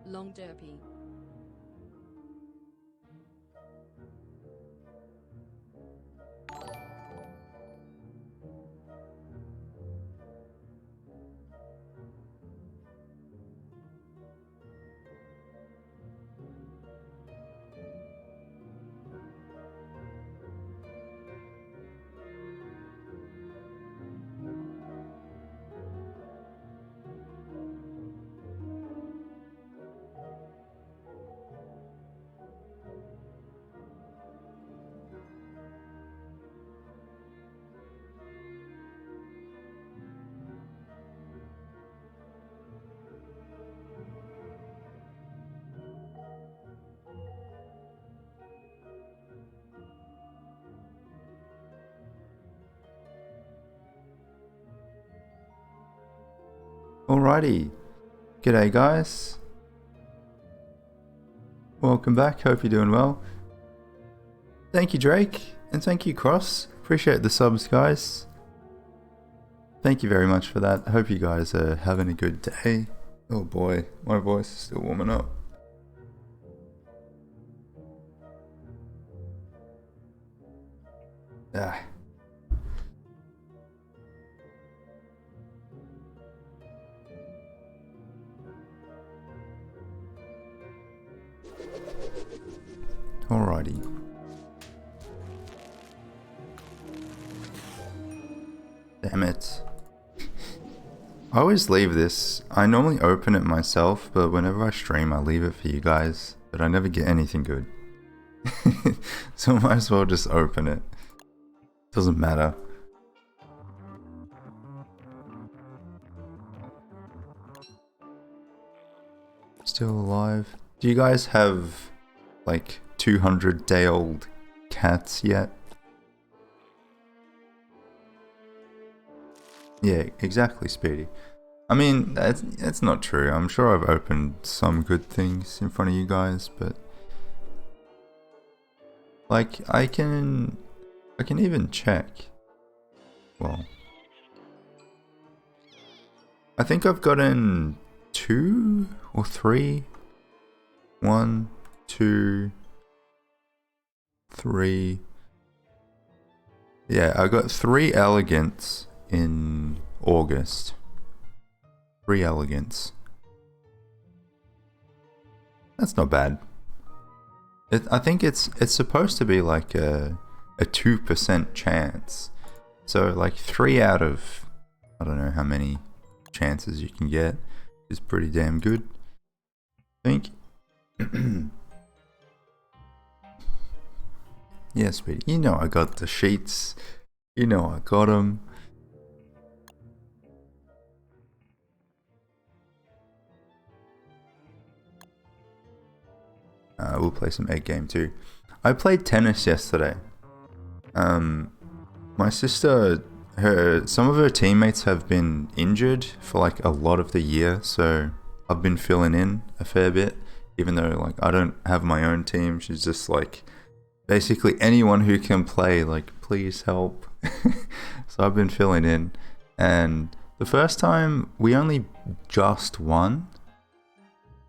long derpy. Alrighty, g'day guys, welcome back, hope you're doing well. Thank you Drake, and thank you Cross, appreciate the subs guys. Thank you very much for that, hope you guys are having a good day. Oh boy, my voice is still warming up. Ah. Alrighty. Damn it. I always leave this. I normally open it myself, but whenever I stream I leave it for you guys, but I never get anything good. So I might as well just open it. Doesn't matter. Still alive. Do you guys have like 200-day-old cats yet? Yeah, exactly, Speedy. I mean, that's not true. I'm sure I've opened some good things in front of you guys, but like I can even check. Well, I think I've gotten 2 or 3. 1, 2, 3. Yeah, I got 3 elegants in August. 3 elegants. That's not bad. I think it's supposed to be like a 2% chance. So like 3 out of I don't know how many chances you can get is pretty damn good, I think. Yeah, Speedy, you know I got the sheets. You know I got them. We'll play some egg game too. I played tennis yesterday. My sister, some of her teammates have been injured for like a lot of the year, so I've been filling in a fair bit, even though like I don't have my own team. She's just like, basically anyone who can play, like, please help. So I've been filling in, and the first time we only just won.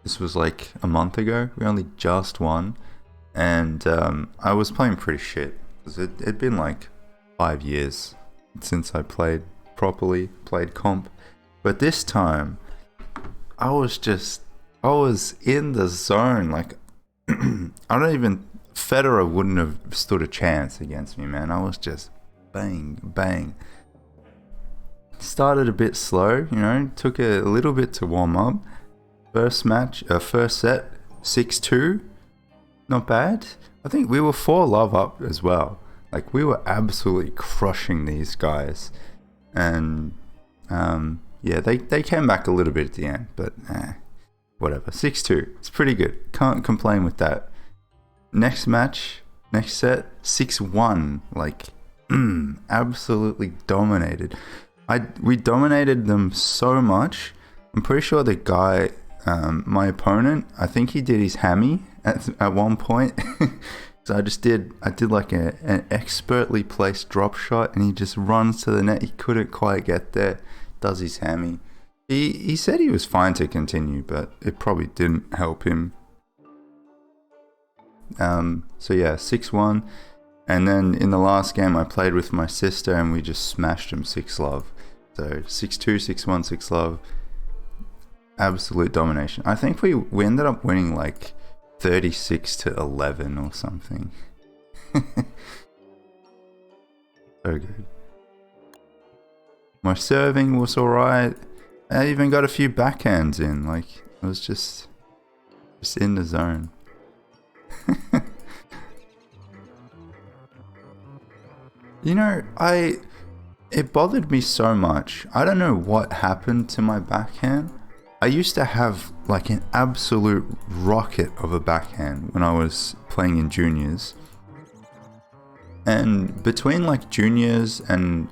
This was like a month ago. We only just won, and I was playing pretty shit because it'd been like 5 years since I played properly, played comp. But this time, I was in the zone. Like, Federer wouldn't have stood a chance against me, man. I was just bang, bang. Started a bit slow, took a little bit to warm up. First set, 6-2. Not bad. I think we were 4-love up as well. Like, we were absolutely crushing these guys. And, yeah, they came back a little bit at the end, but whatever. 6-2. It's pretty good. Can't complain with that. Next set, 6-1. Like, absolutely dominated. We dominated them so much. I'm pretty sure the guy, my opponent, I think he did his hammy at one point. So I did like an expertly placed drop shot, and he just runs to the net. He couldn't quite get there. Does his hammy. He said he was fine to continue, but it probably didn't help him. So yeah, 6-1. And then in the last game I played with my sister and we just smashed him 6-love. So 6-2, 6-1, 6-love. Absolute domination. I think we ended up winning like 36-11 or something. So good. My serving was alright. I even got a few backhands in. Like, I was just in the zone. You know, it bothered me so much. I don't know what happened to my backhand. I used to have like an absolute rocket of a backhand when I was playing in juniors. And between like juniors and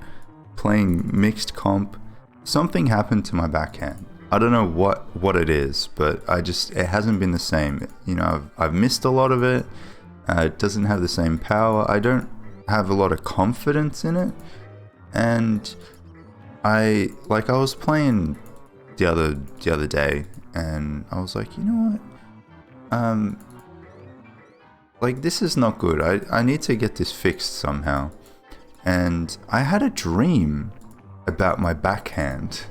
playing mixed comp, something happened to my backhand. I don't know what it is, but it hasn't been the same. You know, I've missed a lot of it. It doesn't have the same power. I don't have a lot of confidence in it. And I was playing the other day and I was like, you know what? Like, this is not good. I need to get this fixed somehow. And I had a dream about my backhand.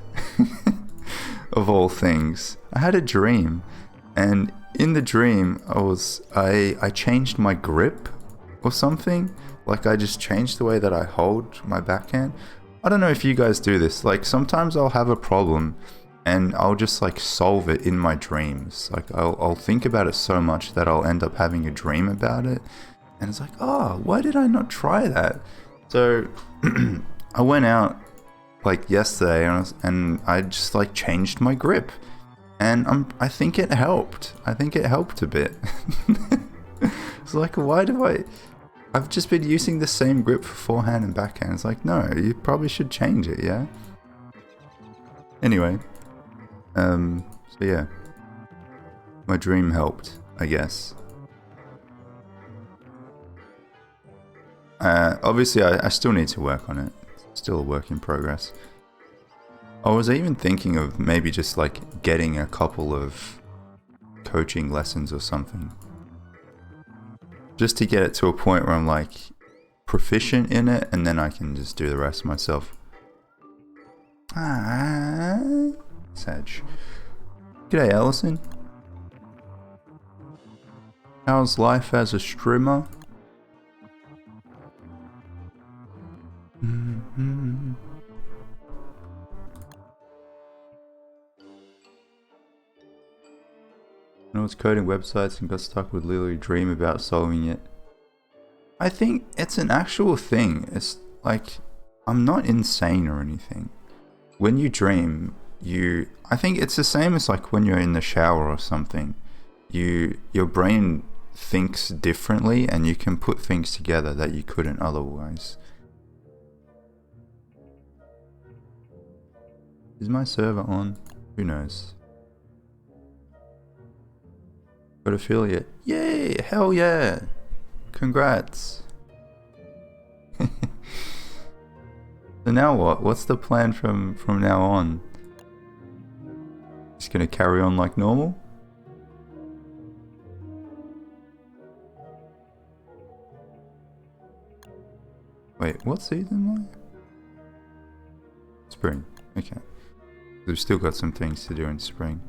Of all things. I had a dream. And in the dream, I changed my grip or something. Like, I just changed the way that I hold my backhand. I don't know if you guys do this. Like, sometimes I'll have a problem and I'll just like solve it in my dreams. Like, I'll think about it so much that I'll end up having a dream about it. And it's like, oh, why did I not try that? So I went out like yesterday and I just like changed my grip. And I think it helped. I think it helped a bit. It's like, I've just been using the same grip for forehand and backhand. It's like, no, you probably should change it, yeah? Anyway. So yeah. My dream helped, I guess. Obviously, I still need to work on it. It's still a work in progress. I was even thinking of maybe just like getting a couple of coaching lessons or something. Just to get it to a point where I'm like proficient in it and then I can just do the rest myself. Sag. G'day, Allison. How's life as a streamer? I was coding websites and got stuck with literally dream about solving it. I think it's an actual thing. It's like, I'm not insane or anything. When you dream, I think it's the same as like when you're in the shower or something. Your brain thinks differently and you can put things together that you couldn't otherwise. Is my server on? Who knows? Got affiliate. Yay! Hell yeah! Congrats! So now what? What's the plan from now on? Just gonna carry on like normal? Wait, what season am I? Spring. Okay. We've still got some things to do in spring.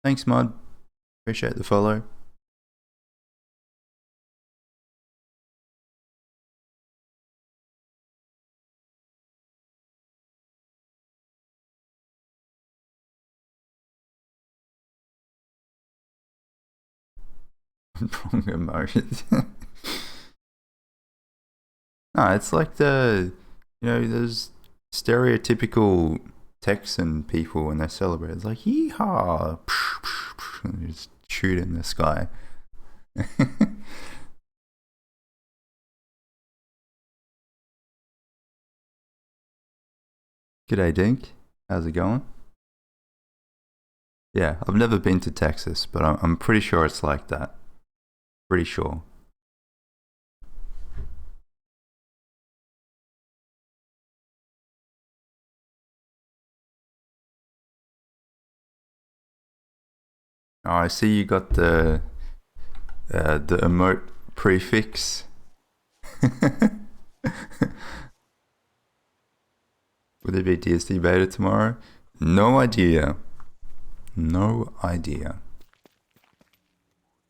Thanks, Mod. Appreciate the follow. Wrong emotions. No, it's like those stereotypical Texan people when they celebrate. It's like, yeehaw! And they just shoot in the sky. G'day, Dink. How's it going? Yeah, I've never been to Texas, but I'm pretty sure it's like that. Pretty sure. Oh, I see you got the emote prefix. Will there be DSD beta tomorrow? No idea. No idea.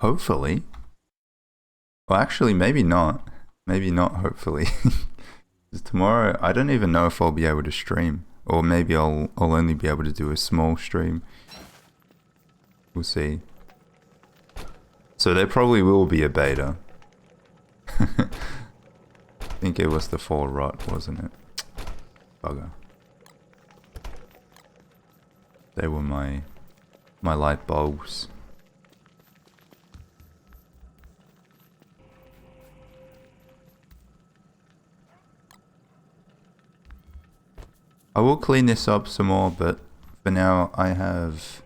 Hopefully. Well, actually, maybe not. Maybe not, hopefully. 'Cause tomorrow, I don't even know if I'll be able to stream. Or maybe I'll only be able to do a small stream. We'll see. So there probably will be a beta. I think it was the fall rot, wasn't it? Bugger. They were my light bulbs. I will clean this up some more, but for now I have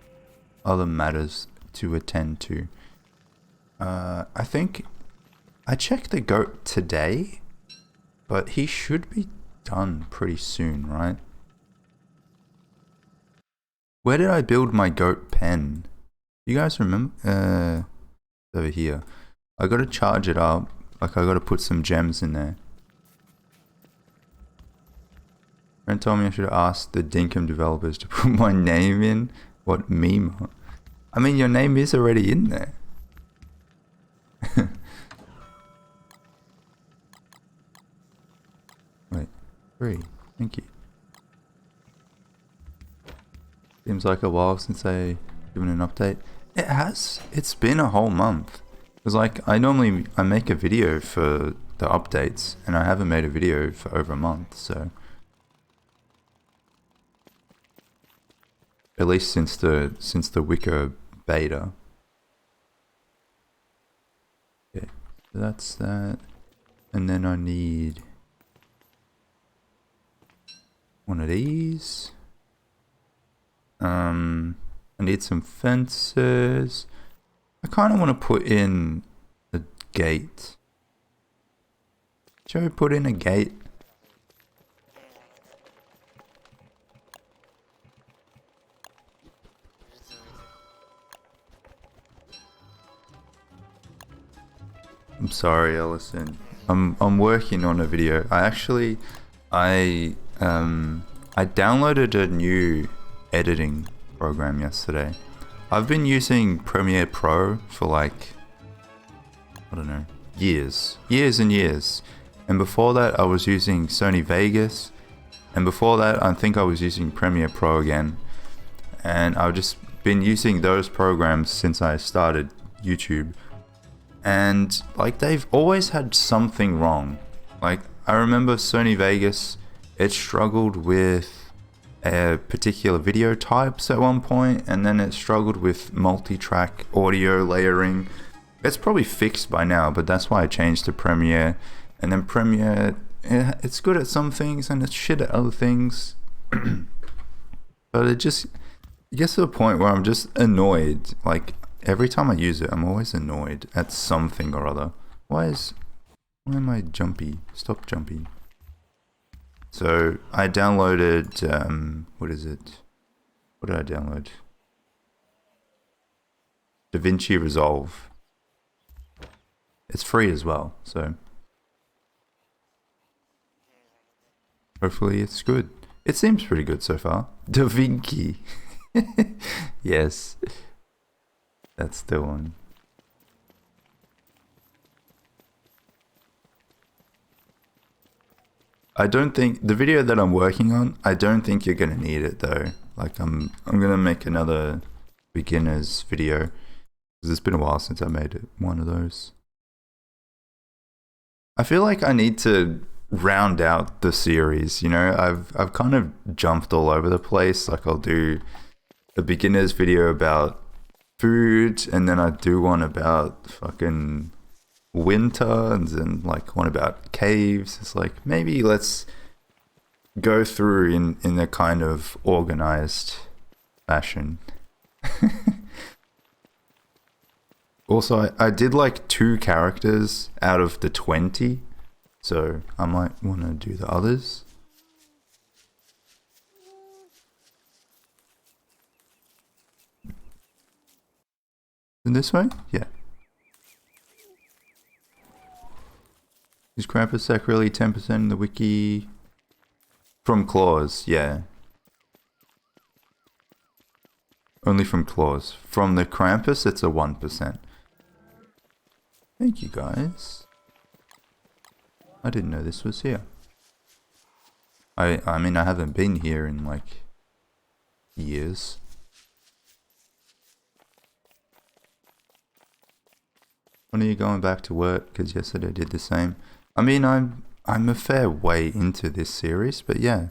other matters to attend to. I think I checked the goat today, but he should be done pretty soon, right? Where did I build my goat pen? You guys remember? Over here. I gotta charge it up. Like, I gotta put some gems in there. Friend told me I should ask the Dinkum developers to put my name in. What meme? I mean, your name is already in there. Wait, 3. Thank you. Seems like a while since I given an update. It has. It's been a whole month. Because like, I make a video for the updates, and I haven't made a video for over a month, so. At least since the Wicker beta. Okay, so that's that. And then I need one of these. I need some fences. I kind of want to put in a gate. Shall we put in a gate? I'm sorry, Ellison. I'm working on a video. I downloaded a new editing program yesterday. I've been using Premiere Pro for like, I don't know, years and years. And before that I was using Sony Vegas. And before that I think I was using Premiere Pro again. And I've just been using those programs since I started YouTube. And like, they've always had something wrong. Like, I remember Sony Vegas, it struggled with particular video types at one point, and then it struggled with multi-track audio layering. It's probably fixed by now, but that's why I changed to Premiere. And then Premiere, it's good at some things and it's shit at other things. But it gets to the point where I'm just annoyed. Like, every time I use it, I'm always annoyed at something or other. Why am I jumpy? Stop jumping. So I downloaded, what is it? What did I download? DaVinci Resolve. It's free as well, so hopefully it's good. It seems pretty good so far. DaVinci. Yes. That's the one. I don't think the video that I'm working on, I don't think you're gonna need it though. Like, I'm gonna make another beginners video because it's been a while since I made one of those. I feel like I need to round out the series, you know. I've kind of jumped all over the place. Like, I'll do a beginners video about food, and then I do one about fucking winter, and then like one about caves. It's like, maybe let's go through in a kind of organized fashion. Also, I did like 2 characters out of the 20, so I might want to do the others. In this way? Yeah. Is Krampus secretly 10% in the wiki? From claws, yeah. Only from claws. From the Krampus, it's a 1%. Thank you, guys. I didn't know this was here. I mean, I haven't been here in, like, years. When are you going back to work? Because yesterday I did the same. I mean, I'm a fair way into this series, but yeah.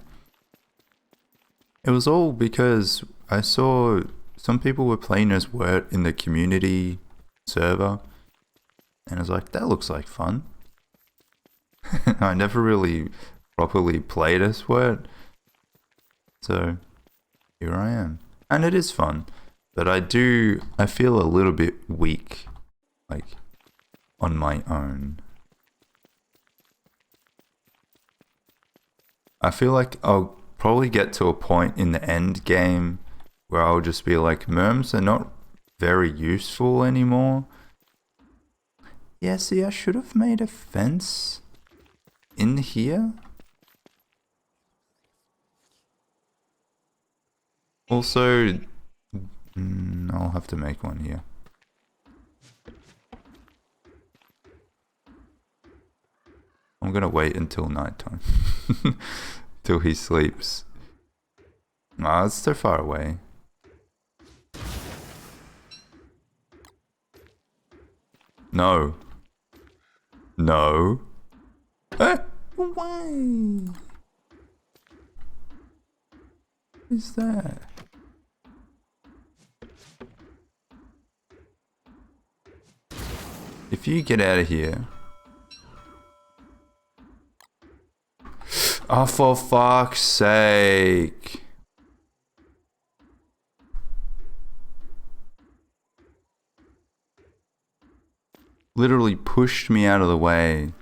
It was all because I saw some people were playing as wurt in the community server. And I was like, that looks like fun. I never really properly played as wurt. So, here I am. And it is fun. But I feel a little bit weak. Like, on my own. I feel like I'll probably get to a point in the end game where I'll just be like, merms are not very useful anymore. Yeah, see, I should have made a fence in here. Also, I'll have to make one here. I'm gonna wait until nighttime. Till he sleeps. Ah, it's so far away. No. No. Why? What is that? If you get out of here. Oh, for fuck's sake. Literally pushed me out of the way.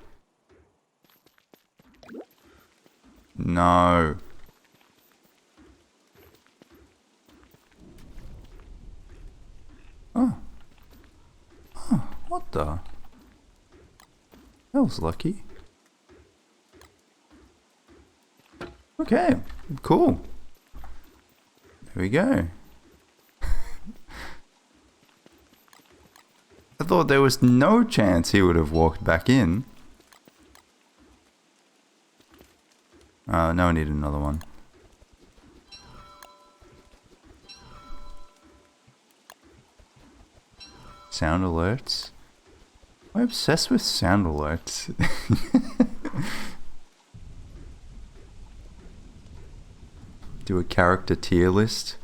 No. Oh. Oh, what the? That was lucky. Okay, cool. There we go. I thought there was no chance he would have walked back in. Now I need another one. Sound alerts? I'm obsessed with sound alerts. Do a character tier list.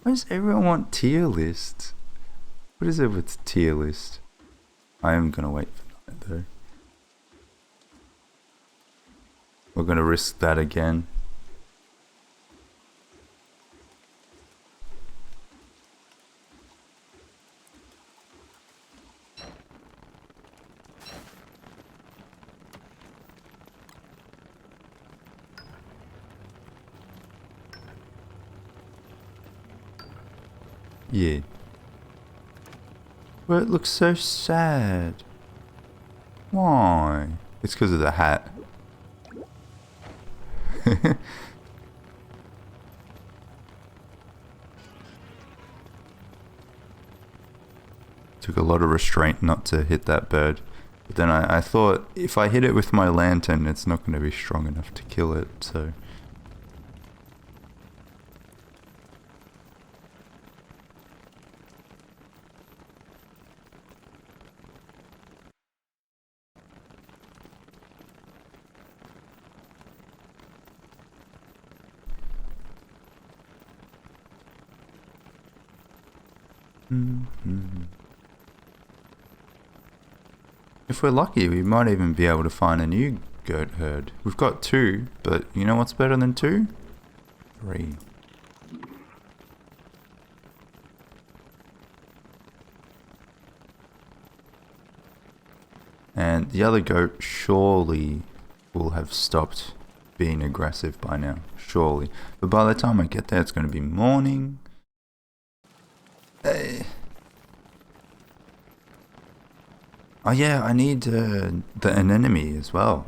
Why does everyone want tier lists? What is it with tier list? I am gonna wait for night though. We're gonna risk that again. Yeah. But it looks so sad. Why? It's because of the hat. Took a lot of restraint not to hit that bird. But then I thought, if I hit it with my lantern, it's not going to be strong enough to kill it, so... If we're lucky, we might even be able to find a new goat herd. We've got 2, but you know what's better than 2? 3. And the other goat surely will have stopped being aggressive by now. Surely. But by the time I get there, it's going to be morning. Hey. Oh yeah, I need an enemy as well.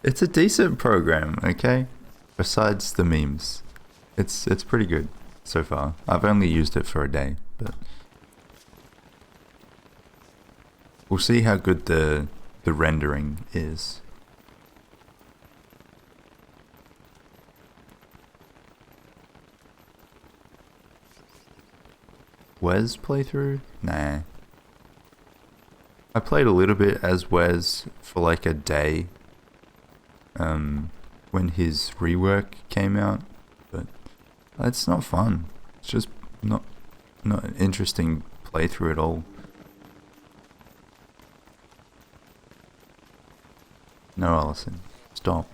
It's a decent program, okay? Besides the memes. It's pretty good so far. I've only used it for a day, but we'll see how good the rendering is. Wes playthrough? Nah. I played a little bit as Wes for like a day. When his rework came out, but it's not fun. It's just not an interesting playthrough at all. No, Allison, stop.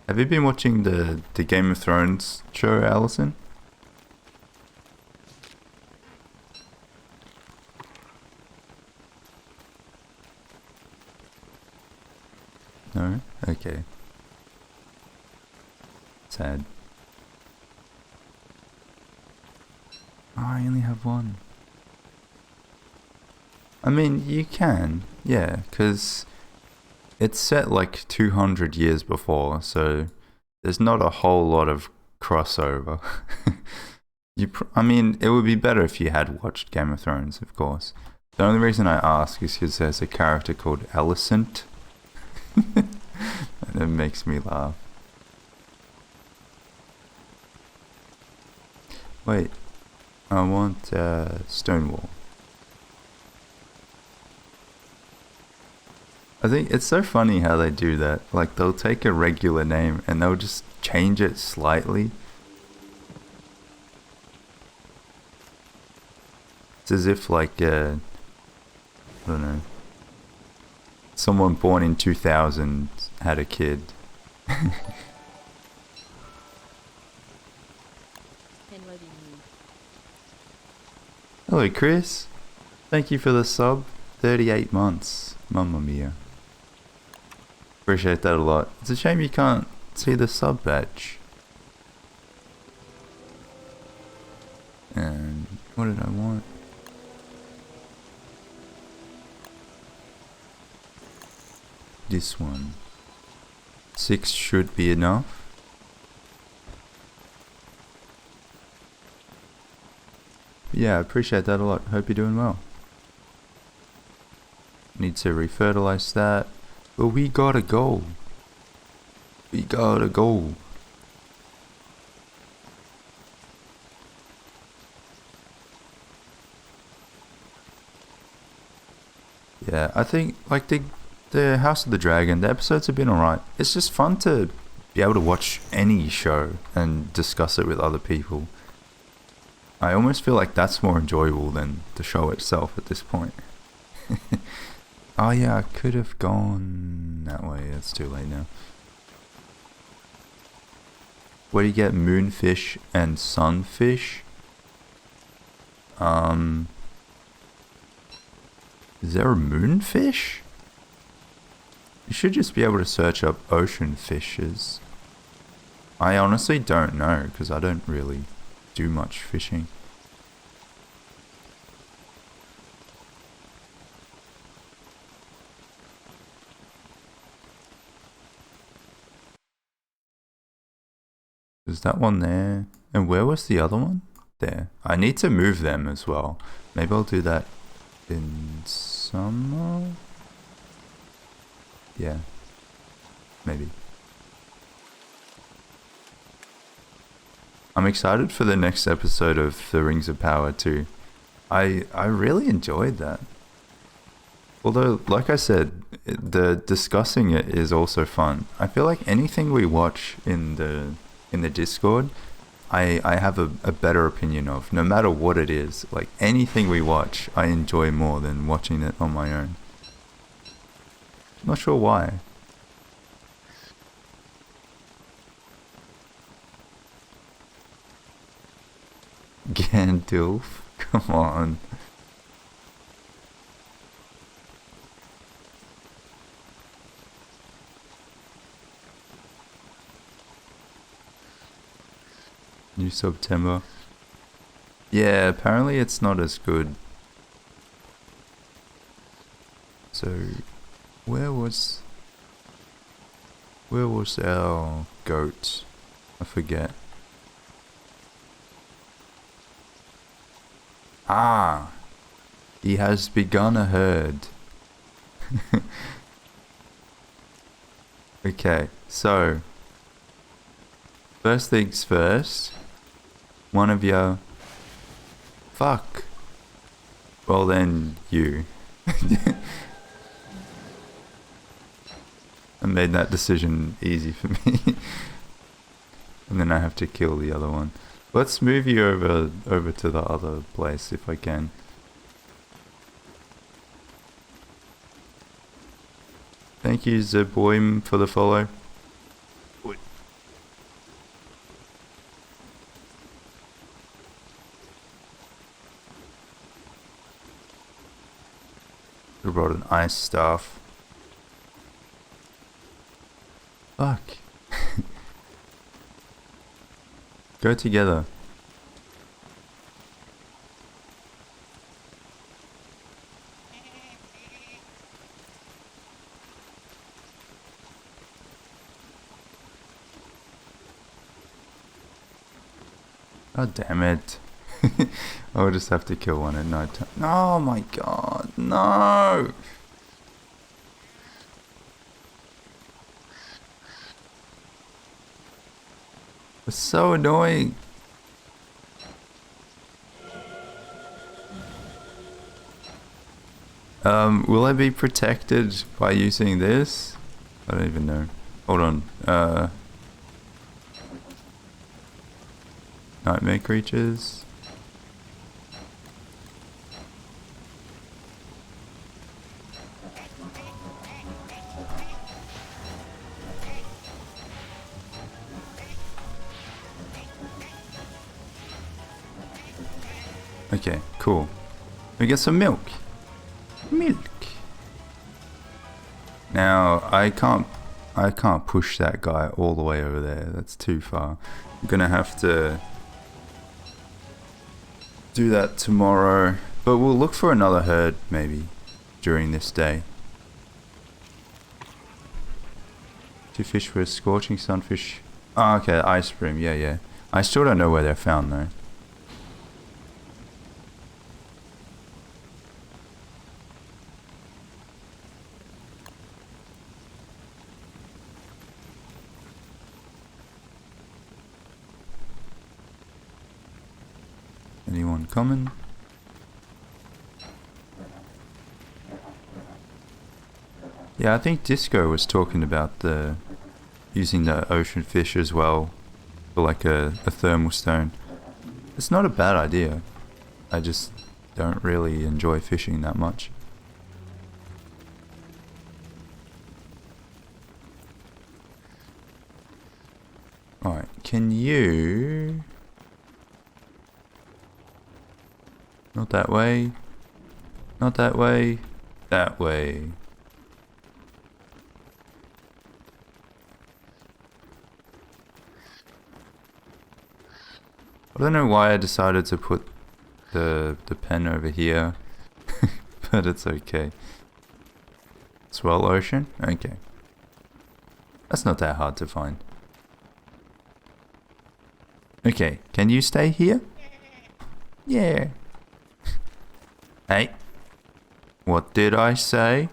Have you been watching the Game of Thrones show, Allison? No? Okay. Sad. Oh, I only have one. I mean, you can, yeah, because it's set like 200 years before, so there's not a whole lot of crossover. I mean, it would be better if you had watched Game of Thrones, of course. The only reason I ask is because there's a character called Alicent. And it makes me laugh. Wait, I want Stonewall. I think it's so funny how they do that. Like, they'll take a regular name and they'll just change it slightly. It's as if like, I don't know, someone born in 2000 had a kid. Hello Chris, thank you for the sub. 38 months, mamma mia. Appreciate that a lot. It's a shame you can't see the sub badge. And what did I want? This one. 6 should be enough. Yeah, I appreciate that a lot. Hope you're doing well. Need to refertilize that. But we gotta go. We gotta go. Yeah, I think like the House of the Dragon, the episodes have been alright. It's just fun to be able to watch any show and discuss it with other people. I almost feel like that's more enjoyable than the show itself at this point. Oh yeah, I could have gone that way. It's too late now. Where do you get moonfish and sunfish? Is there a moonfish? You should just be able to search up ocean fishes. I honestly don't know because I don't really do much fishing. Is that one there? And where was the other one? There. I need to move them as well. Maybe I'll do that in summer? Yeah. Maybe. I'm excited for the next episode of The Rings of Power too. I really enjoyed that. Although, like I said, the discussing it is also fun. I feel like anything we watch in the Discord, I have a better opinion of, no matter what it is. Like anything we watch, I enjoy more than watching it on my own. Not sure why. Gandalf, come on. New September. Yeah, apparently it's not as good. So, where was our goat? I forget. Ah, he has begun a herd. Okay, so first things first. One of you. Fuck. Well then, you. I made that decision easy for me. And then I have to kill the other one. Let's move you over to the other place if I can. Thank you, Zeboim, for the follow. We brought an ice staff. Fuck. Go together. Oh damn it. I'll just have to kill one at night time. Oh my god, no! It's so annoying. Will I be protected by using this? I don't even know. Hold on. Nightmare creatures. Okay, cool. We get some milk. Milk. Now I can't push that guy all the way over there. That's too far. I'm gonna have to do that tomorrow. But we'll look for another herd maybe during this day. 2 fish for a scorching sunfish. Oh, okay, ice bream. Yeah. I still don't know where they're found though. Anyone coming? Yeah, I think Disco was talking about using the ocean fish as well for like a thermal stone. It's not a bad idea. I just don't really enjoy fishing that much. Alright, can you... Not that way. Not that way. That way. I don't know why I decided to put the pen over here. But it's okay. Swell ocean? Okay. That's not that hard to find. Okay, can you stay here? Yeah. Hey. What did I say?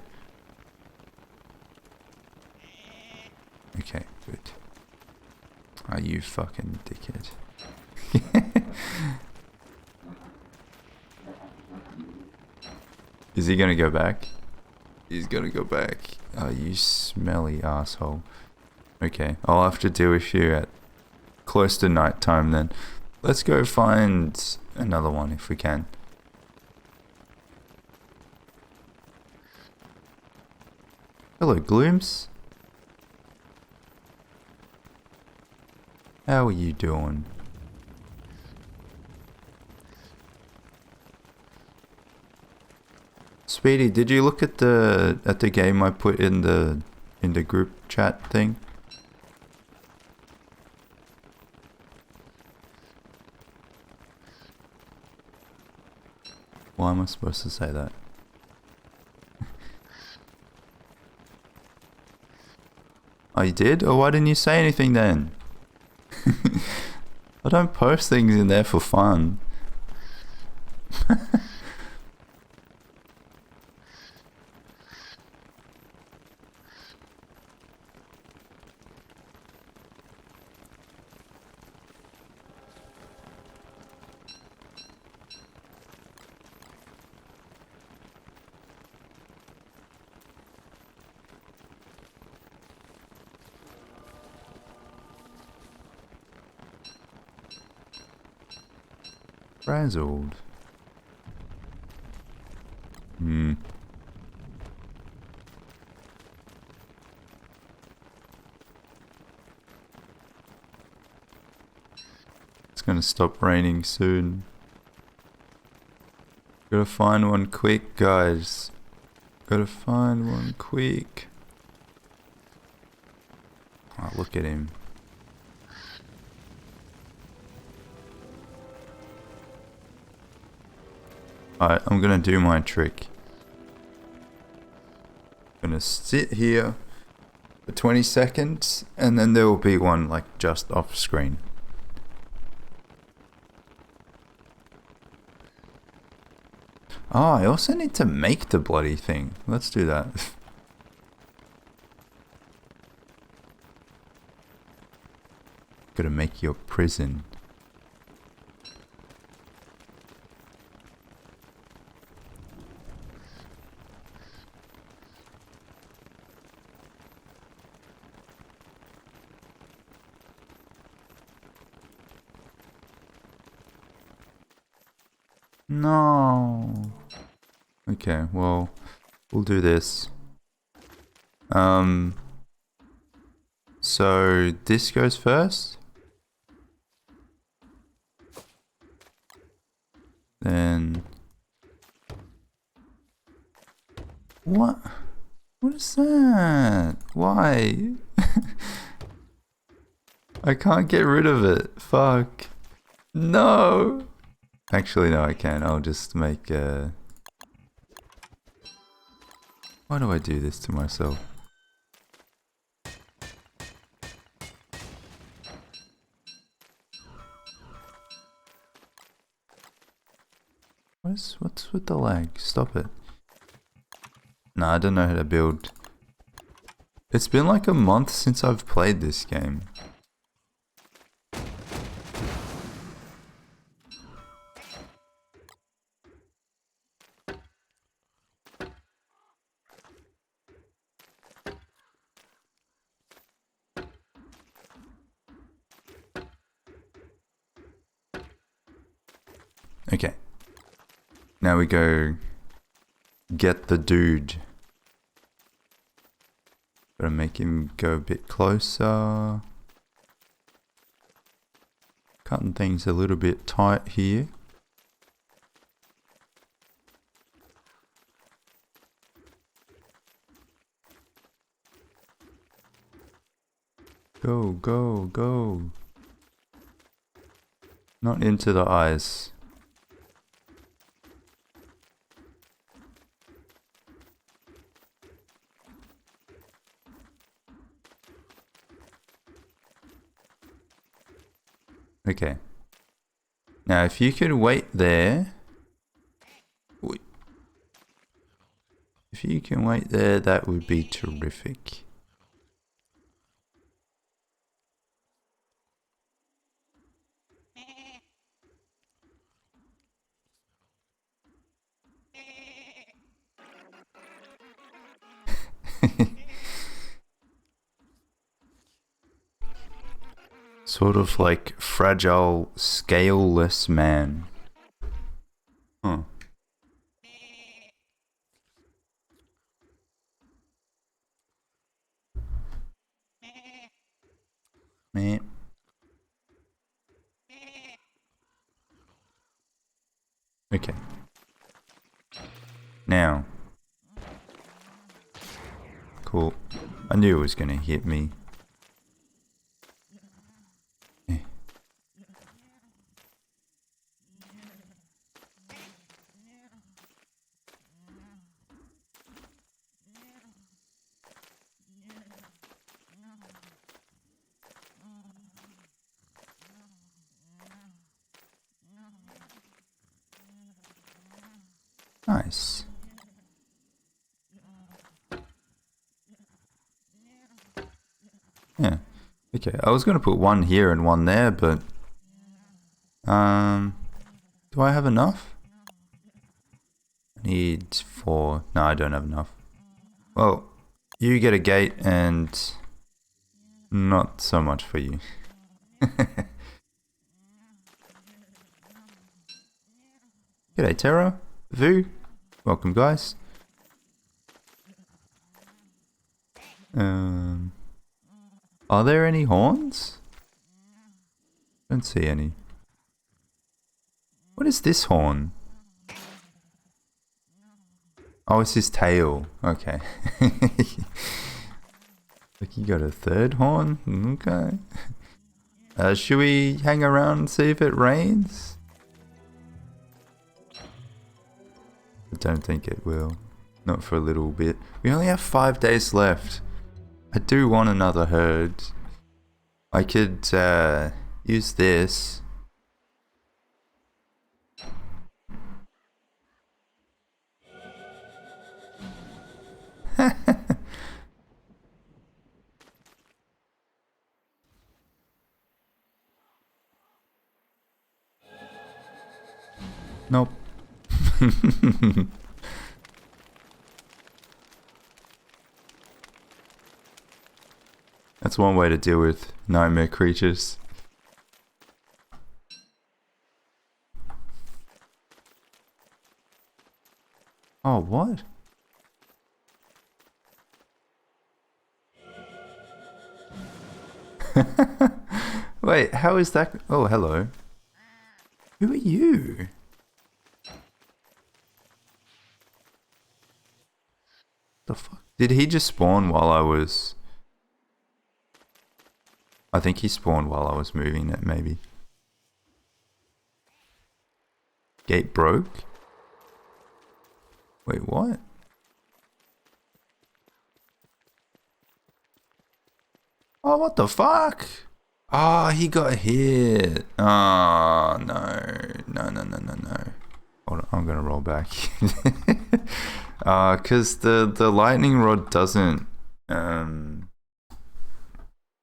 Okay, good. Are you fucking dickhead? Is he gonna go back? He's gonna go back. Oh, you smelly asshole. Okay, I'll have to deal with you at close to night time then. Let's go find another one if we can. Hello, Glooms. How are you doing? Speedy, did you look at the game I put in the group chat thing? Why am I supposed to say that? Oh, you did? Or why didn't you say anything then? I don't post things in there for fun. Frazzled. It's gonna stop raining soon. Gotta find one quick, guys. Gotta find one quick. Oh, look at him. Alright, I'm gonna do my trick. I'm gonna sit here for 20 seconds and then there will be one like just off screen. Oh, I also need to make the bloody thing. Let's do that. Gotta make your prison. No. Okay, well, we'll do this. So this goes first. Then what? What is that? Why? I can't get rid of it. Fuck. No. Actually, no, I can. I'll just make a... Why do I do this to myself? What's with the lag? Stop it. Nah, I don't know how to build. It's been like a month since I've played this game. Okay. Now we go get the dude. Gotta make him go a bit closer. Cutting things a little bit tight here. Go, go, go. Not into the eyes. Okay. Now, if you could wait there... If you can wait there, that would be terrific. Sort of like fragile, scaleless man. Huh. Man. Okay. Now. Cool. I knew it was gonna hit me. Eh. Nice. Yeah. Okay, I was gonna put one here and one there, but do I have enough? I need 4. No, I don't have enough. Well, you get a gate and not so much for you. G'day, Terra. Vu. Welcome, guys. Are there any horns? Don't see any. What is this horn? Oh, it's his tail. Okay. Like you got a third horn? Okay. Should we hang around and see if it rains? I don't think it will. Not for a little bit. We only have 5 days left. I do want another herd. I could use this. Nope. That's one way to deal with nightmare creatures. Oh, what? Wait, how is that? Oh, hello. Who are you? The fuck? Did he just spawn while I was... I think he spawned while I was moving it, maybe. Gate broke? Wait, what? Oh, what the fuck? Oh, he got hit. Oh, no. No, no, no, no, no. Hold on, I'm gonna roll back. Cause the lightning rod doesn't,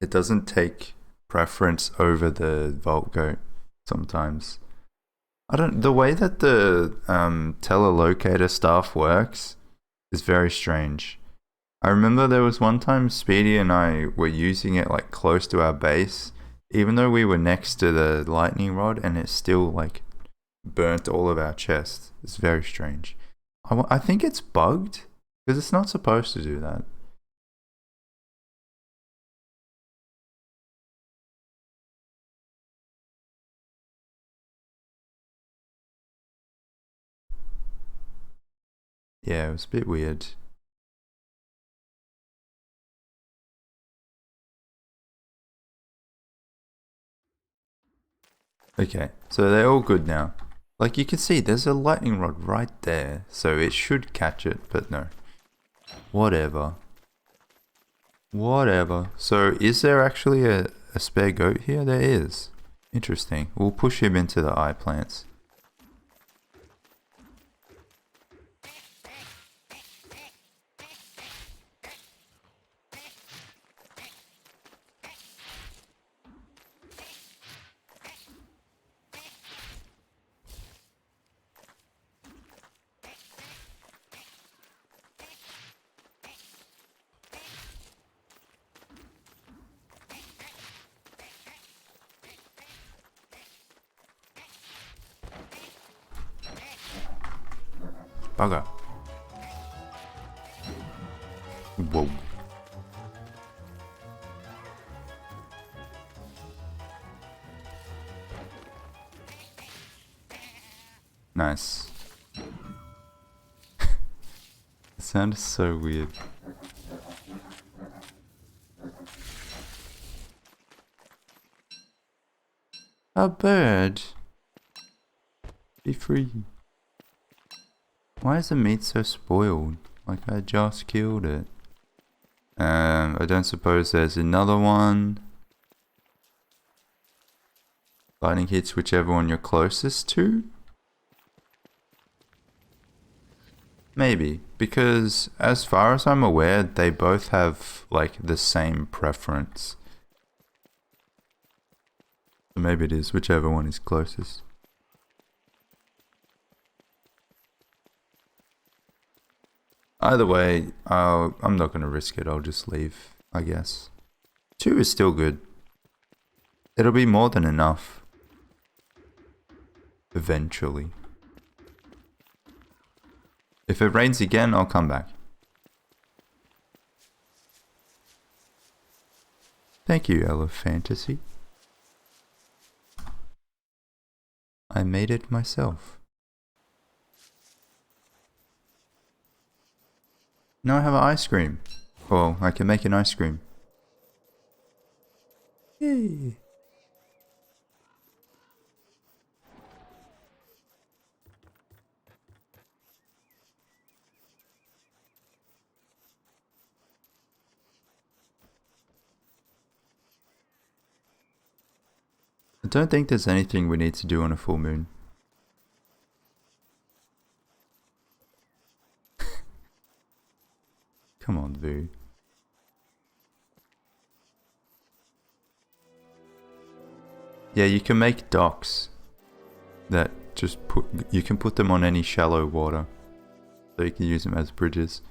it doesn't take preference over the vault goat sometimes. The way that the telelocator stuff works is very strange. I remember there was one time Speedy and I were using it like close to our base, even though we were next to the lightning rod, and it still like burnt all of our chests. It's very strange. I think it's bugged because it's not supposed to do that. Yeah, it was a bit weird. Okay, so they're all good now. Like you can see, there's a lightning rod right there, so it should catch it, but no. Whatever. Whatever. So is there actually a spare goat here? There is. Interesting. We'll push him into the eye plants. Bugger. Whoa. Nice. It sounded so weird. A bird. Be free. Why is the meat so spoiled? Like I just killed it. I don't suppose there's another one. Lightning hits whichever one you're closest to? Maybe, because as far as I'm aware, they both have like the same preference. So maybe it is whichever one is closest. Either way, I'm not going to risk it. I'll just leave, I guess. 2 is still good. It'll be more than enough. Eventually. If it rains again, I'll come back. Thank you, Ella Fantasy. I made it myself. Now I have an ice cream. Well, I can make an ice cream. Yay. I don't think there's anything we need to do on a full moon. Come on, Vu. Yeah, you can make docks that just you can put them on any shallow water. So you can use them as bridges.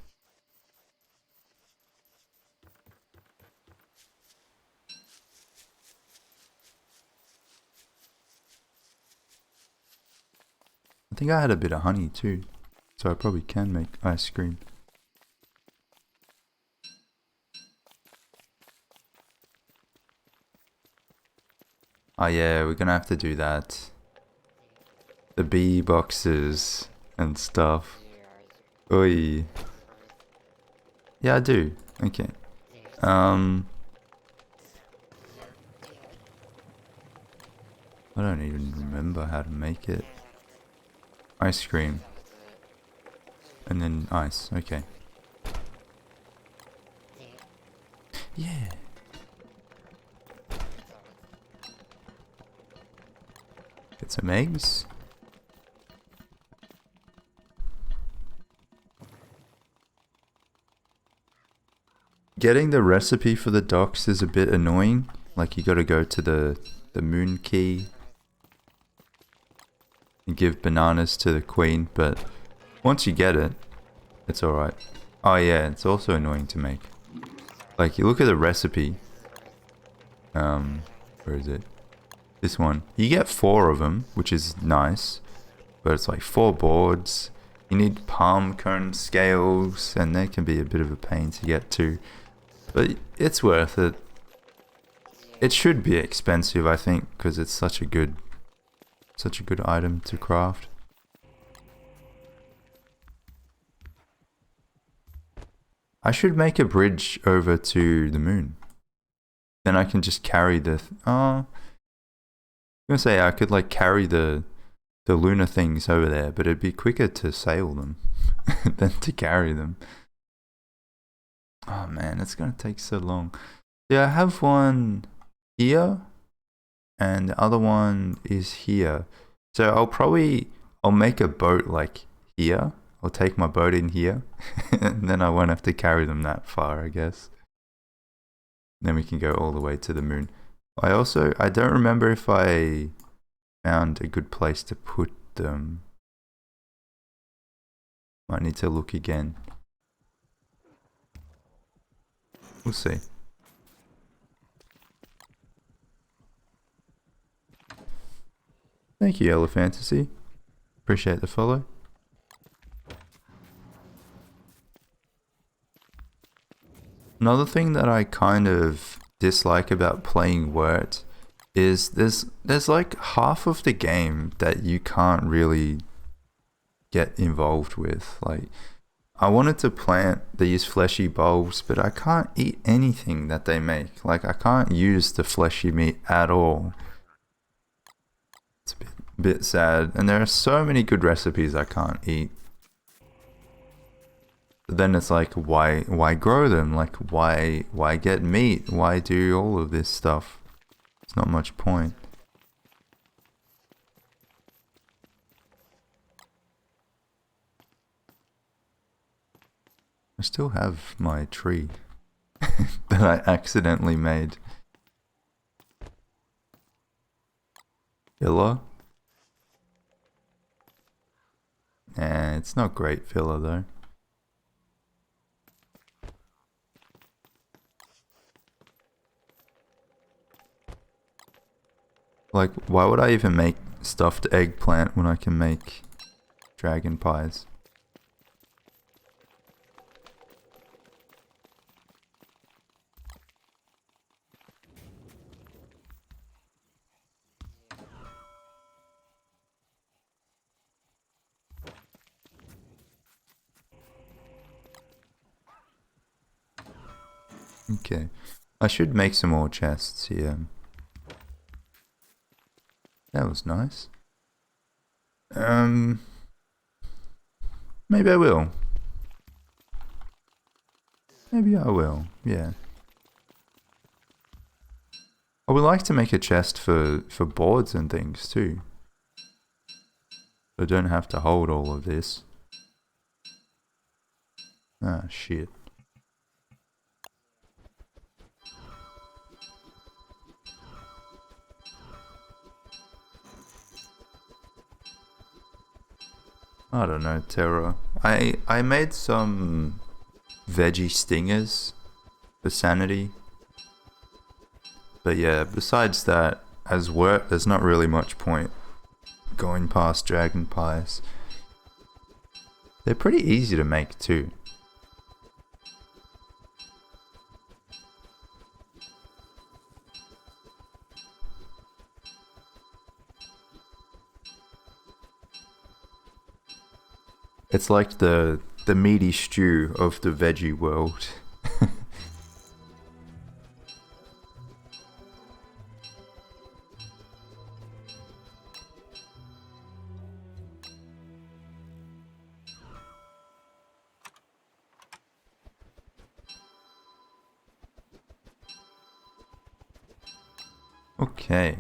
I think I had a bit of honey too, so I probably can make ice cream. Oh yeah, we're gonna have to do that. The bee boxes and stuff. Oi. Yeah, I do. Okay. I don't even remember how to make it. Ice cream. And then ice. Okay. Yeah. Get some eggs. Getting the recipe for the docks is a bit annoying. Like you gotta go to the moon key and give bananas to the queen, but once you get it, it's alright. Oh yeah, it's also annoying to make. Like you look at the recipe. Where is it? This one. You get 4 of them, which is nice, but it's like 4 boards. You need palm cone scales, and they can be a bit of a pain to get to. But it's worth it. It should be expensive, I think, because it's such a good item to craft. I should make a bridge over to the moon. Then I can just carry the... I'm gonna say I could like carry the lunar things over there, but it'd be quicker to sail them than to carry them. Oh man, it's gonna take so long. Yeah, I have one here, and the other one is here. So I'll make a boat like here. I'll take my boat in here, and then I won't have to carry them that far, I guess. Then we can go all the way to the moon. I don't remember if I found a good place to put them. Might need to look again. We'll see. Thank you, Ella Fantasy. Appreciate the follow. Another thing that I kind of dislike about playing wurt is there's like half of the game that you can't really get involved with. Like, I wanted to plant these fleshy bulbs, but I can't eat anything that they make. Like, I can't use the fleshy meat at all. It's a bit sad. And there are so many good recipes I can't eat. But then it's like, why grow them? Like, why get meat? Why do all of this stuff? It's not much point. I still have my tree that I accidentally made. Filler? Nah, it's not great filler though. Like, why would I even make stuffed eggplant when I can make dragon pies? Okay, I should make some more chests here. That was nice. Maybe I will. Maybe I will, yeah. I would like to make a chest for boards and things too. I don't have to hold all of this. Ah, shit. I don't know, Terra. I made some veggie stingers for sanity. But yeah, besides that, as work, there's not really much point going past dragon pies. They're pretty easy to make too. It's like the meaty stew of the veggie world. Okay.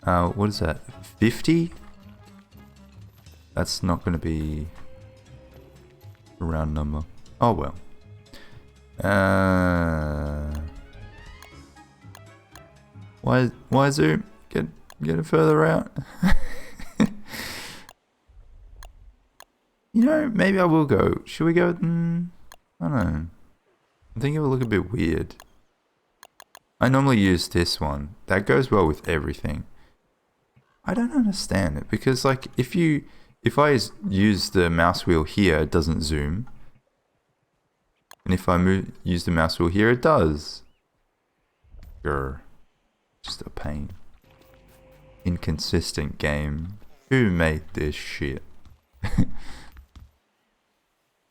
What is that? 50? That's not gonna be a round number. Oh well. Why zoom? Get it further out. You know, maybe I will go. Should we go? I don't know. I think it will look a bit weird. I normally use this one. That goes well with everything. I don't understand it because, like, if I use the mouse wheel here, it doesn't zoom. And if I use the mouse wheel here, it does. Grr. Just a pain. Inconsistent game. Who made this shit?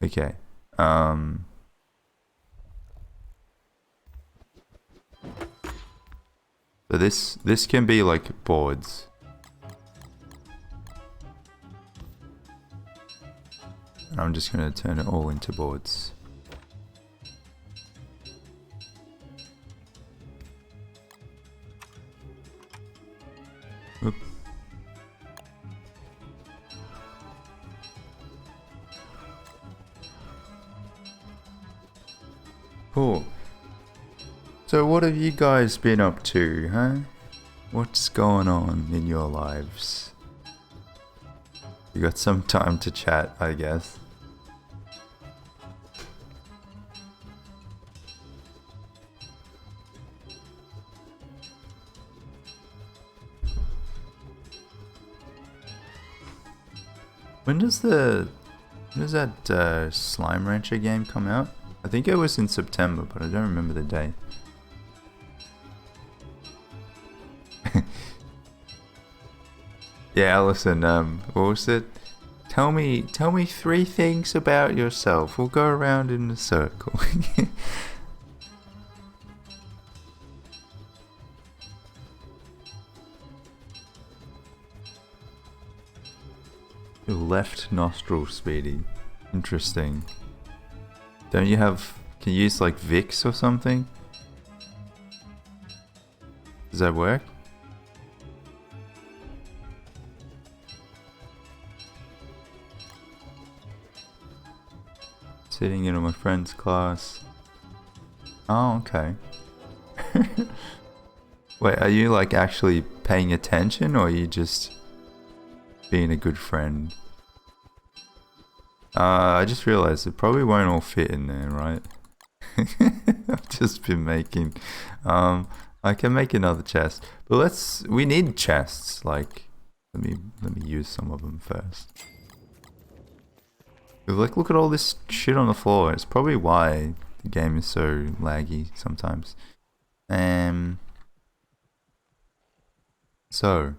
Okay. So this can be like boards. And I'm just gonna turn it all into boards. Oop. Cool. So what have you guys been up to, huh? What's going on in your lives? You got some time to chat, I guess. When does that Slime Rancher game come out? I think it was in September, but I don't remember the date. Yeah, Alison, what was it? Tell me 3 things about yourself. We'll go around in a circle. Your left nostril, Speedy. Interesting. Don't you have... Can you use like Vicks or something? Does that work? Sitting in on my friend's class. Oh, okay. Wait, are you like actually paying attention, or are you just being a good friend? I just realized it probably won't all fit in there, right? I've just been making... I can make another chest. But we need chests, like... Let me use some of them first. Like, look at all this shit on the floor. It's probably why the game is so laggy sometimes. So.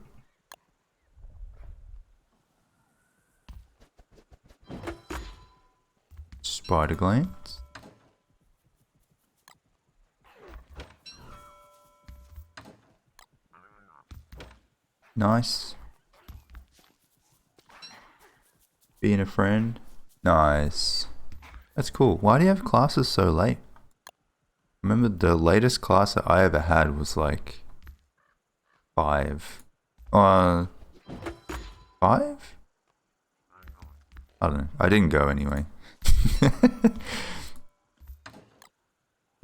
Spider glands. Nice. Being a friend. Nice. That's cool. Why do you have classes so late? Remember the latest class that I ever had was like 5. 5? I don't know. I didn't go anyway. I'm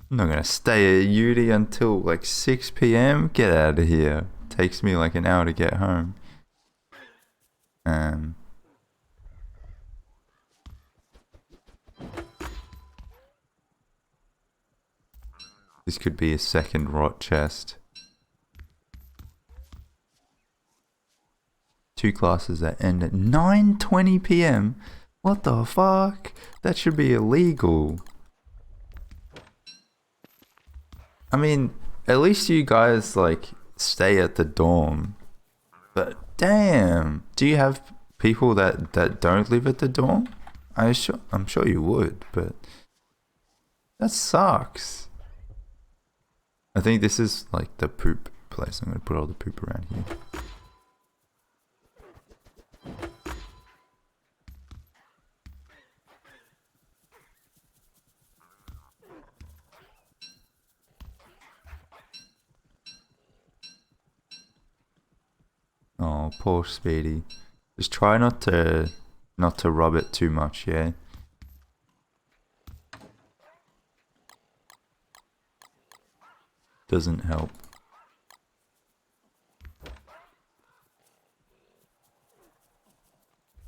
not gonna stay at uni until like 6 PM. Get out of here. Takes me like an hour to get home. This could be a second rot chest. 2 classes that end at 9:20 PM. What the fuck? That should be illegal. I mean, at least you guys like stay at the dorm. But damn, do you have people that don't live at the dorm? I'm sure you would, but that sucks. I think this is like the poop place. I'm gonna put all the poop around here. Oh, poor Speedy. Just try not to rub it too much, yeah? Doesn't help.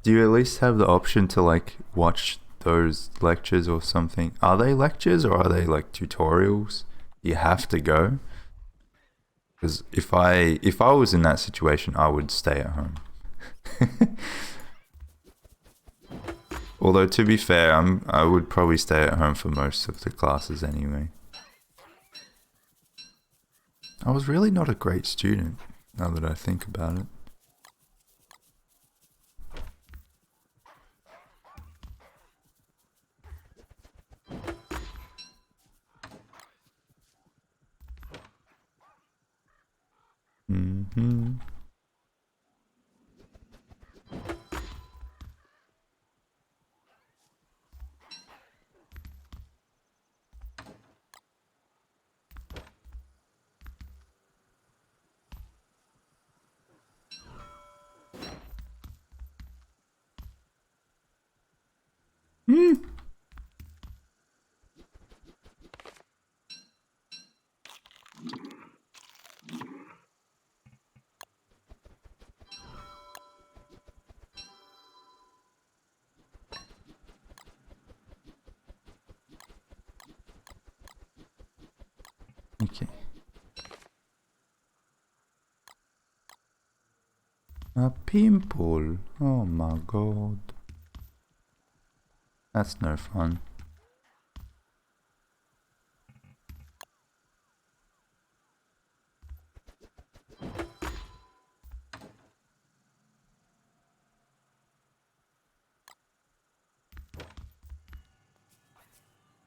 Do you at least have the option to like watch those lectures or something? Are they lectures or are they like tutorials? You have to go? Because if I was in that situation, I would stay at home. Although to be fair, I would probably stay at home for most of the classes anyway. I was really not a great student, now that I think about it. Mm-hmm. Mm. Okay. A pimple. Oh my god. That's no fun.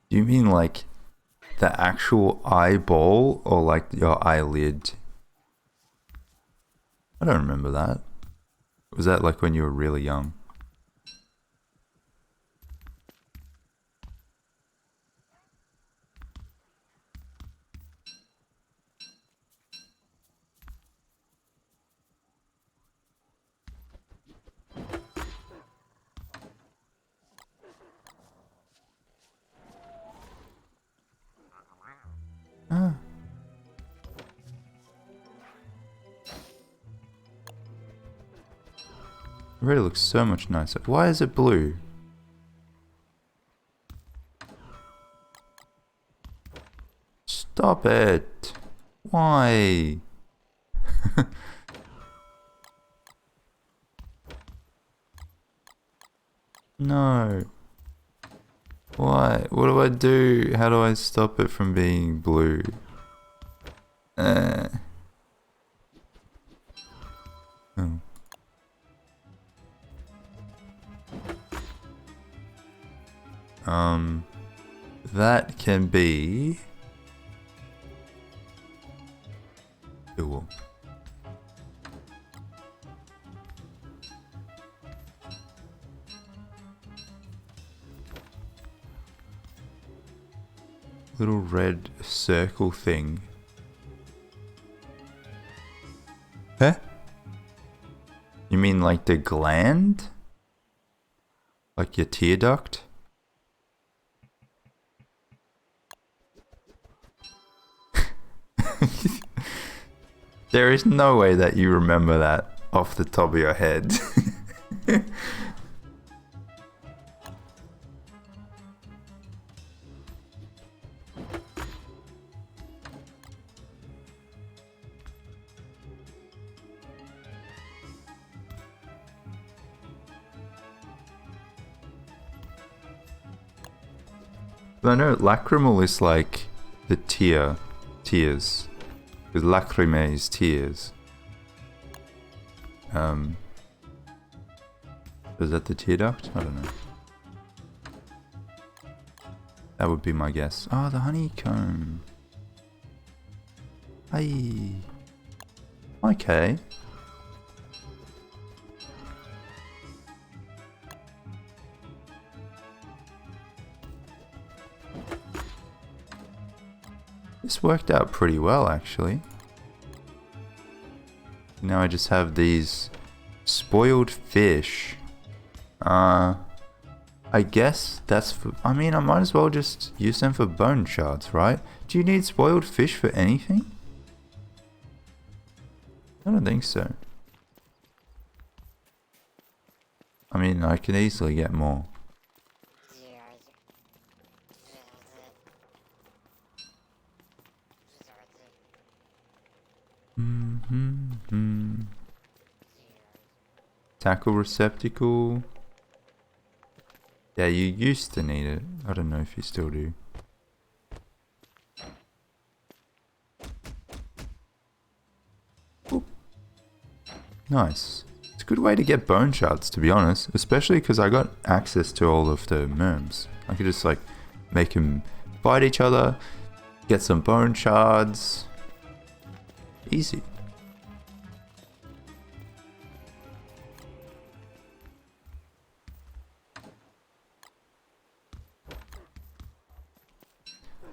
Do you mean like the actual eyeball or like your eyelid? I don't remember that. Was that like when you were really young? Ah. It really looks so much nicer. Why is it blue? Stop it. Why? No. Why? What do I do? How do I stop it from being blue? Oh. That can be cool. Little red circle thing. Huh? You mean like the gland? Like your tear duct? There is no way that you remember that off the top of your head. I know lacrimal is like the tears. Because lacrimae is tears. Is that the tear duct? I don't know. That would be my guess. Oh, the honeycomb. Hey. Okay. This worked out pretty well, actually. Now I just have these spoiled fish. I guess that's for... I mean, I might as well just use them for bone shards, right? Do you need spoiled fish for anything? I don't think so. I mean, I can easily get more. Tackle receptacle. Yeah, you used to need it. I don't know if you still do. Oop. Nice. It's a good way to get bone shards, to be honest. Especially because I got access to all of the merms. I could just like make them fight each other, get some bone shards. Easy.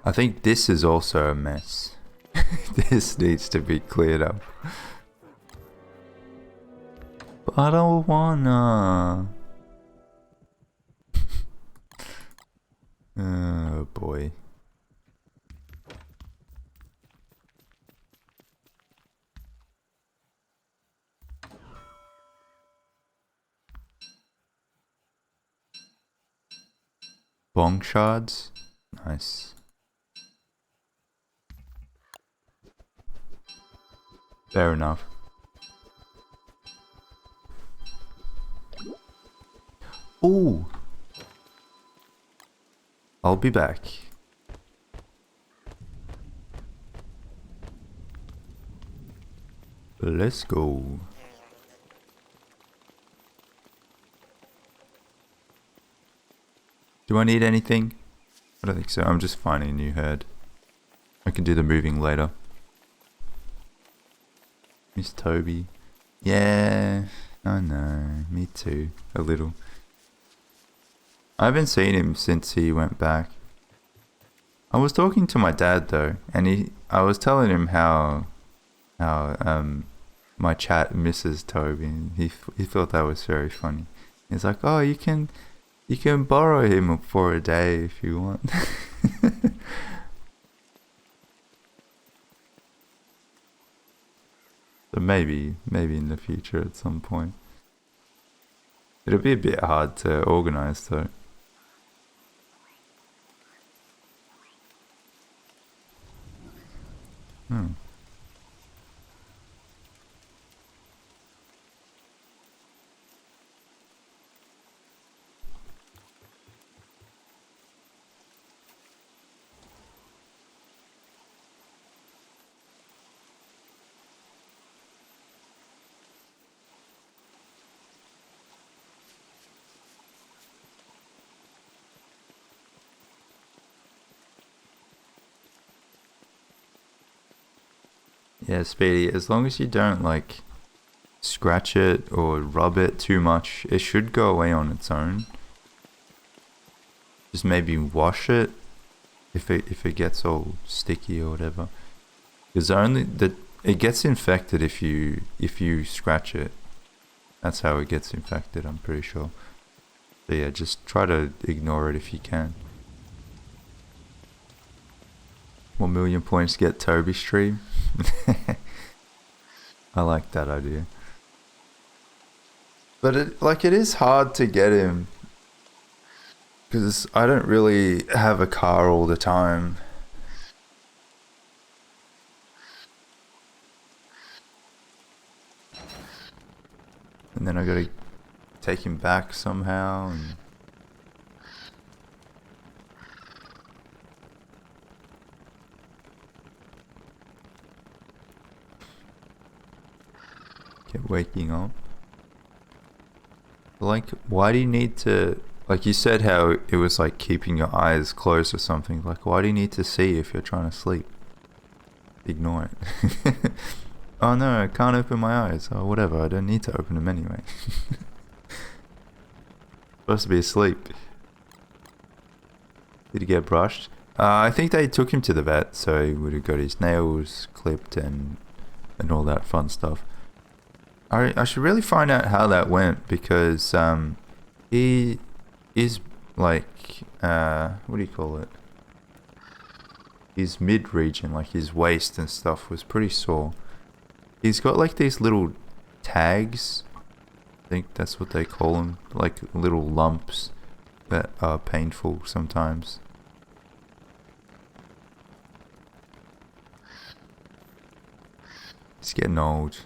I think this is also a mess. This needs to be cleared up. But I don't wanna. Oh boy. Bong shards? Nice. Fair enough. Ooh. I'll be back. Let's go. Do I need anything? I don't think so. I'm just finding a new herd. I can do the moving later. Miss Toby. Yeah, I know. Me too. A little. I haven't seen him since he went back. I was talking to my dad though, and I was telling him how my chat misses Toby, and he thought that was very funny. He's like, "Oh, you can borrow him for a day if you want." So maybe in the future at some point. It'll be a bit hard to organize though. Hmm. Yeah, Speedy, as long as you don't like scratch it or rub it too much, it should go away on its own. Just maybe wash it if it gets all sticky or whatever. Because it gets infected if you scratch it. That's how it gets infected, I'm pretty sure. So yeah, just try to ignore it if you can. 1 million points to get Toby stream. I like that idea. But it is hard to get him because I don't really have a car all the time. And then I gotta take him back somehow and kept waking up. Like, why do you need to, like you said how it was like keeping your eyes closed or something, like why do you need to see if you're trying to sleep? Ignore it. Oh no, I can't open my eyes. Oh whatever, I don't need to open them anyway. Supposed to be asleep. Did he get brushed? I think they took him to the vet, so he would have got his nails clipped and all that fun stuff. I should really find out how that went because he is like what do you call it? His mid region, like his waist and stuff, was pretty sore. He's got like these little tags. I think that's what they call them, like little lumps that are painful sometimes. He's getting old.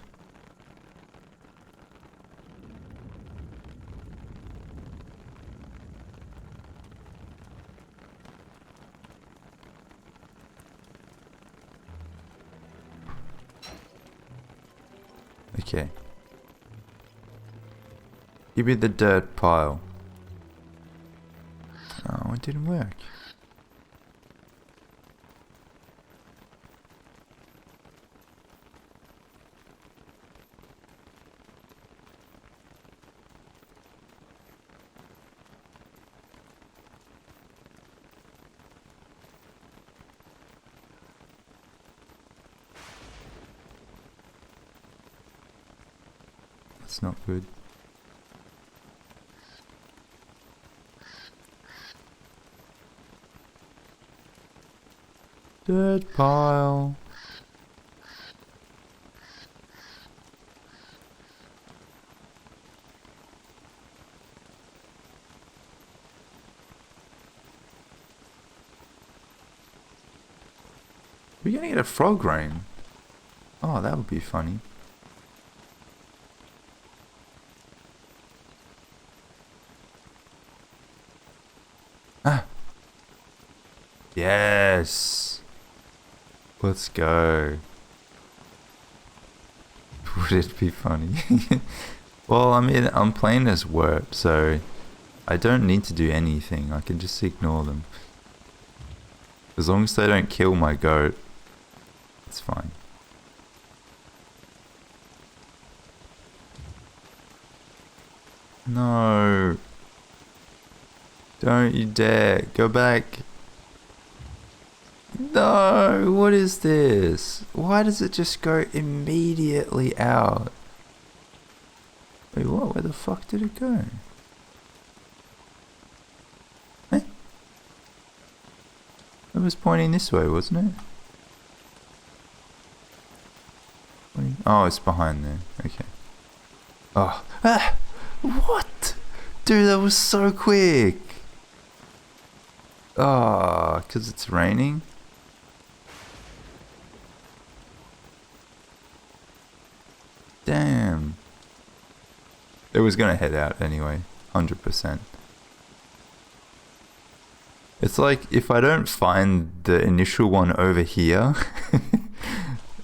Okay. Give me the dirt pile. Oh, it didn't work. That's not good. Dirt pile. We're gonna get a frog rain. Oh, that would be funny. Ah. Yes. Let's go. Would it be funny? Well, I mean, I'm playing as wurt, so I don't need to do anything. I can just ignore them. As long as they don't kill my goat, it's fine. No. Don't you dare. Go back. No, what is this? Why does it just go immediately out? Wait, what? Where the fuck did it go? Eh? It was pointing this way, wasn't it? Oh, it's behind there. Okay. Oh. Ah! What? Dude, that was so quick. Oh, because it's raining? Damn. It was gonna head out anyway. 100%. It's like, if I don't find the initial one over here,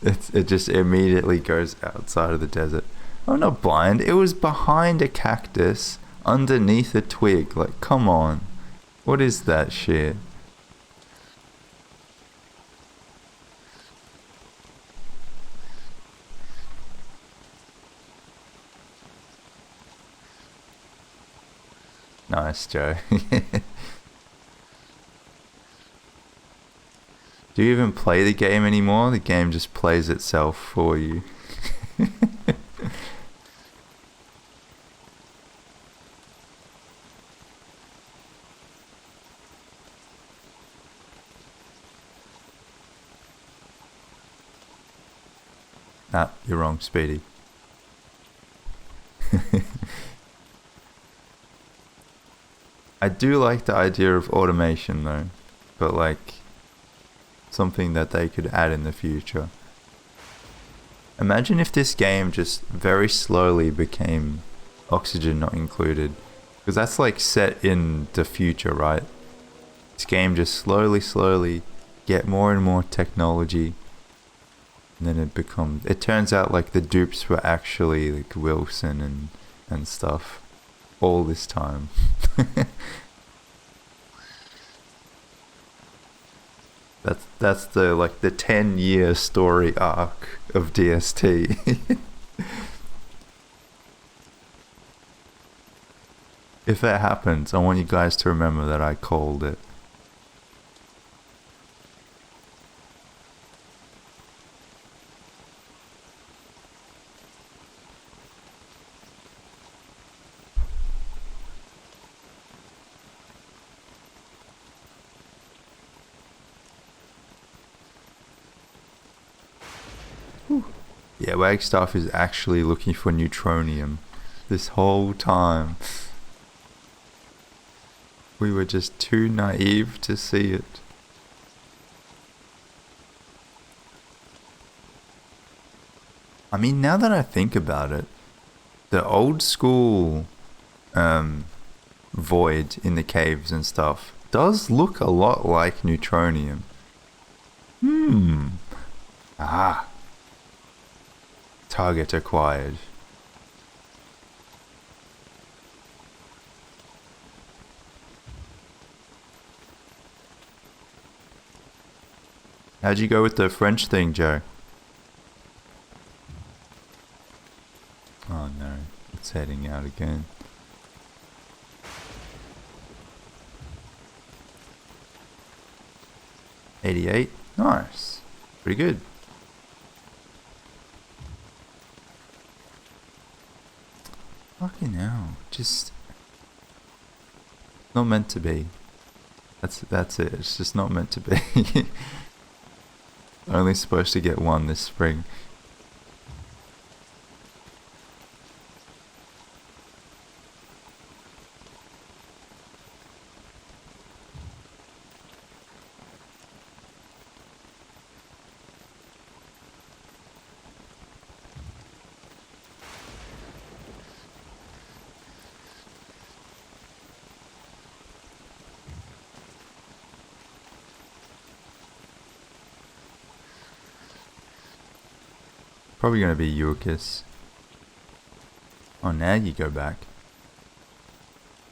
it just immediately goes outside of the desert. I'm not blind. It was behind a cactus, underneath a twig. Like, come on. What is that shit? Nice, Joe. Do you even play the game anymore? The game just plays itself for you. Nah, you're wrong, Speedy. I do like the idea of automation though, but like something that they could add in the future. Imagine if this game just very slowly became oxygen not included, because that's like set in the future, right? This game just slowly get more and more technology, and then it turns out like the dupes were actually like Wilson and stuff all this time. That's the like the 10-year story arc of DST. If that happens, I want you guys to remember that I called it. Yeah, Wagstaff is actually looking for neutronium this whole time. We were just too naive to see it. I mean, now that I think about it, the old school void in the caves and stuff does look a lot like neutronium. Ah. Target acquired. How'd you go with the French thing, Joe? Oh no, it's heading out again. $88. Nice. Pretty good. Fucking hell. Just not meant to be. That's it. It's just not meant to be. Only supposed to get one this spring. Probably gonna be Urkis. Oh, now you go back.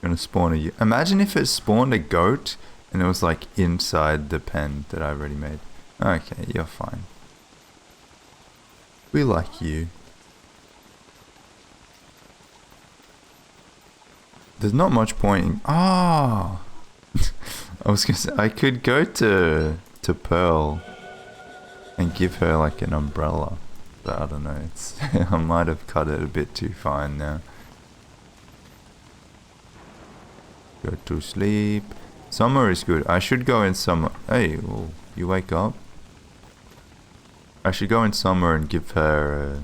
Gonna spawn a... Imagine if it spawned a goat And it was like inside the pen that I already made. Okay, you're fine. We like you. There's not much point. Ah! I was gonna say, I could go to Pearl and give her like an umbrella. But I don't know, it's I might have cut it a bit too fine now. Go to sleep. Summer is good. I should go in summer. Hey, well, you wake up. I should go in summer and give her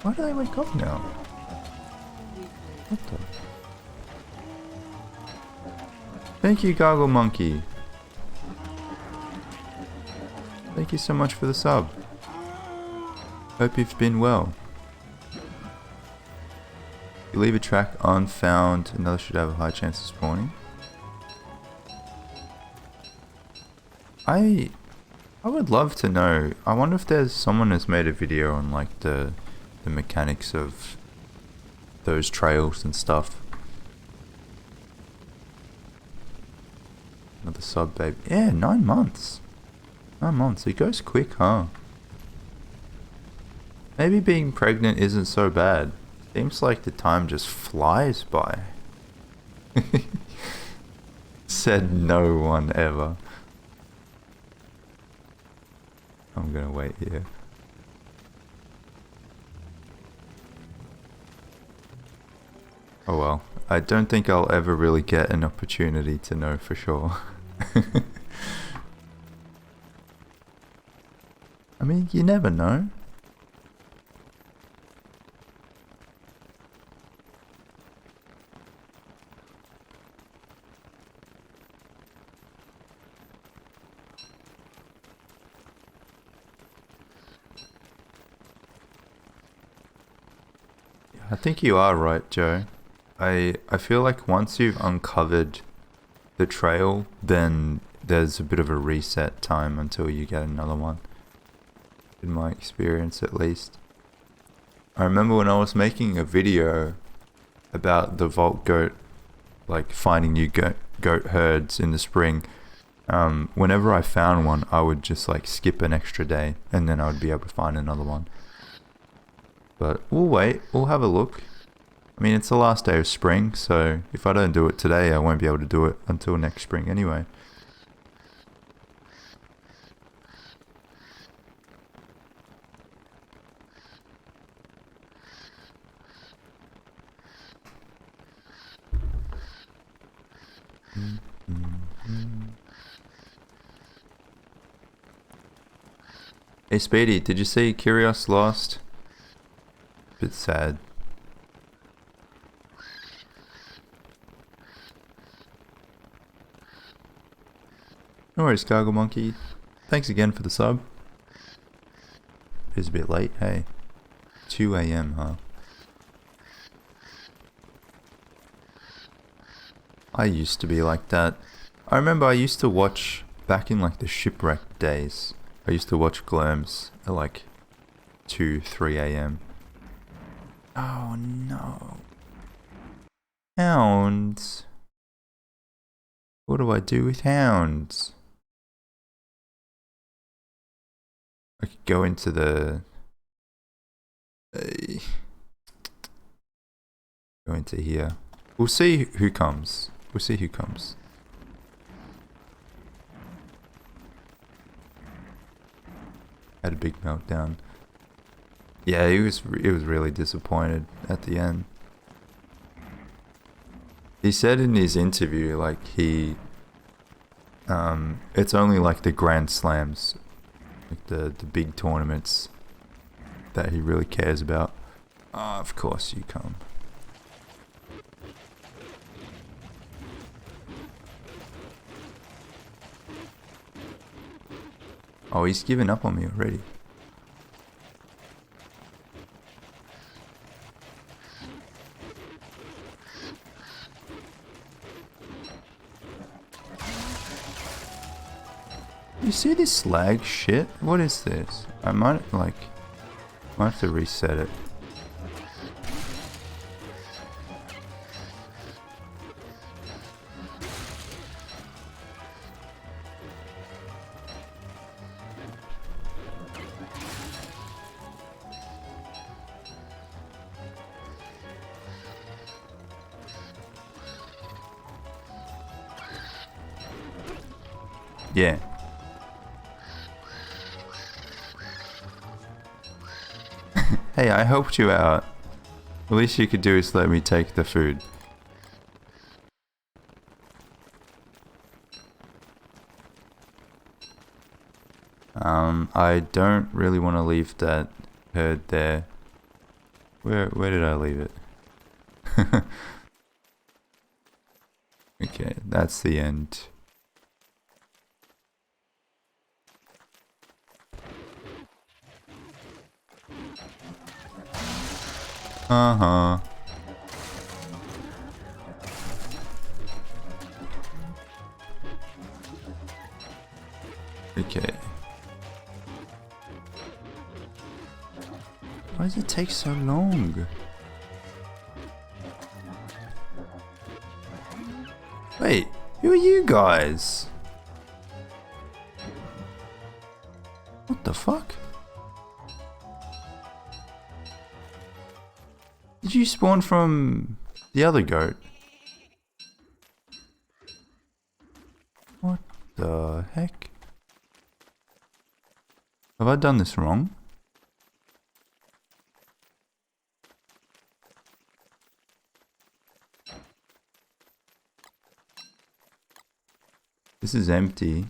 Why do they wake up now? What the? Thank you, Goggle Monkey. Thank you so much for the sub. Hope you've been well. If you leave a track unfound, another should have a high chance of spawning. I would love to know. I wonder if there's someone that's made a video on like the mechanics of those trails and stuff. Another sub, babe. Yeah, 9 months. 9 months. It goes quick, huh? Maybe being pregnant isn't so bad. Seems like the time just flies by. Said no one ever. I'm gonna wait here. Oh well, I don't think I'll ever really get an opportunity to know for sure. I mean, you never know. I think you are right, Joe. I feel like once you've uncovered the trail, then there's a bit of a reset time until you get another one. In my experience, at least. I remember when I was making a video about the vault goat, like finding new goat herds in the spring. Whenever I found one, I would just like skip an extra day, and then I would be able to find another one. But we'll wait, we'll have a look. I mean, it's the last day of spring, so if I don't do it today, I won't be able to do it until next spring anyway. Hey Speedy, did you see Kyrios lost? Bit sad. No worries, Cargo Monkey. Thanks again for the sub. It's a bit late, hey. 2 AM, huh? I used to be like that. I remember I used to watch, back in like the shipwreck days, I used to watch Glurms at like 2, 3 AM. Oh no. Hounds. What do I do with hounds? I could go into the... go into here. We'll see who comes. We'll see who comes. Had a big meltdown. Yeah, he was really disappointed at the end. He said in his interview, like he... it's only like the Grand Slams, like the big tournaments that he really cares about. Oh, of course you come. Oh, he's given up on me already. You see this lag shit? What is this? I might have to reset it. Yeah. Hey, I helped you out. The least you could do is let me take the food. I don't really want to leave that herd there. Where did I leave it? Okay, that's the end. Uh-huh. Okay. Why does it take so long? Wait, who are you guys? What the fuck? Did you spawn from the other goat? What the heck? Have I done this wrong? This is empty.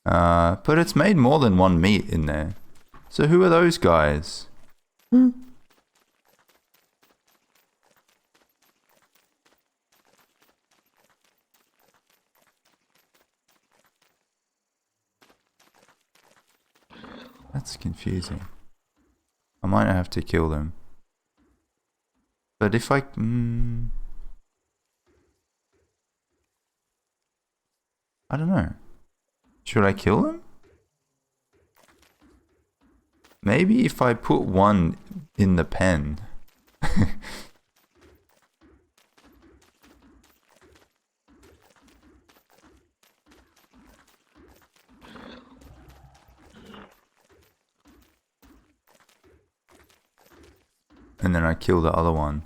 But it's made more than one meat in there. So who are those guys? That's confusing. I might have to kill them. But if I... I don't know. Should I kill them? Maybe if I put one in the pen. And then I kill the other one.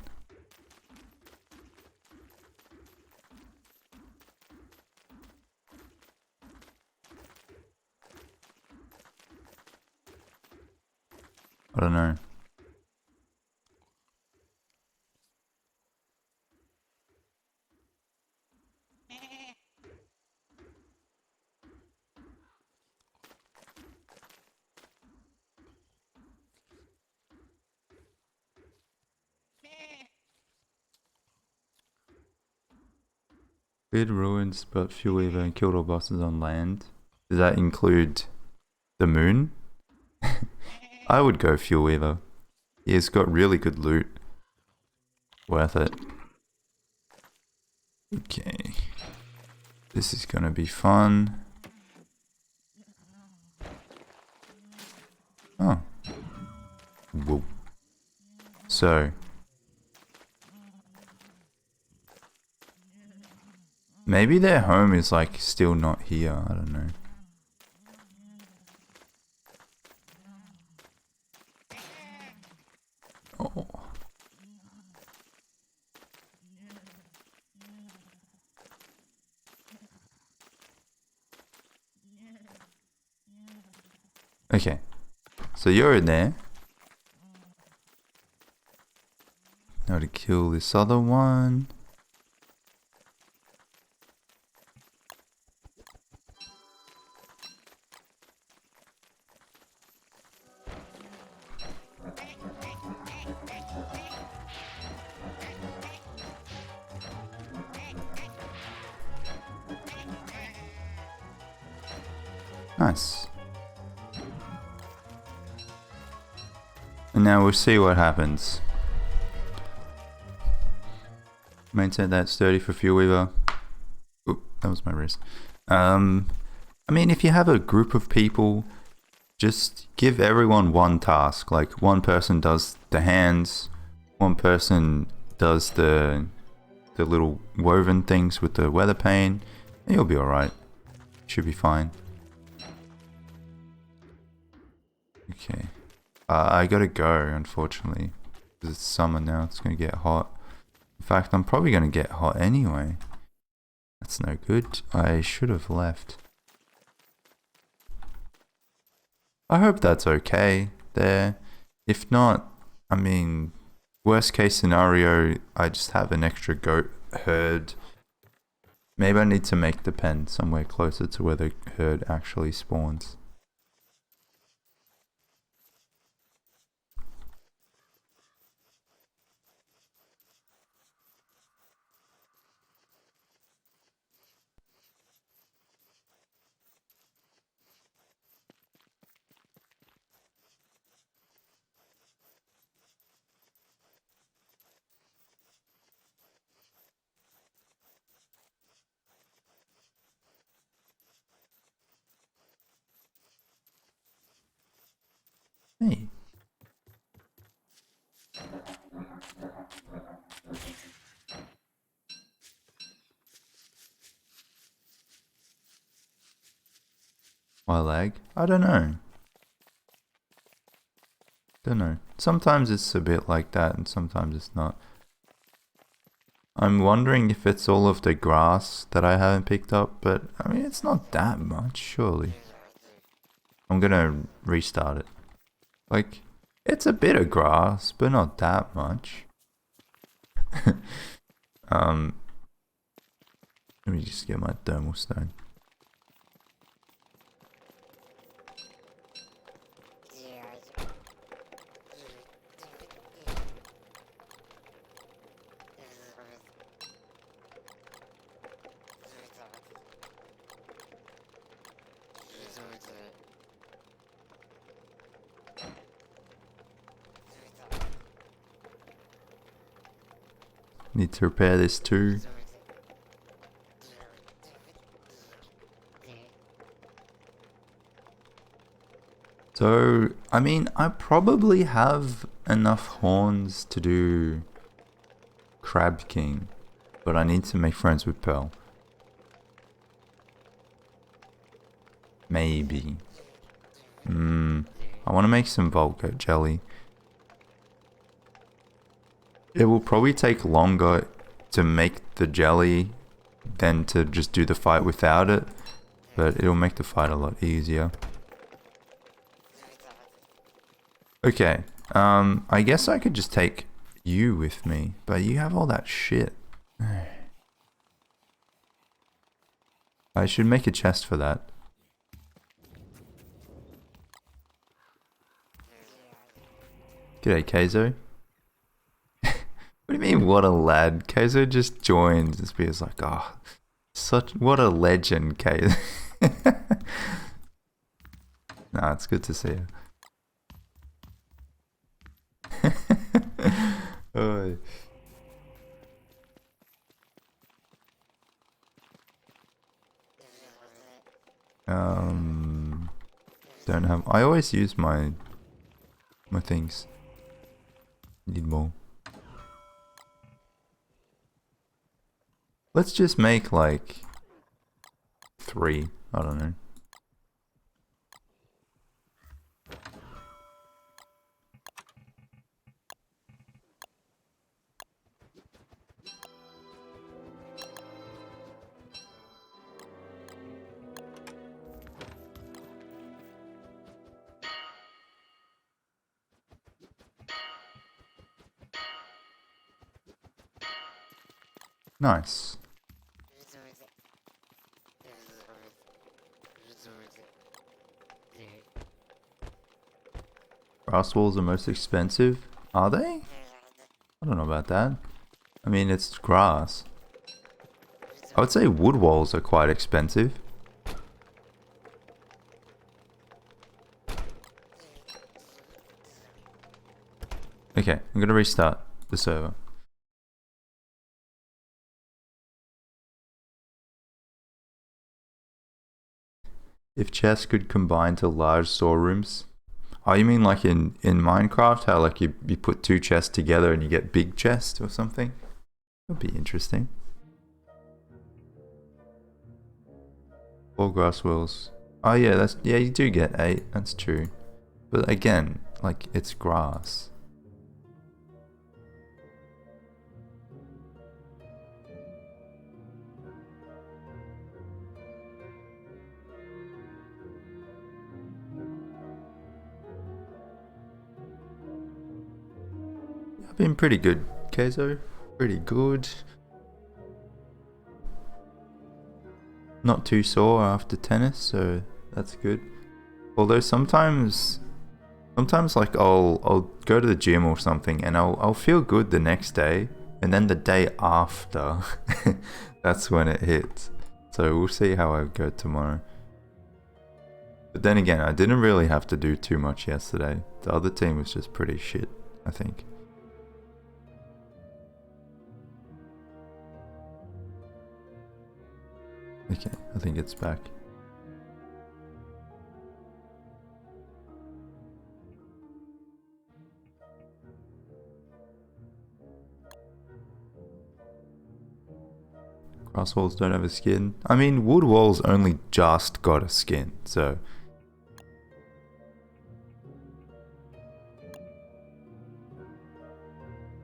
I don't know. Cleared ruins, but few even killed all bosses on land. Does that include the moon? I would go Fuel Weaver. He's got really good loot. Worth it. Okay. This is gonna be fun. Oh. Whoa. So. Maybe their home is like still not here. I don't know. Oh. Okay. So you're in there. Now to kill this other one. Nice. And now we'll see what happens. Maintain that sturdy for Fuel Weaver. Oop, that was my wrist. I mean, if you have a group of people, just give everyone one task. Like, one person does the hands, one person does the little woven things with the weather pane, and you'll be alright. Should be fine. Okay. I gotta go, unfortunately. Because it's summer now, it's gonna get hot. In fact, I'm probably gonna get hot anyway. That's no good. I should have left. I hope that's okay there. If not, I mean, worst case scenario, I just have an extra goat herd. Maybe I need to make the pen somewhere closer to where the herd actually spawns. Hey. Why lag? I don't know. Don't know. Sometimes it's a bit like that and sometimes it's not. I'm wondering if it's all of the grass that I haven't picked up, but I mean, it's not that much, surely. I'm gonna restart it. Like, it's a bit of grass, but not that much. Let me just get my thermal stone. Need to repair this too. So, I mean, I probably have enough horns to do Crab King, but I need to make friends with Pearl. Maybe. I want to make some Volgo jelly. It will probably take longer to make the jelly than to just do the fight without it, but it'll make the fight a lot easier. Okay, I guess I could just take you with me, but you have all that shit. I should make a chest for that. G'day, Keizo. What do you mean, what a lad? Keizo just joined. This beer's like, oh, what a legend, Keizo. Nah, it's good to see you. Oh. Don't have. I always use my things. Need more. Let's just make like 3. I don't know. Nice. Grass walls are most expensive? Are they? I don't know about that. I mean, it's grass. I would say wood walls are quite expensive. Okay, I'm gonna restart the server. If chests could combine to large storerooms. Oh, you mean like in Minecraft, how like you put 2 chests together and you get big chests or something? That'd be interesting. 4 grass wheels. Oh yeah, yeah, you do get 8, that's true. But again, like, it's grass. I've been pretty good, Kezo. Pretty good. Not too sore after tennis, so that's good. Although sometimes like I'll go to the gym or something and I'll feel good the next day, and then the day after that's when it hits. So we'll see how I go tomorrow. But then again, I didn't really have to do too much yesterday. The other team was just pretty shit, I think. Okay, I think it's back. Grass walls don't have a skin. I mean, wood walls only just got a skin, so...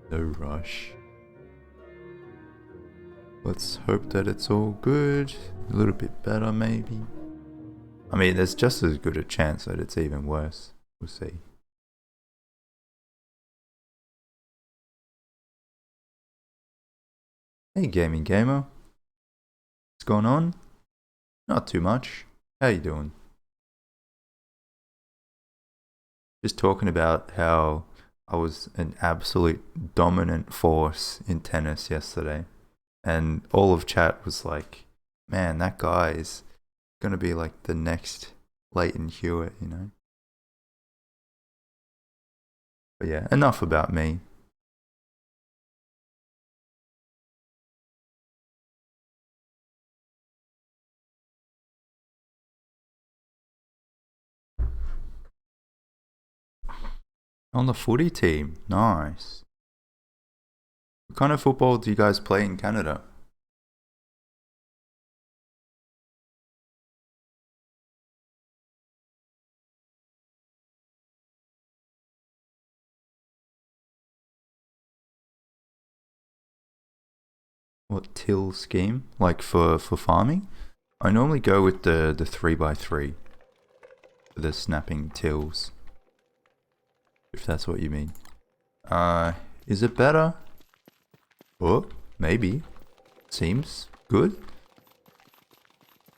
No rush. Let's hope that it's all good. A little bit better, maybe. I mean, there's just as good a chance that it's even worse. We'll see. Hey, gaming gamer. What's going on? Not too much. How you doing? Just talking about how I was an absolute dominant force in tennis yesterday. And all of chat was like, man, that guy is gonna be like the next Leighton Hewitt, you know? But yeah, enough about me. On the footy team, nice. What kind of football do you guys play in Canada? What till scheme? Like for farming? I normally go with the 3x3 for the snapping tills. If that's what you mean. Is it better? Oh, maybe. Seems good.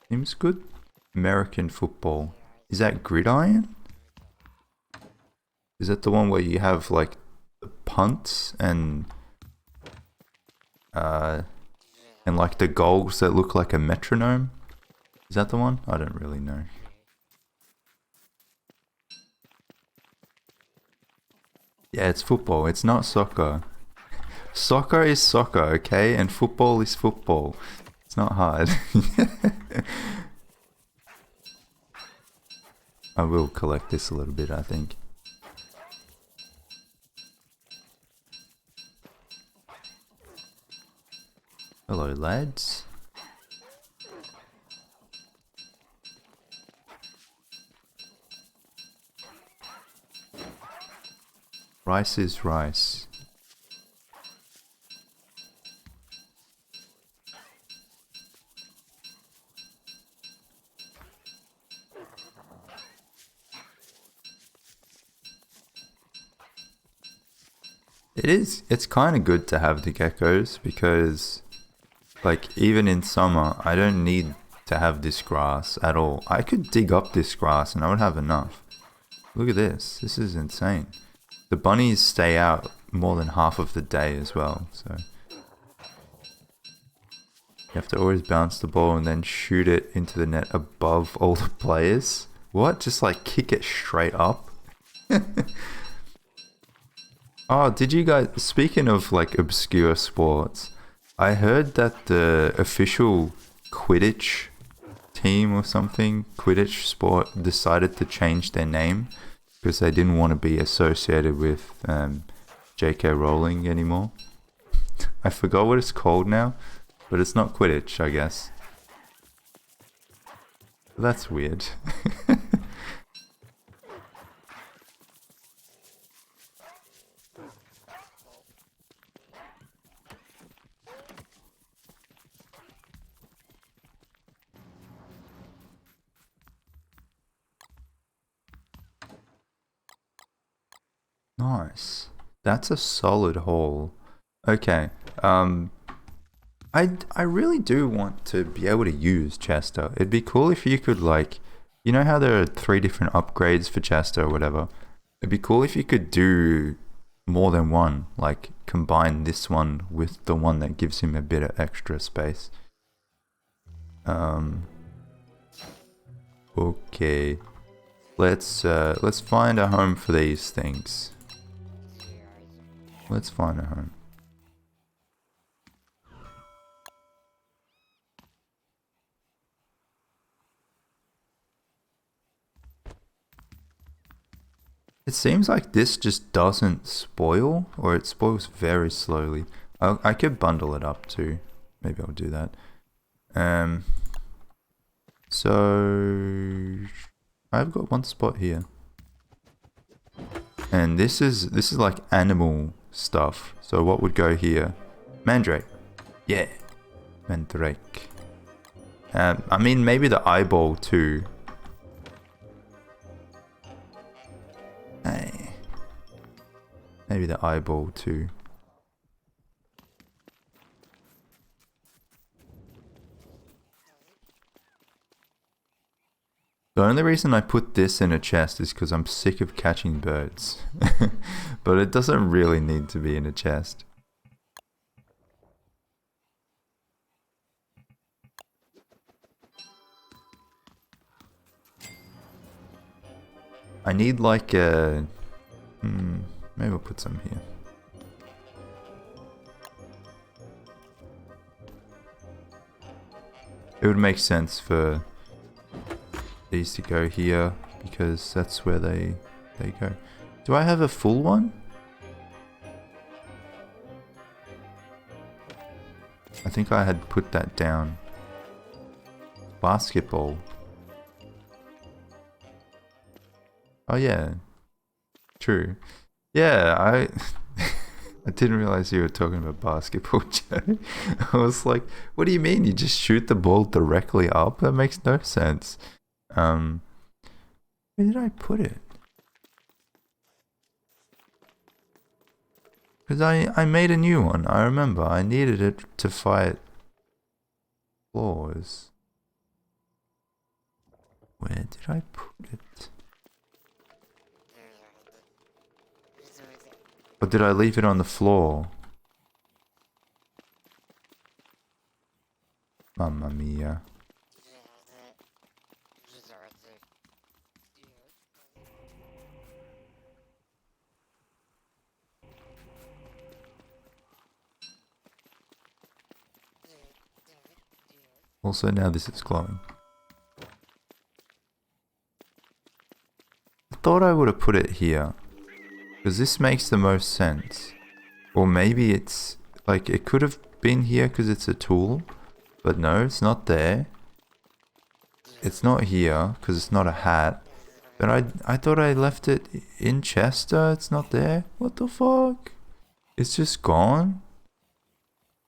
Seems good. American football. Is that gridiron? Is that the one where you have like the punts and like the goals that look like a metronome? Is that the one? I don't really know. Yeah, it's football. It's not soccer. Soccer is soccer, okay? And football is football. It's not hard. I will collect this a little bit, I think. Hello, lads. Rice is rice. It's kind of good to have the geckos because, like, even in summer, I don't need to have this grass at all. I could dig up this grass and I would have enough. Look at this. This is insane. The bunnies stay out more than half of the day as well, so... You have to always bounce the ball and then shoot it into the net above all the players. What? Just like kick it straight up? Oh, did you guys... Speaking of like obscure sports, I heard that the official Quidditch team or something, Quidditch sport, decided to change their name because they didn't want to be associated with J.K. Rowling anymore. I forgot what it's called now, but it's not Quidditch, I guess. That's weird. Nice. That's a solid haul. Okay. I really do want to be able to use Chester. It'd be cool if you could, like, you know how there are 3 different upgrades for Chester or whatever? It'd be cool if you could do more than one, like combine this one with the one that gives him a bit of extra space. Okay. Let's find a home for these things. Let's find a home. It seems like this just doesn't spoil, or it spoils very slowly. I could bundle it up too. Maybe I'll do that. So I've got one spot here, and this is like animal stuff. So what would go here? Mandrake. Yeah, mandrake. I mean, maybe the eyeball too. Hey. Maybe the eyeball too. The only reason I put this in a chest is because I'm sick of catching birds. But it doesn't really need to be in a chest. I need like a... maybe I'll put some here. It would make sense for these to go here because that's where they go. Do I have a full one? I think I had put that down. Basketball. Oh yeah. True. Yeah, I didn't realize you were talking about basketball, Joe. I was like, what do you mean? You just shoot the ball directly up? That makes no sense. Where did I put it? Because I made a new one. I remember I needed it to fight floors. Where did I put it? Or did I leave it on the floor? Mamma mia. Also, now this is glowing. I thought I would have put it here, because this makes the most sense. Or maybe it's, like, it could have been here because it's a tool, but no, it's not there. It's not here because it's not a hat. But I thought I left it in Chester. It's not there. What the fuck? It's just gone?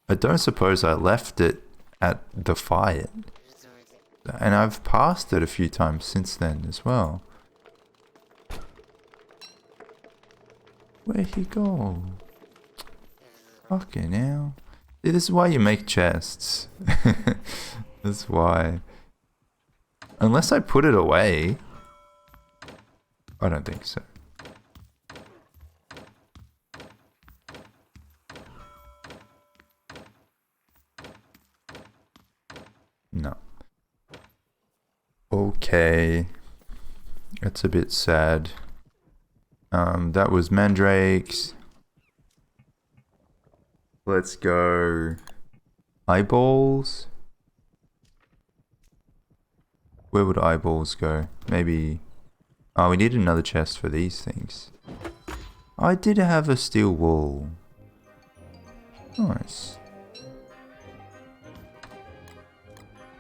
I don't suppose I left it at the fight. And I've passed it a few times since then as well. Where'd he go? Fucking hell. See, this is why you make chests. That's why. Unless I put it away. I don't think so. No. Okay. That's a bit sad. That was mandrakes. Let's go eyeballs. Where would eyeballs go? Maybe... Oh, we need another chest for these things. I did have a steel wool. Nice.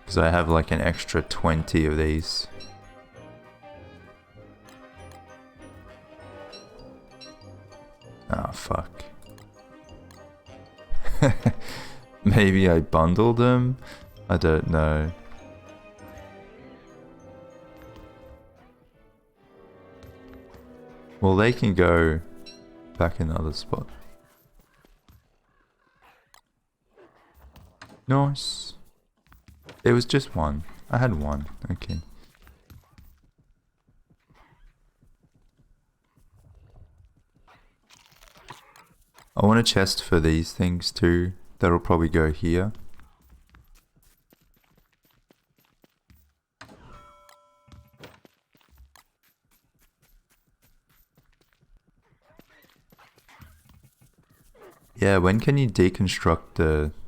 Because I have like an extra 20 of these. Ah, fuck. Maybe I bundled them? I don't know. Well, they can go back in the other spot. Nice. It was just one. I had one. Okay. I want a chest for these things too. That'll probably go here. Yeah, when can you deconstruct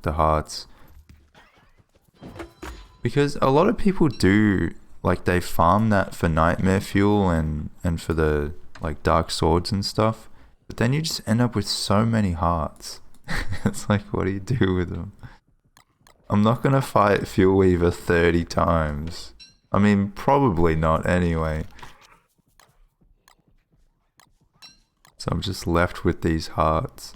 the hearts? Because a lot of people do, like, they farm that for nightmare fuel and for the, like, dark swords and stuff. But then you just end up with so many hearts. It's like, what do you do with them? I'm not gonna fight Fuel Weaver 30 times. I mean, probably not anyway. So I'm just left with these hearts.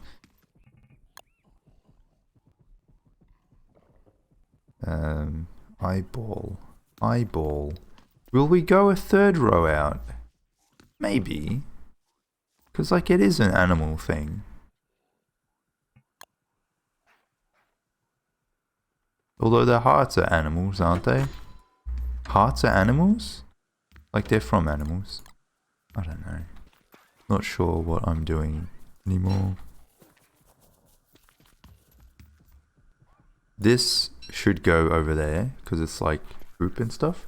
Eyeball. Will we go a third row out? Maybe. Because, like, it is an animal thing. Although the hearts are animals, aren't they? Hearts are animals? Like, they're from animals. I don't know. Not sure what I'm doing anymore. This should go over there, because it's like poop and stuff.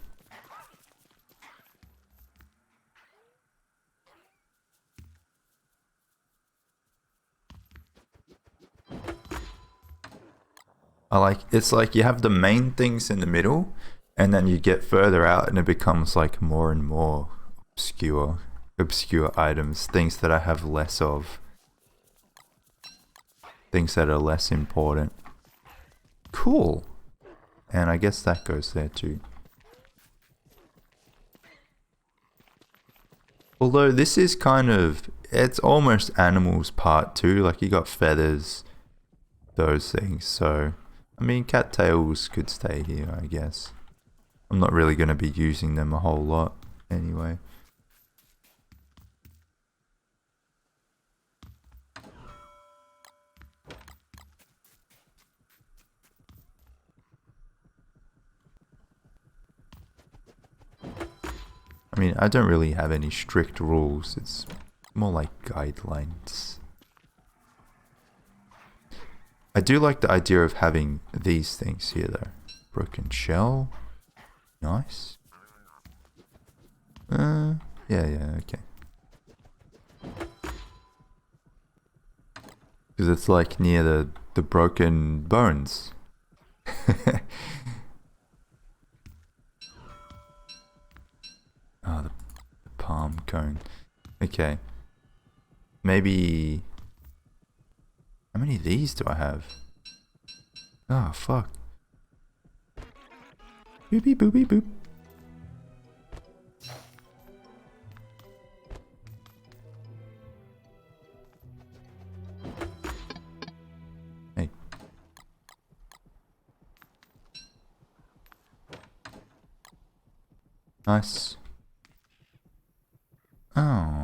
It's like you have the main things in the middle, and then you get further out and it becomes like more and more obscure items, things that I have less of. Things that are less important. Cool. And I guess that goes there too. Although this is kind of, it's almost animals part too, like you got feathers, those things, so I mean cattails could stay here, I guess. I'm not really going to be using them a whole lot anyway. I mean, I don't really have any strict rules, it's more like guidelines. I do like the idea of having these things here though. Broken shell. Nice. Yeah, okay. Because it's like near the broken bones. Oh, the palm cone. Okay. Maybe... How many of these do I have? Oh, fuck. Boopy boopy boop. Hey. Nice. Oh.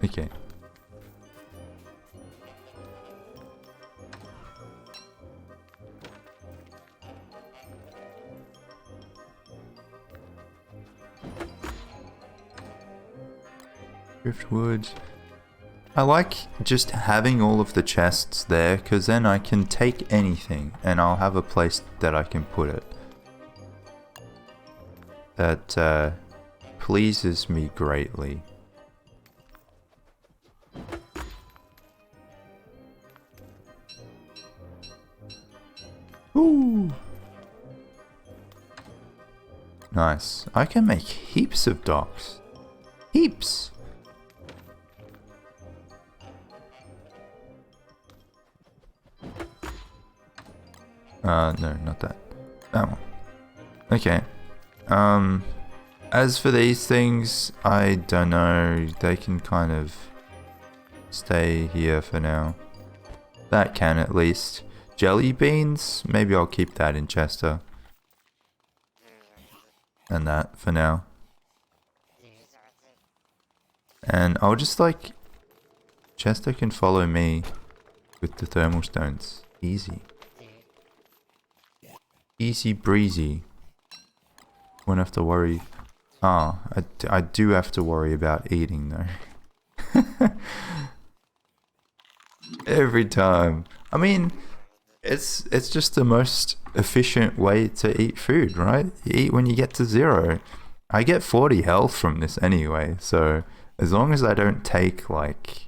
Okay. Driftwood. I like just having all of the chests there, because then I can take anything and I'll have a place that I can put it. That pleases me greatly. Ooh. Nice. I can make heaps of docks. Heaps. No, not that. That one. Okay. As for these things, I don't know. They can kind of stay here for now. That can at least. jelly beans. Maybe I'll keep that in Chester. And that for now. And I'll just like... Chester can follow me with the thermal stones. Easy. Easy breezy. Won't have to worry. Ah, I do have to worry about eating though. Every time. I mean, it's just the most efficient way to eat food, right? You eat when you get to 0. I get 40 health from this anyway, so as long as I don't take like,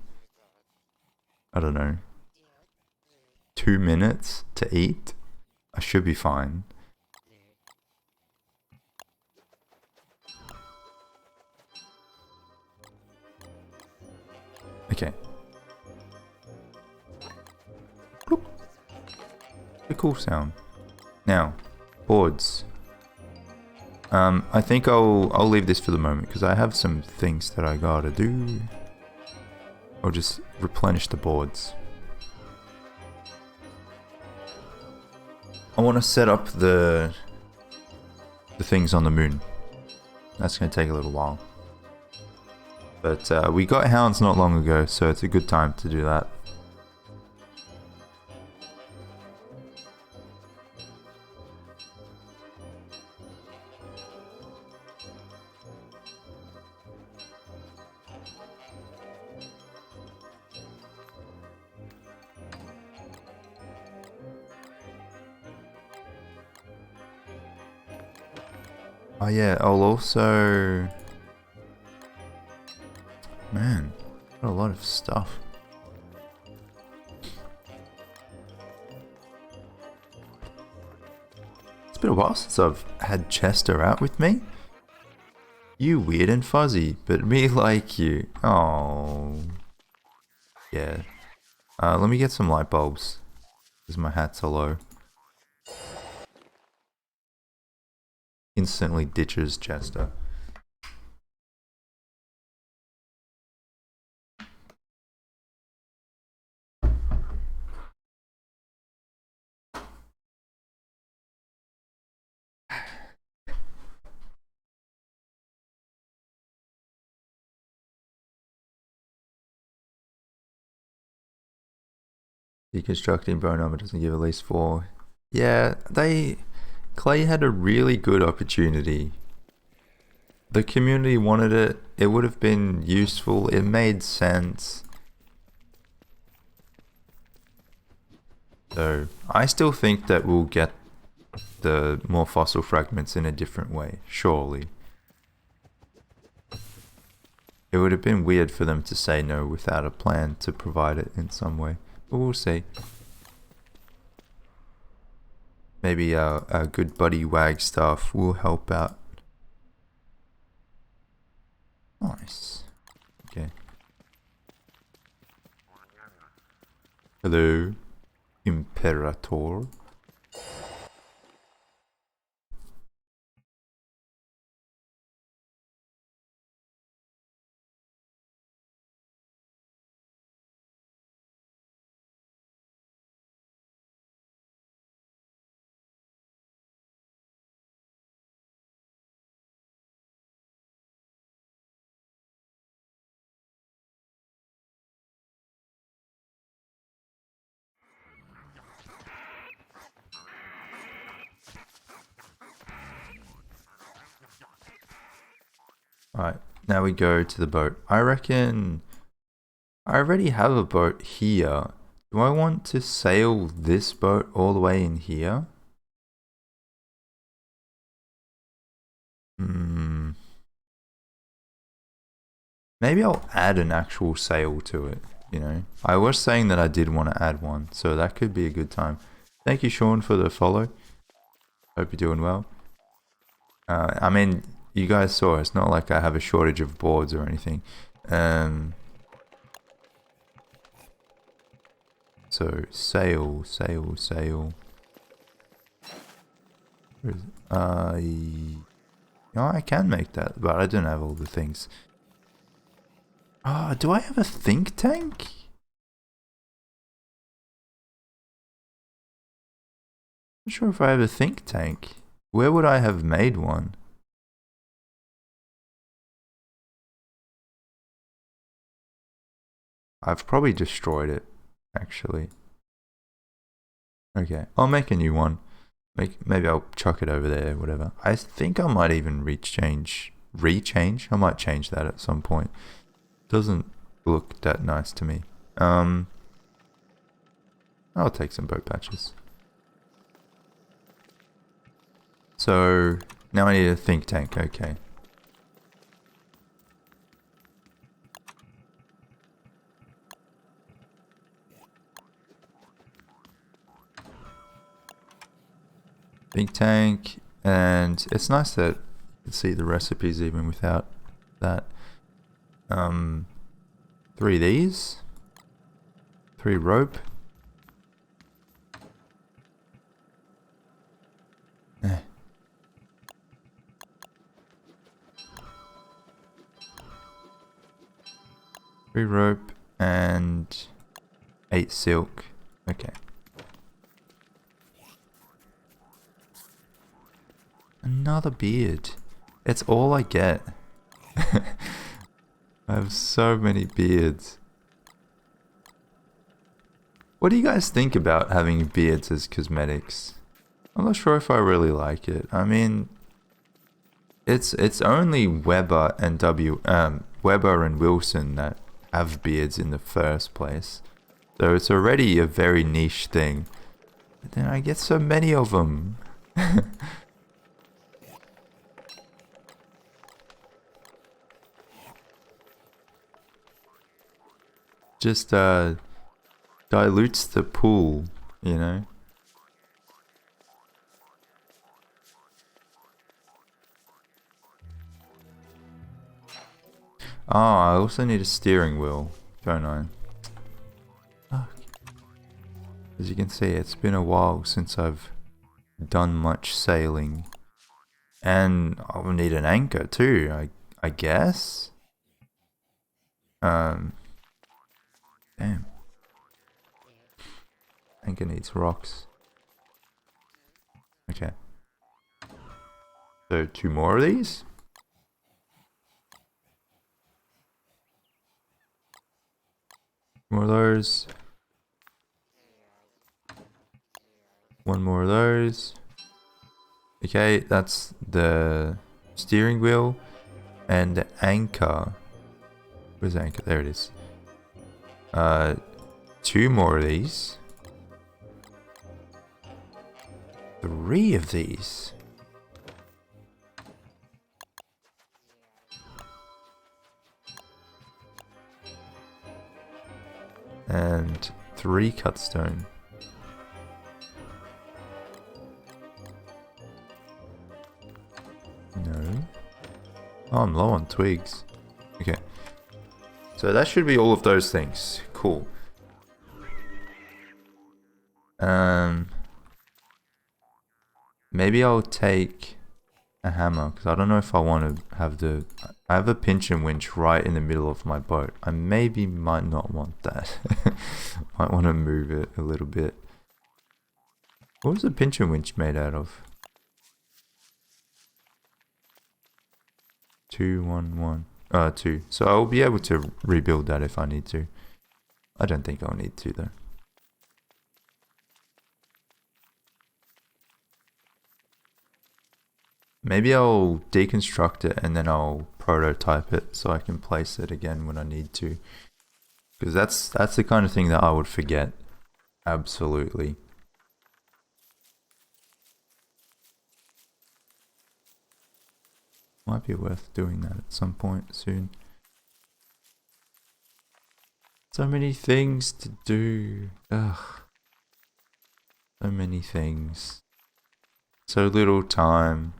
I don't know, 2 minutes to eat, I should be fine. Okay. Bloop. A cool sound. Now, boards. I think I'll leave this for the moment because I have some things that I gotta do. I'll just replenish the boards. I want to set up the things on the moon. That's going to take a little while. But we got hounds not long ago, so it's a good time to do that. Oh yeah, I'll also... Man, got a lot of stuff. It's been a while since I've had Chester out with me. You weird and fuzzy, but me like you. Oh. Yeah. Let me get some light bulbs. Because my hats are low. Instantly ditches Chester. Deconstructing bone armor doesn't give at least 4. Yeah, Klei had a really good opportunity. The community wanted it. It would have been useful. It made sense. So I still think that we'll get the more fossil fragments in a different way, surely. It would have been weird for them to say no without a plan to provide it in some way. But we'll see. Maybe our good buddy Wagstaff will help out. Nice. Okay. Hello, Imperator. Alright, now we go to the boat. I reckon I already have a boat here. Do I want to sail this boat all the way in here? Maybe I'll add an actual sail to it, you know. I was saying that I did want to add one, so that could be a good time. Thank you, Sean, for the follow. Hope you're doing well. I mean, you guys saw, it's not like I have a shortage of boards or anything. So, sail. Where is it? No, I can make that, but I don't have all the things. Do I have a think tank? not sure if I have a think tank. Where would I have made one? I've probably destroyed it, actually. Okay, I'll make a new one. Maybe I'll chuck it over there, whatever. I think I might even rechange. I might change that at some point. Doesn't look that nice to me. I'll take some boat patches. So now I need a think tank. Okay. Think tank, and it's nice that you can see the recipes even without that. 3 of these, 3 rope. Eh. 3 rope and 8 silk. Okay. Another beard. It's all I get. I have so many beards. What do you guys think about having beards as cosmetics? I'm not sure if I really like it. I mean, it's only Weber and Weber and Wilson that have beards in the first place. So it's already a very niche thing. But then I get so many of them. Just dilutes the pool, you know? Oh, I also need a steering wheel, don't I? Oh. As you can see, it's been a while since I've done much sailing. And I'll need an anchor too, I guess? Damn. Anchor needs rocks. Okay. So 2 more of these? More of those. 1 more of those. Okay, that's the steering wheel and the anchor. Where's the anchor? There it is. 2 more of these. 3 of these. And 3 cut stone. No. Oh, I'm low on twigs. Okay. So that should be all of those things. Cool. Maybe I'll take a hammer, because I don't know if I want to have the... I have a pinch and winch right in the middle of my boat. I maybe might not want that. Might want to move it a little bit. What was the pinch and winch made out of? 2, 1, 1. 2. So I'll be able to rebuild that if I need to. I don't think I'll need to though. Maybe I'll deconstruct it and then I'll prototype it so I can place it again when I need to. Because that's the kind of thing that I would forget. Absolutely. Might be worth doing that at some point soon. So many things to do. Ugh. So many things. So little time.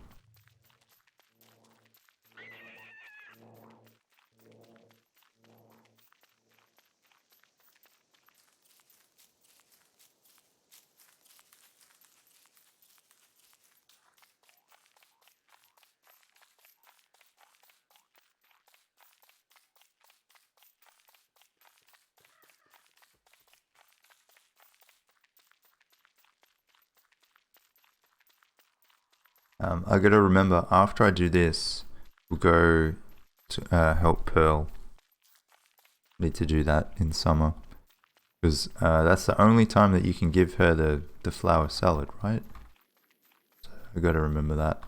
I gotta remember, after I do this, we'll go to help Pearl. Need to do that in summer. Because that's the only time that you can give her the flour salad, right? So I gotta remember that.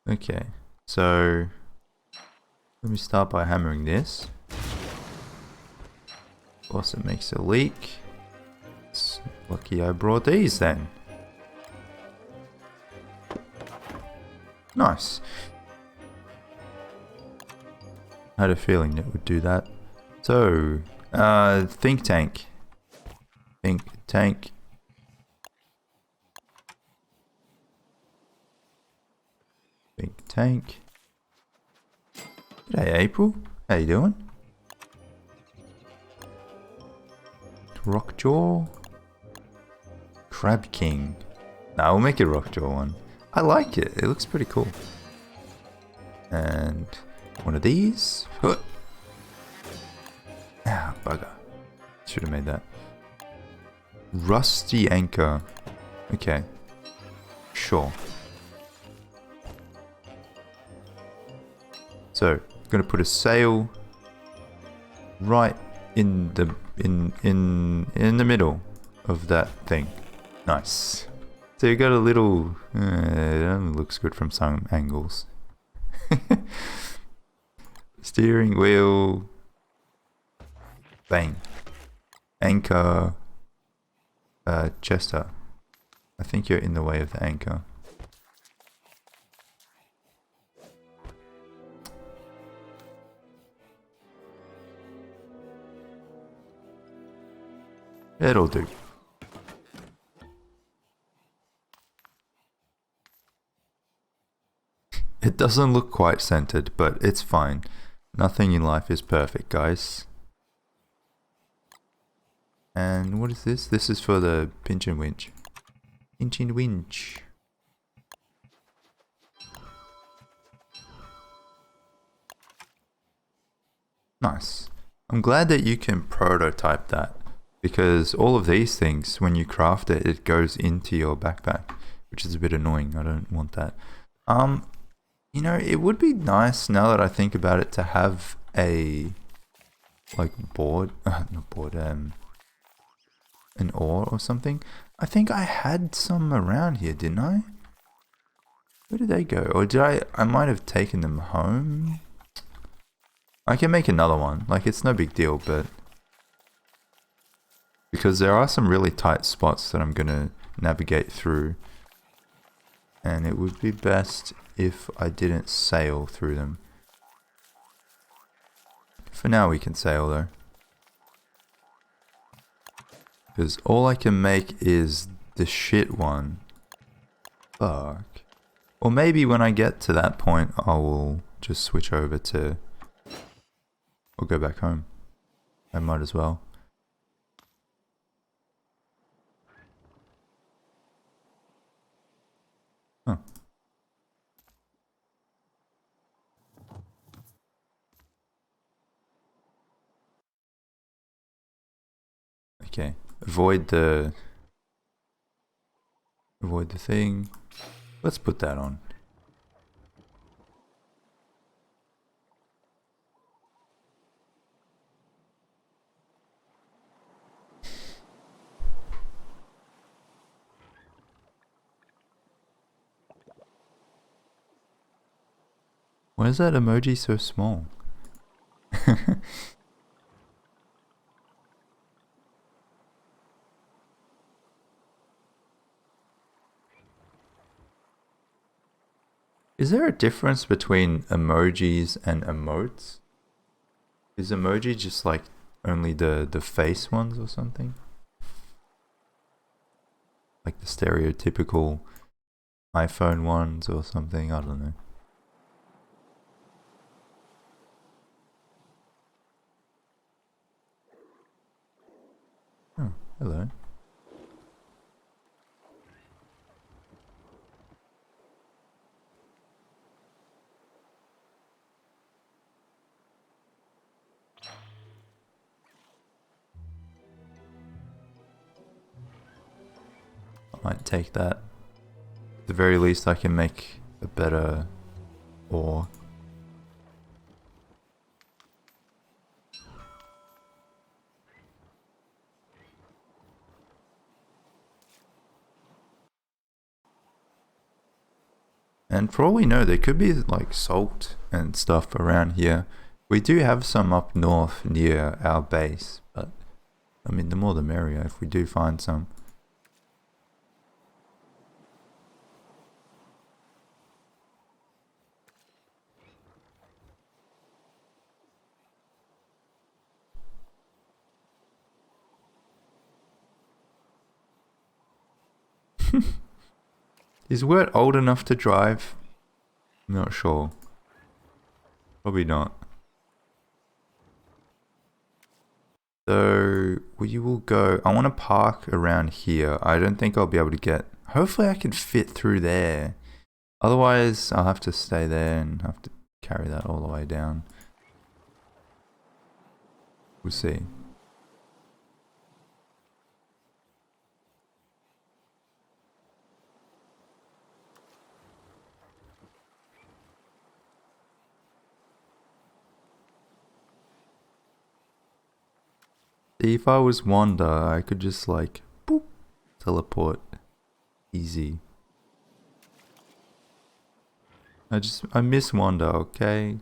Okay, so let me start by hammering this. Of course it makes a leak. It's lucky I brought these then. Nice. I had a feeling it would do that. So, think tank. Think tank. Think tank. G'day April. How you doing? Rockjaw. Crab King. Nah, we'll make it Rockjaw one. I like it. It looks pretty cool. And one of these. Ah, bugger. Should have made that. Rusty anchor. Okay. Sure. So, gonna put a sail right in the middle of that thing. Nice. So you got a little. It looks good from some angles. Steering wheel. Bang. Anchor. Chester. I think you're in the way of the anchor. It'll do. It doesn't look quite centered, but it's fine. Nothing in life is perfect, guys. And what is this? This is for the pinch and winch. Pinch and winch. Nice. I'm glad that you can prototype that, because all of these things, when you craft it, it goes into your backpack, which is a bit annoying. I don't want that. You know, it would be nice, now that I think about it, to have a like board, not board, an oar or something. I think I had some around here, didn't I? Where did they go? Or did I might have taken them home. I can make another one, like it's no big deal, but because there are some really tight spots that I'm gonna navigate through, and it would be best if I didn't sail through them. For now we can sail though, because all I can make is the shit one. Fuck. Or maybe when I get to that point I will just switch over to, or go back home. I might as well. Huh. Okay. Avoid the thing. Let's put that on. Why is that emoji so small? Is there a difference between emojis and emotes? Is emoji just like only the face ones or something? Like the stereotypical iPhone ones or something? I don't know. Oh, hello. might take that. At the very least, I can make a better ore. And for all we know, there could be like salt and stuff around here. We do have some up north near our base, but I mean, the more the merrier if we do find some. Is Wurt old enough to drive? I'm not sure. Probably not. So we will go. I want to park around here. I don't think I'll be able to get. Hopefully I can fit through there. Otherwise I'll have to stay there and have to carry that all the way down. We'll see. If I was Wanda, I could just like boop, teleport. Easy. I miss Wanda, okay?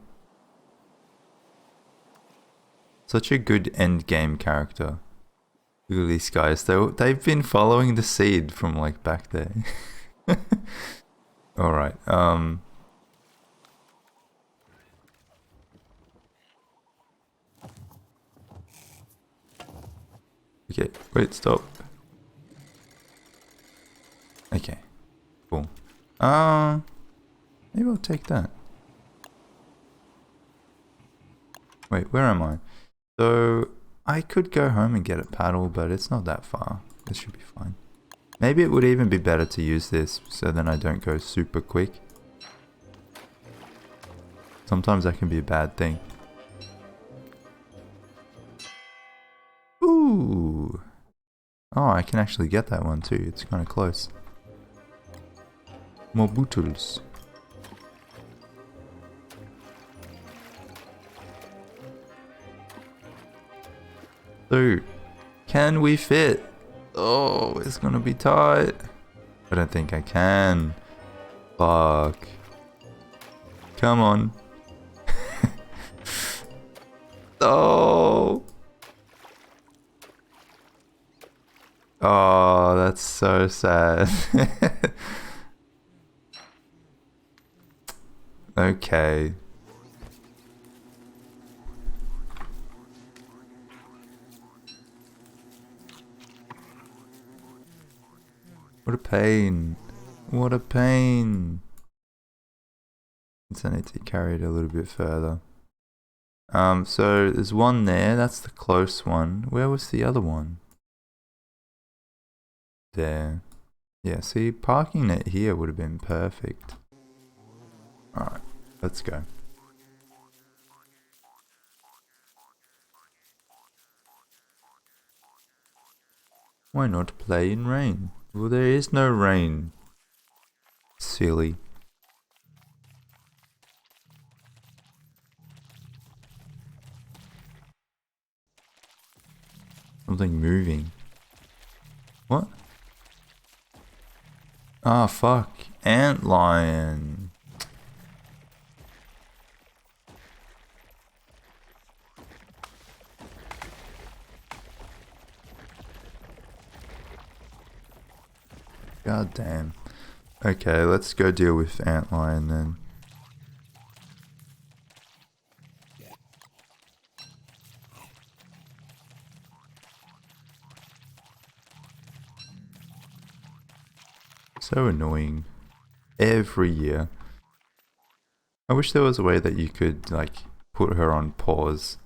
Such a good end game character. Look at these guys. They've been following the seed from like back there. Alright, okay, wait, stop. Okay, cool. Maybe I'll take that. Wait, where am I? So, I could go home and get a paddle, but it's not that far. It should be fine. Maybe it would even be better to use this, so then I don't go super quick. Sometimes that can be a bad thing. Ooh! Oh, I can actually get that one too. It's kind of close. More bootles. So, can we fit? Oh, it's gonna be tight. I don't think I can. Fuck. Come on. Oh. Oh, that's so sad. Okay. What a pain. What a pain. I need to carry it a little bit further. So there's one there. That's the close one. Where was the other one? There. Yeah, see, parking it here would have been perfect. Alright, let's go. Why not play in rain? Well, there is no rain. Silly. Something moving. What? Ah, fuck. Antlion. God damn. Okay, let's go deal with Antlion then. So annoying. Every year. I wish there was a way that you could, like, put her on pause.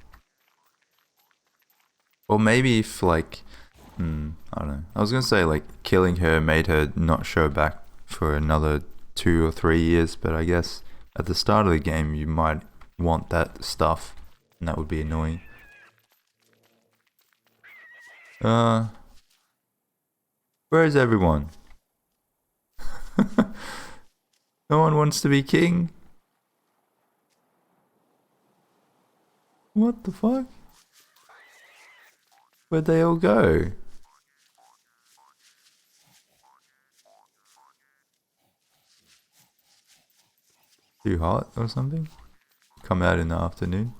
Or maybe if, like, I don't know. I was gonna say, like, killing her made her not show back for another 2 or 3 years, but I guess at the start of the game you might want that stuff, and that would be annoying. Where is everyone? No one wants to be king. What the fuck? Where'd they all go? Too hot or something? Come out in the afternoon?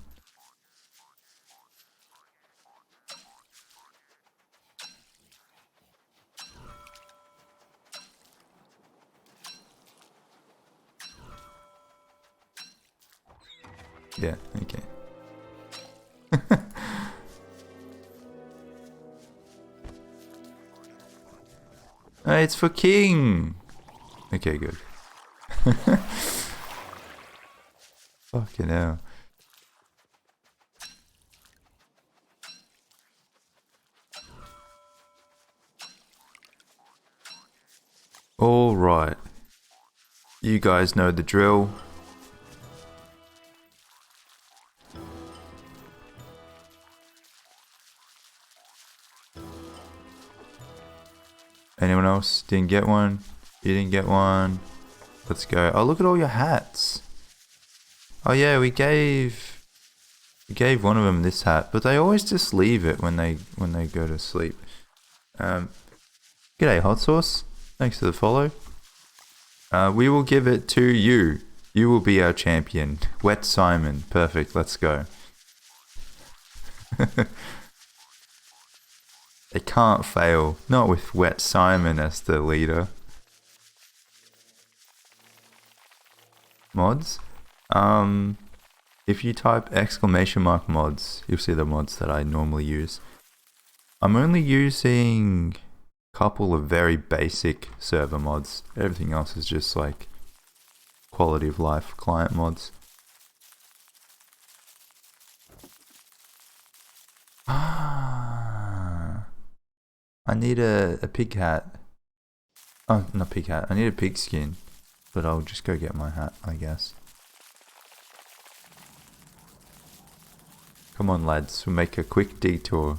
Yeah, okay. Hey, it's for king! Okay, good. Fucking hell. Alright. You guys know the drill. Anyone else didn't get one? You didn't get one? Let's go. Oh, look at all your hats. Oh yeah, we gave one of them this hat, but they always just leave it when they go to sleep. G'day, hot sauce. Thanks for the follow. We will give it to you. You will be our champion. Wet Simon. Perfect. Let's go. They can't fail. Not with Wet Simon as the leader. Mods. If you type ! mods, you'll see the mods that I normally use. I'm only using a couple of very basic server mods. Everything else is just like quality of life client mods. I need a pig hat. Oh, not pig hat. I need a pig skin. But I'll just go get my hat, I guess. Come on, lads. We'll make a quick detour.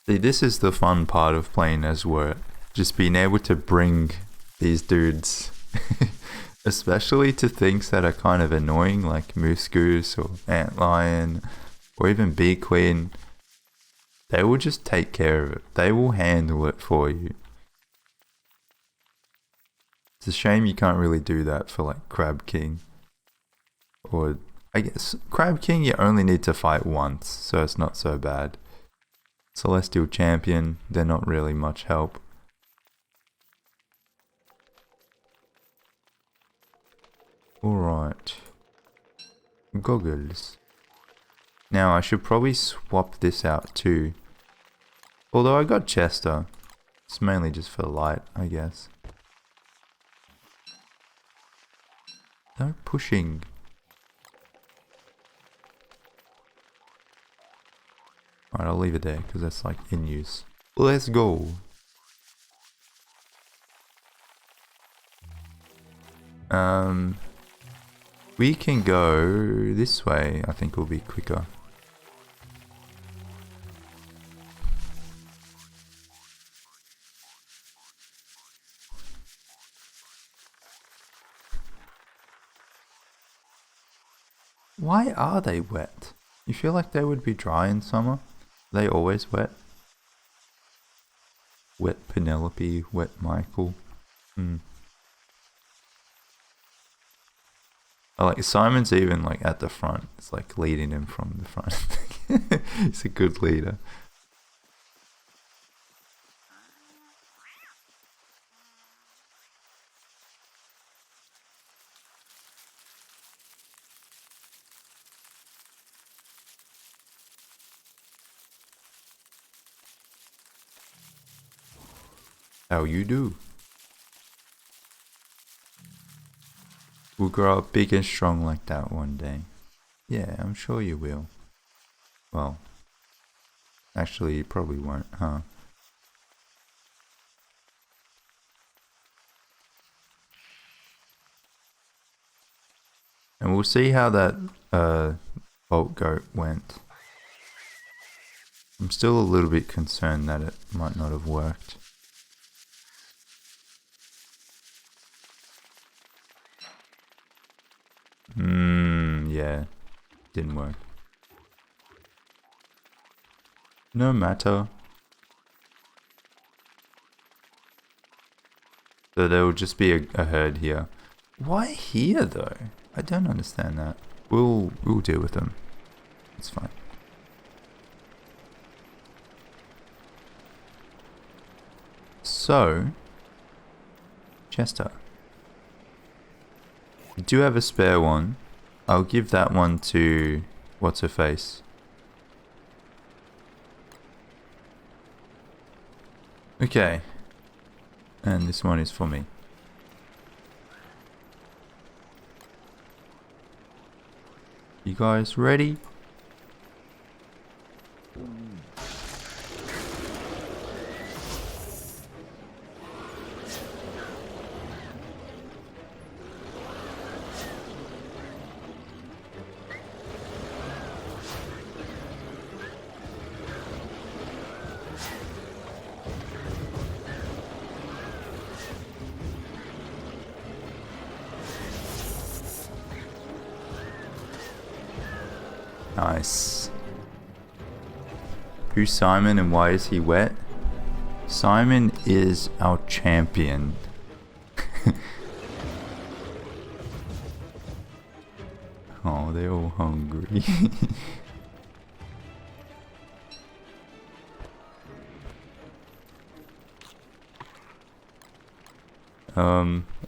See, this is the fun part of playing as wurt. Just being able to bring these dudes, especially to things that are kind of annoying, like Moose Goose or Antlion, or even Bee Queen. They will just take care of it. They will handle it for you. It's a shame you can't really do that for like Crab King. Or, I guess, Crab King you only need to fight once, so it's not so bad. Celestial Champion, they're not really much help. Alright. Goggles. Now I should probably swap this out too. Although I got Chester. It's mainly just for light, I guess. No pushing. Alright, I'll leave it there because that's like in use. Let's go. We can go this way. I think will be quicker. Why are they wet? You feel like they would be dry in summer? Are they always wet? Wet Penelope, wet Michael. I like Simon's even like at the front. It's like leading him from the front. He's a good leader. How you do? We'll grow up big and strong like that one day. Yeah, I'm sure you will. Well, actually you probably won't, huh? And we'll see how that bolt goat went. I'm still a little bit concerned that it might not have worked. Yeah, didn't work. No matter. So there will just be a herd here. Why here though? I don't understand that. We'll deal with them. It's fine. So, Chester, I do have a spare one. I'll give that one to what's her face. Okay. And this one is for me. You guys ready? Nice. Who's Simon and why is he wet? Simon is our champion. Oh, they're all hungry.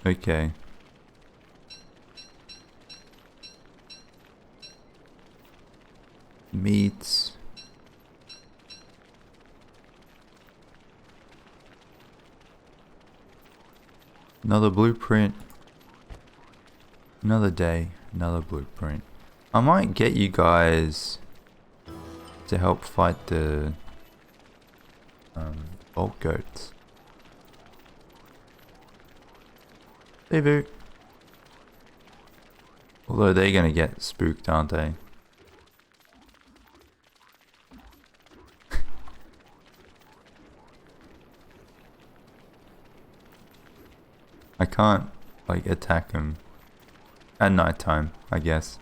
Okay. Meats. Another blueprint. Another day. Another blueprint. I might get you guys to help fight the bolt goats. Hey, boo. Although they're gonna get spooked, aren't they? I can't, like, attack them at night time, I guess.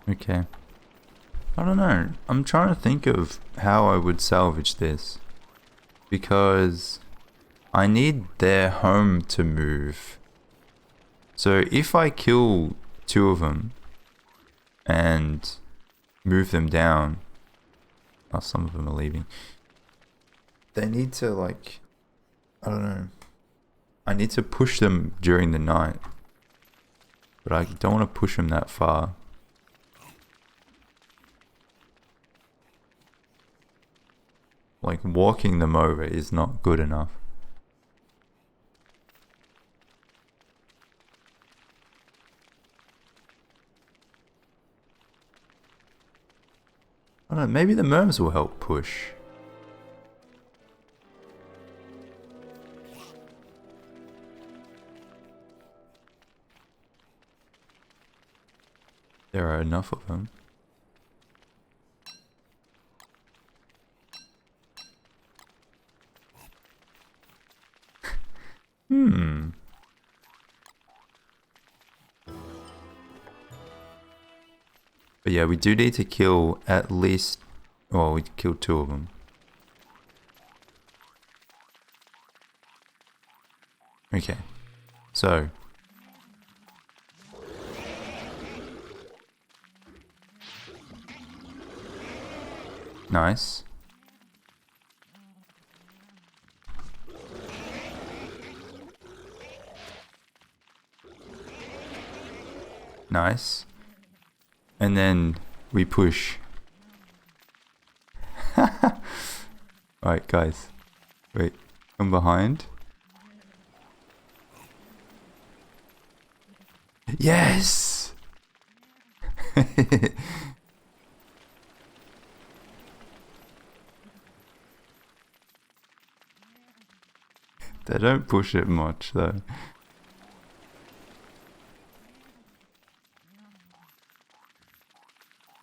Okay. I don't know. I'm trying to think of how I would salvage this. Because I need their home to move. So if I kill 2 of them and move them down. Oh, some of them are leaving. They need to, like, I don't know. I need to push them during the night. But I don't want to push them that far. Like, walking them over is not good enough. I don't know, maybe the merms will help push. There are enough of them. But yeah, we do need to kill at least... Well, we killed 2 of them. Okay. So... Nice. Nice. And then we push. Alright, guys. Wait. Come behind. Yes! They don't push it much though.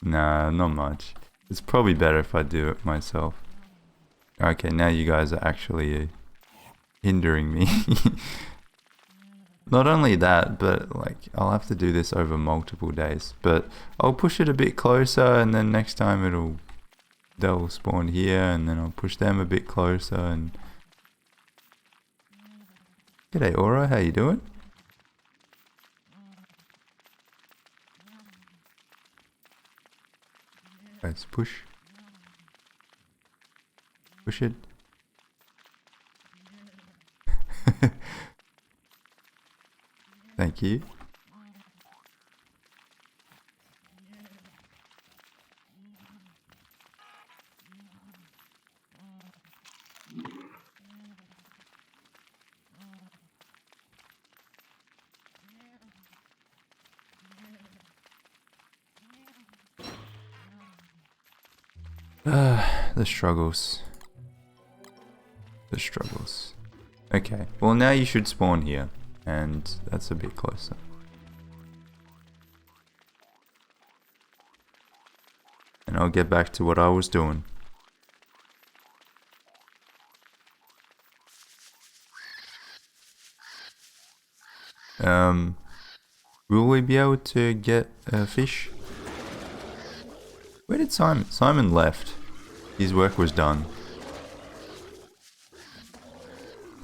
Nah, not much. It's probably better if I do it myself. Okay, now you guys are actually hindering me. Not only that, but like I'll have to do this over multiple days. But I'll push it a bit closer, and then next time they'll spawn here, and then I'll push them a bit closer. And g'day, Aura. How you doing? Guys, push. Push it. Thank you. The struggles. The struggles. Okay, well now you should spawn here, and that's a bit closer. And I'll get back to what I was doing. Will we be able to get a fish? Where did Simon? Simon left. His work was done.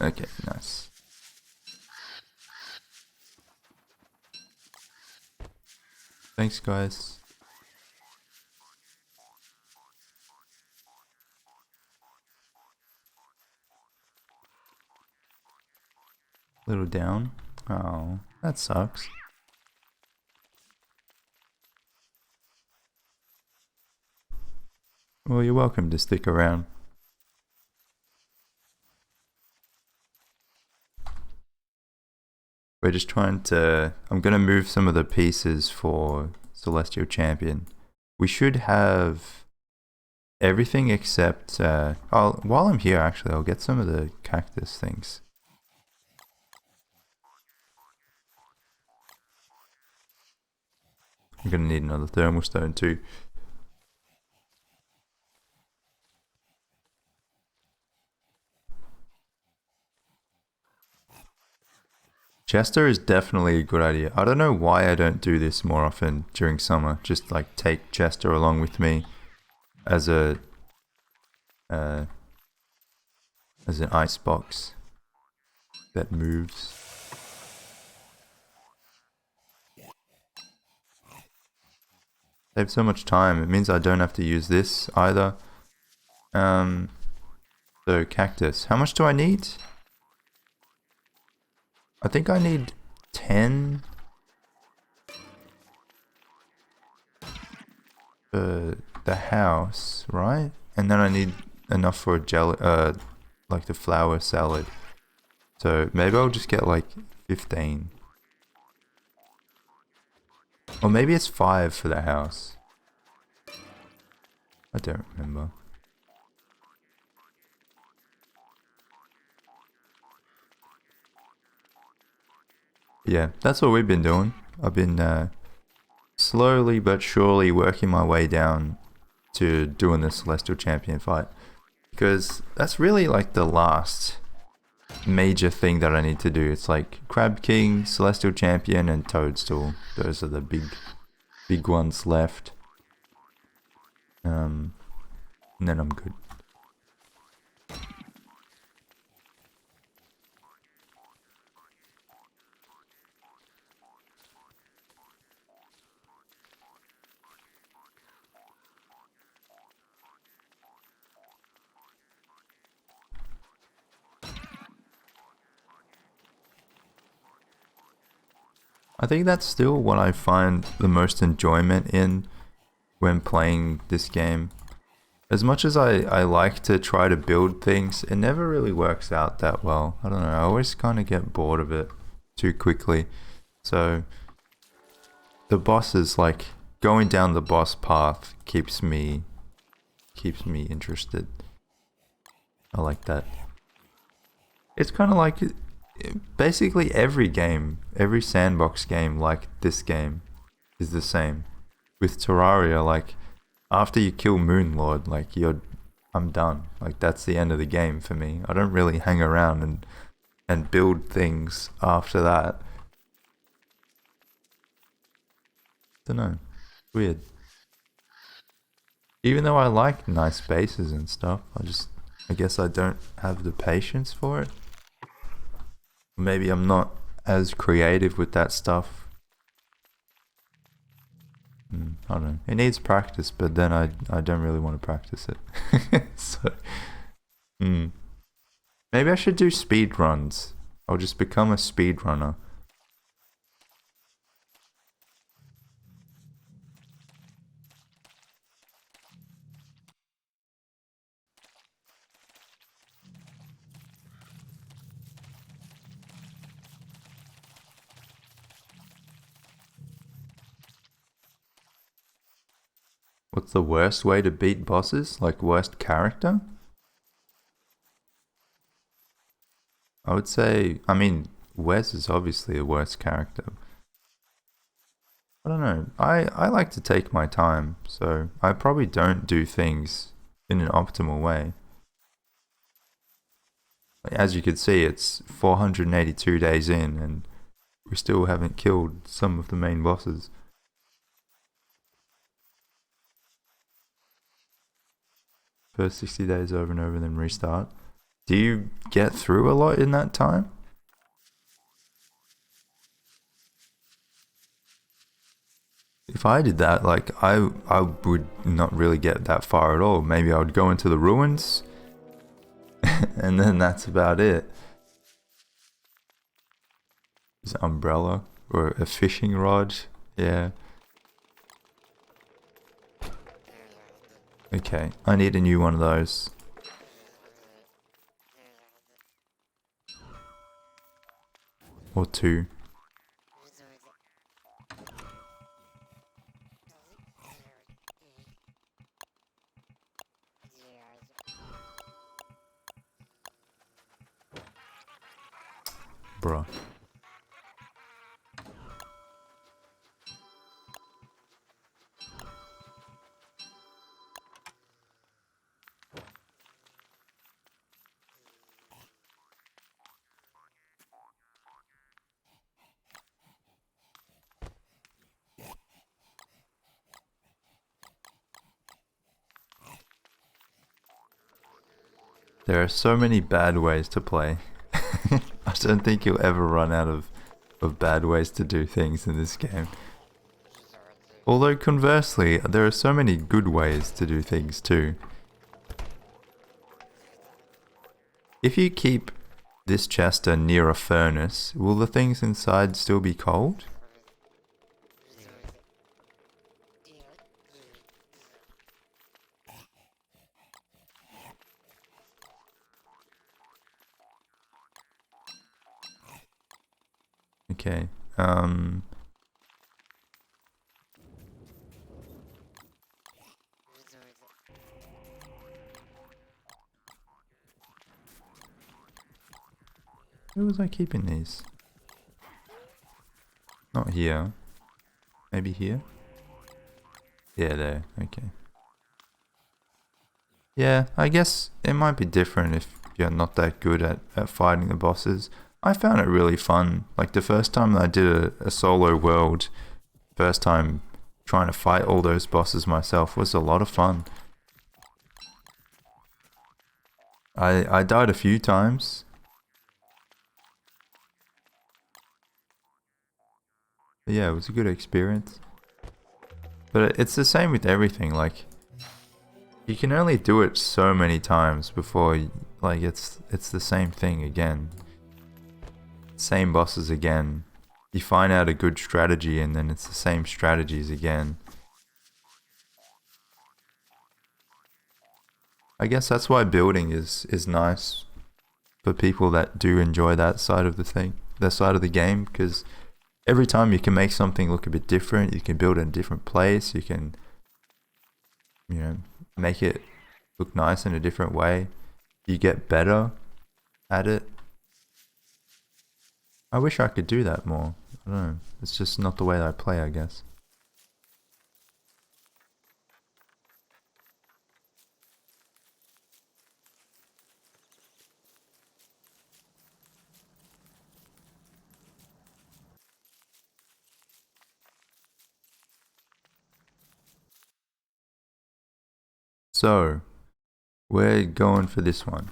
Okay, nice. Thanks, guys. Little down. Oh, that sucks. Well, you're welcome to stick around. We're just trying to... I'm going to move some of the pieces for Celestial Champion. We should have everything except... while I'm here, actually, I'll get some of the cactus things. I'm going to need another thermal stone too. Chester is definitely a good idea. I don't know why I don't do this more often during summer. Just like take Chester along with me as a as an ice box that moves. Save so much time. It means I don't have to use this either. So cactus. How much do I need? I think I need 10 for the house, right? And then I need enough for a jelly, like the flower salad. So maybe I'll just get like 15. Or maybe it's 5 for the house. I don't remember. Yeah, that's what we've been doing. I've been slowly but surely working my way down to doing the Celestial Champion fight. Because that's really like the last major thing that I need to do. It's like Crab King, Celestial Champion, and Toadstool. Those are the big ones left. And then I'm good. I think that's still what I find the most enjoyment in when playing this game. As much as I like to try to build things, it never really works out that well. I don't know, I always kind of get bored of it too quickly. So the bosses, like going down the boss path keeps me interested. I like that. It's kind of like basically every game, every sandbox game like this game is the same. With Terraria, like after you kill Moonlord, like I'm done. Like that's the end of the game for me. I don't really hang around and build things after that. Don't know. Weird. Even though I like nice bases and stuff, I guess I don't have the patience for it. Maybe I'm not as creative with that stuff. I don't know. It needs practice, but then I don't really want to practice it. So, maybe I should do speed runs. I'll just become a speed runner. What's the worst way to beat bosses? Like worst character? I would say, I mean, Wes is obviously a worst character. I don't know. I like to take my time, so I probably don't do things in an optimal way. As you can see, it's 482 days in, and we still haven't killed some of the main bosses. First 60 days over and over, then restart. Do you get through a lot in that time? If I did that, like I would not really get that far at all. Maybe I would go into the ruins, and then that's about it. Is an umbrella or a fishing rod? Yeah. Okay, I need a new one of those. Or two. Bruh. There are so many bad ways to play. I don't think you'll ever run out of bad ways to do things in this game. Although conversely, there are so many good ways to do things too. If you keep this chester near a furnace, will the things inside still be cold? Okay, where was I keeping these? Not here. Maybe here? Yeah, there. Okay. Yeah, I guess it might be different if you're not that good at fighting the bosses. I found it really fun. Like the first time that I did a solo world, first time trying to fight all those bosses myself was a lot of fun. I died a few times. But yeah, it was a good experience. But it's the same with everything, like you can only do it so many times before like it's the same thing again. Same bosses again. you find out a good strategy and then it's the same strategies again. I guess that's why building is nice for people that do enjoy that side of the thing, that side of the game, because every time you can make something look a bit different, you can build in a different place, you can, you know, make it look nice in a different way. You get better at it. I wish I could do that more. I don't know. It's just not the way that I play, I guess. So, we're going for this one.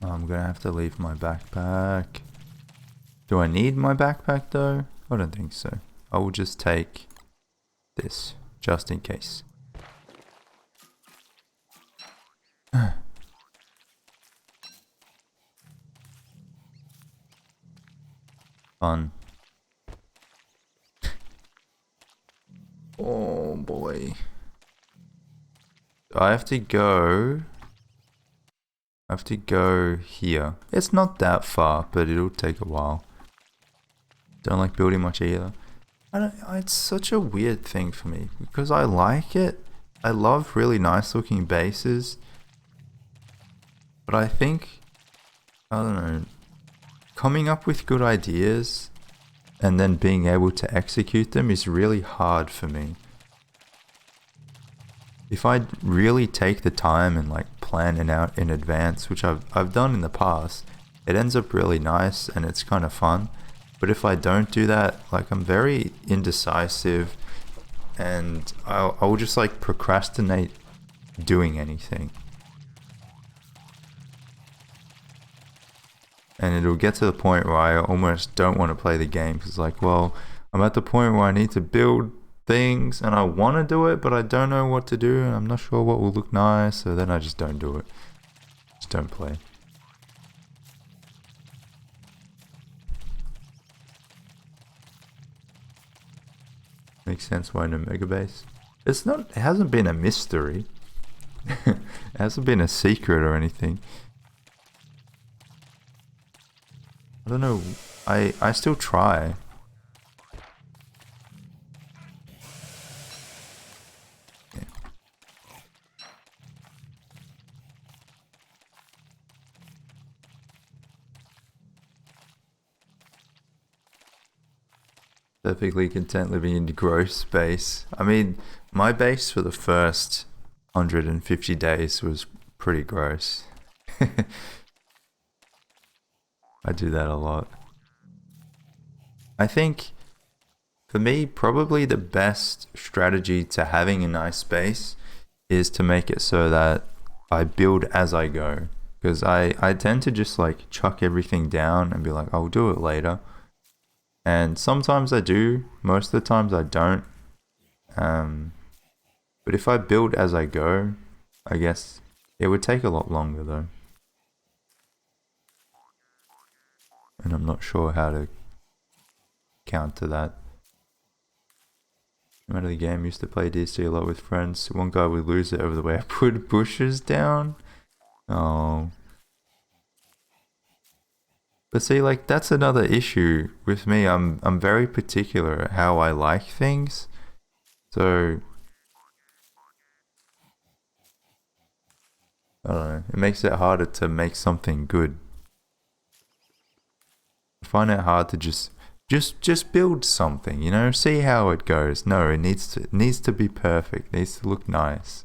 I'm gonna have to leave my backpack. Do I need my backpack though? I don't think so. I will just take this, just in case. Fun. Oh boy. I have to go here. It's not that far, but it'll take a while. Don't like building much either. It's such a weird thing for me because I like it. I love really nice looking bases. But I think, I don't know, coming up with good ideas and then being able to execute them is really hard for me. If I really take the time and like plan it out in advance, which I've done in the past, it ends up really nice and it's kind of fun. But if I don't do that, like I'm very indecisive and I'll just like procrastinate doing anything. And it'll get to the point where I almost don't want to play the game because like, well, I'm at the point where I need to build things and I want to do it, but I don't know what to do and I'm not sure what will look nice, so then I just don't do it. Just don't play. Makes sense why no mega base. It hasn't been a mystery. It hasn't been a secret or anything. I don't know. I still try. Yeah. Perfectly content living in gross space. I mean, my base for the first 150 days was pretty gross. I do that a lot. I think, for me, probably the best strategy to having a nice space is to make it so that I build as I go. Because I tend to just like chuck everything down and be like, I'll do it later. And sometimes I do, most of the times I don't. But if I build as I go, I guess it would take a lot longer though. And I'm not sure how to counter that. No matter the game, used to play DSD a lot with friends. One guy would lose it over the way I put bushes down. Oh. But see, like that's another issue with me. I'm very particular at how I like things. So I don't know. It makes it harder to make something good. I find it hard to just build something, you know, see how it goes. No, it needs to be perfect, it needs to look nice.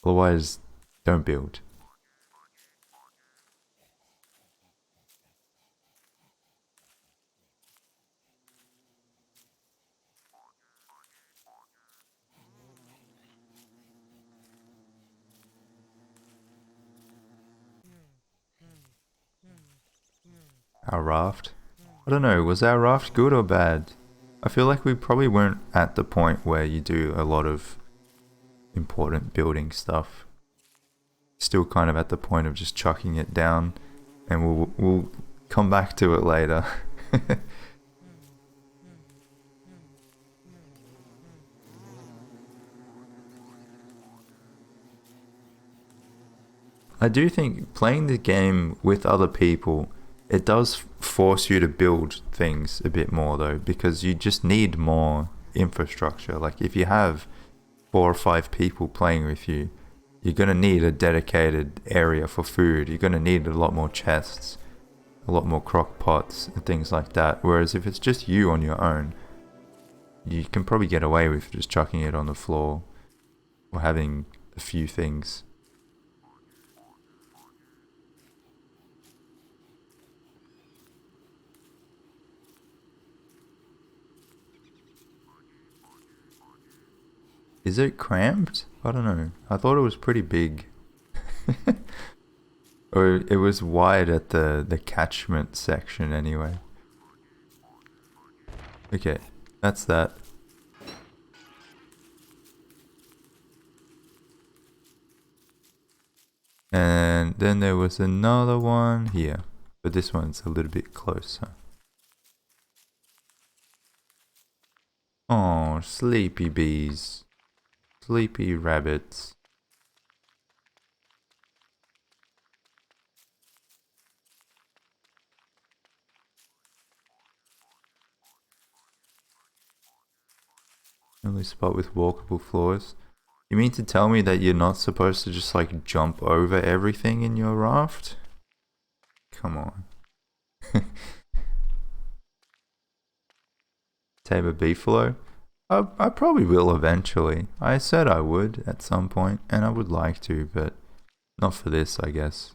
Otherwise, don't build. Our raft? I don't know, was our raft good or bad? I feel like we probably weren't at the point where you do a lot of important building stuff. Still kind of at the point of just chucking it down, and we'll come back to it later. I do think playing the game with other people, it does force you to build things a bit more though, because you just need more infrastructure. Like if you have 4 or 5 people playing with you, you're going to need a dedicated area for food. You're going to need a lot more chests, a lot more crock pots and things like that. Whereas if it's just you on your own, you can probably get away with just chucking it on the floor or having a few things. Is it cramped? I don't know. I thought it was pretty big. Or it was wide at the catchment section anyway. Okay, that's that. And then there was another one here, but this one's a little bit closer. Oh, sleepy bees. Sleepy rabbits. Only spot with walkable floors. You mean to tell me that you're not supposed to just like jump over everything in your raft? Come on. Tame a beefalo? I probably will eventually. I said I would at some point, and I would like to, but not for this, I guess.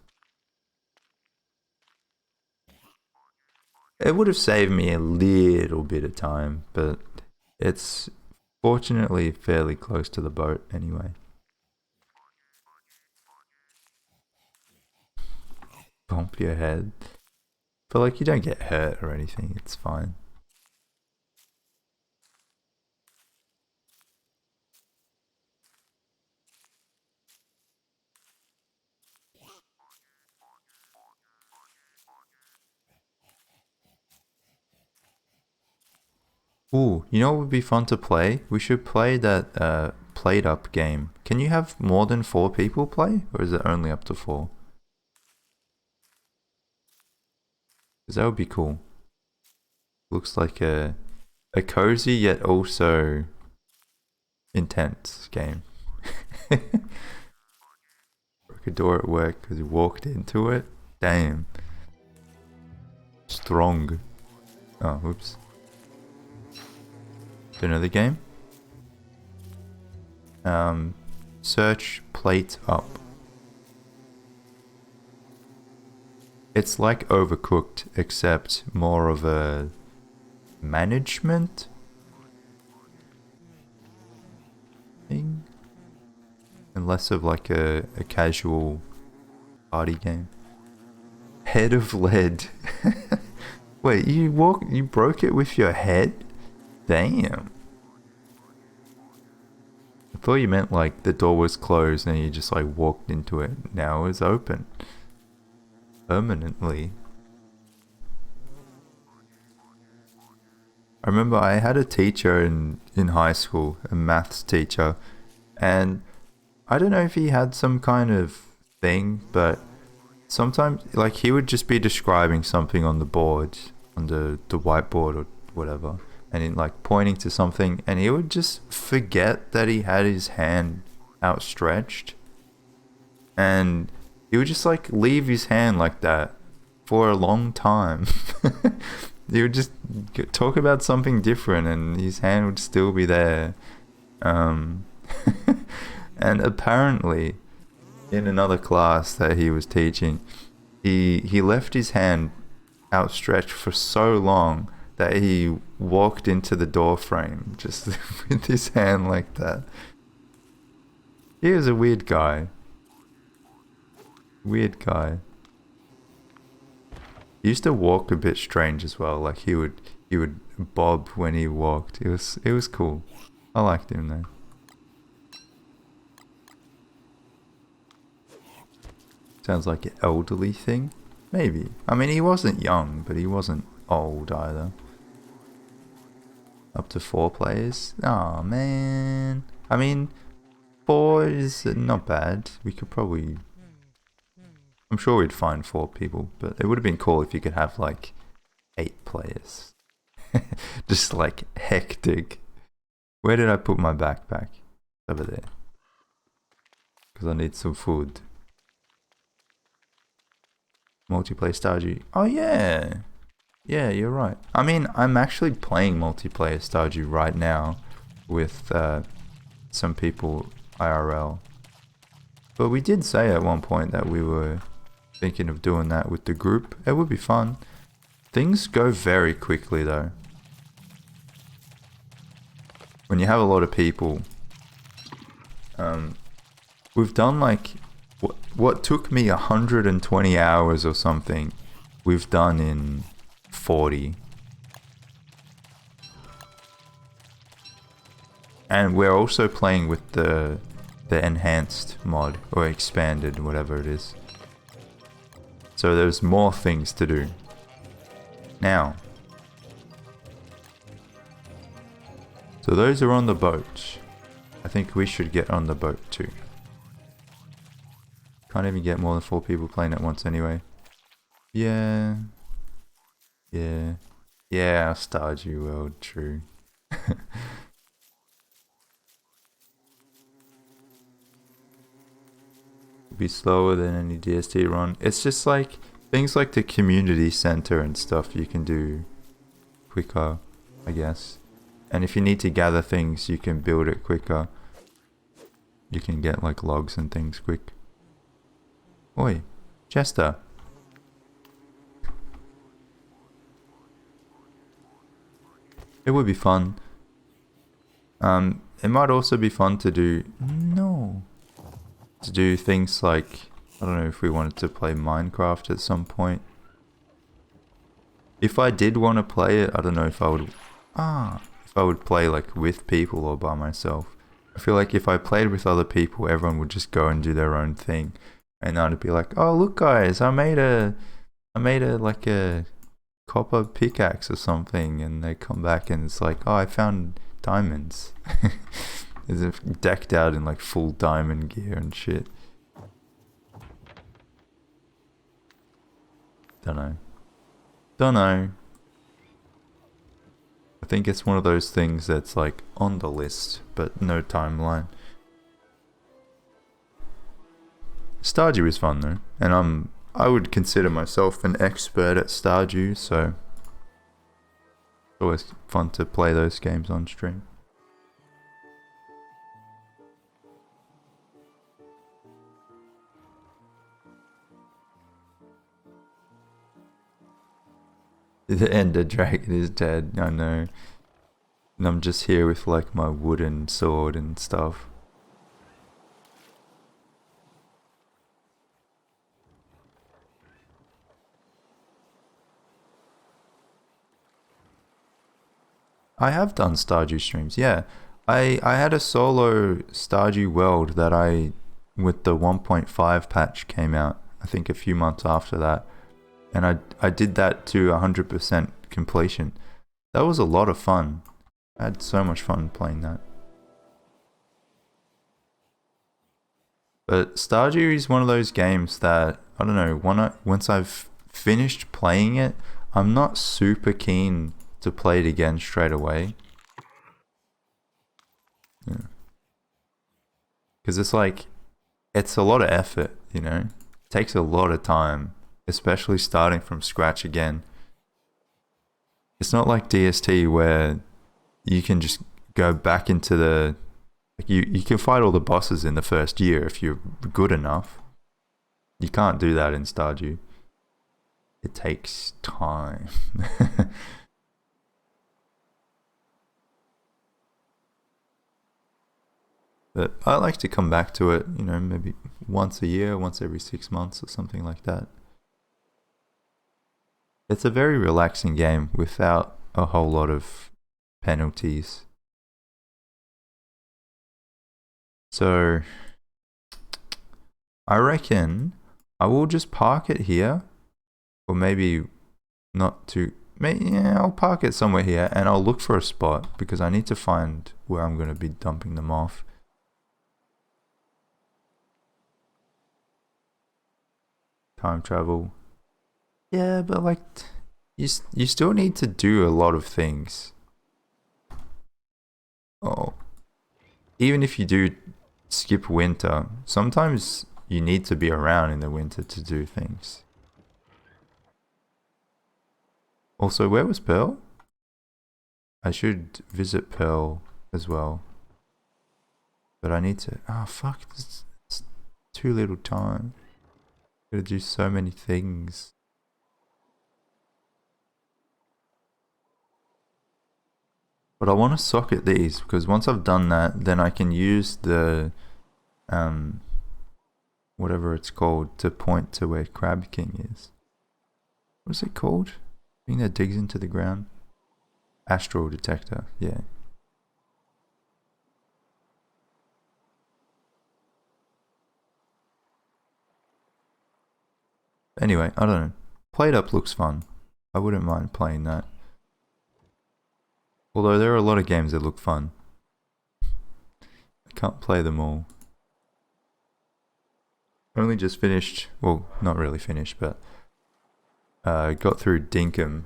It would have saved me a little bit of time, but it's fortunately fairly close to the boat anyway. Bump your head. But like you don't get hurt or anything, it's fine. Ooh, you know what would be fun to play? We should play that Played Up game. Can you have more than 4 people play? Or is it only up to 4? Because that would be cool. Looks like a cozy yet also intense game. Broke a door at work because he walked into it. Damn. Strong. Oh, whoops. Do you know the game? Search Plate Up. It's like Overcooked, except more of a management thing, and less of like a casual party game. Head of lead. Wait, you broke it with your head? Damn. I thought you meant like the door was closed and you just like walked into it. Now it's open. Permanently. I remember I had a teacher in high school, a maths teacher, and I don't know if he had some kind of thing, but sometimes like he would just be describing something on the board, on the whiteboard or whatever, and in like pointing to something, and he would just forget that he had his hand outstretched, and he would just like leave his hand like that for a long time. He would just talk about something different and his hand would still be there. And apparently in another class that he was teaching, he left his hand outstretched for so long that he walked into the door frame just with his hand like that. He was a weird guy. Weird guy. He used to walk a bit strange as well. Like he would bob when he walked. It was cool. I liked him though. Sounds like an elderly thing. Maybe. I mean, he wasn't young, but he wasn't old either. Up to 4 players. Oh man. I mean, 4 is not bad. We could probably... I'm sure we'd find 4 people, but it would have been cool if you could have like 8 players. Just like hectic. Where did I put my backpack? Over there. Because I need some food. Multiplayer Stardew. Oh yeah. Yeah, you're right. I mean, I'm actually playing multiplayer Stardew right now with some people IRL. But we did say at one point that we were thinking of doing that with the group. It would be fun. Things go very quickly though. When you have a lot of people, we've done like what took me 120 hours or something, we've done in 40. And we're also playing with the enhanced mod or expanded, whatever it is. So there's more things to do. Now, so those are on the boat. I think we should get on the boat too. Can't even get more than 4 people playing at once anyway. Yeah. Yeah. Yeah, Stardew World, true. Be slower than any DST run. It's just like things like the community center and stuff you can do quicker, I guess. And if you need to gather things, you can build it quicker. You can get like logs and things quick. Oi, Chester. It would be fun. It might also be fun to do... No. To do things like... I don't know if we wanted to play Minecraft at some point. If I did want to play it, I don't know if I would... if I would play like with people or by myself. I feel like if I played with other people, everyone would just go and do their own thing. And I'd be like, oh look guys, I made a like a copper pickaxe or something, and they come back and it's like, oh I found diamonds. It's decked out in like full diamond gear and shit. Don't know. I think it's one of those things that's like on the list, but no timeline. Stardew is fun though, and I would consider myself an expert at Stardew, so it's always fun to play those games on stream. The Ender Dragon is dead, I know. And I'm just here with like my wooden sword and stuff. I have done Stardew streams, yeah. I had a solo Stardew World that with the 1.5 patch came out, I think a few months after that. And I did that to 100% completion. That was a lot of fun. I had so much fun playing that. But Stardew is one of those games that, I don't know, once I've finished playing it, I'm not super keen to play it again straight away. Yeah. Because it's like, it's a lot of effort, you know? It takes a lot of time, especially starting from scratch again. It's not like DST where you can just go back into the... Like you can fight all the bosses in the first year if you're good enough. You can't do that in Stardew. It takes time. But I like to come back to it, you know, maybe once a year, once every 6 months or something like that. It's a very relaxing game without a whole lot of penalties. So, I reckon I will just park it here. Or maybe not too... Yeah, I'll park it somewhere here and I'll look for a spot because I need to find where I'm going to be dumping them off. Time travel. Yeah, but like... You still need to do a lot of things. Oh. Even if you do skip winter, sometimes you need to be around in the winter to do things. Also, where was Pearl? I should visit Pearl as well. But I need to... Oh, fuck. It's too little time. Gotta do so many things. But I want to socket these because once I've done that, then I can use the... whatever it's called to point to where Crab King is. What is it called? Thing that digs into the ground? Astral detector, yeah. Anyway, I don't know. Played Up looks fun. I wouldn't mind playing that. Although there are a lot of games that look fun. I can't play them all. Only just finished, well, not really finished, but got through Dinkum.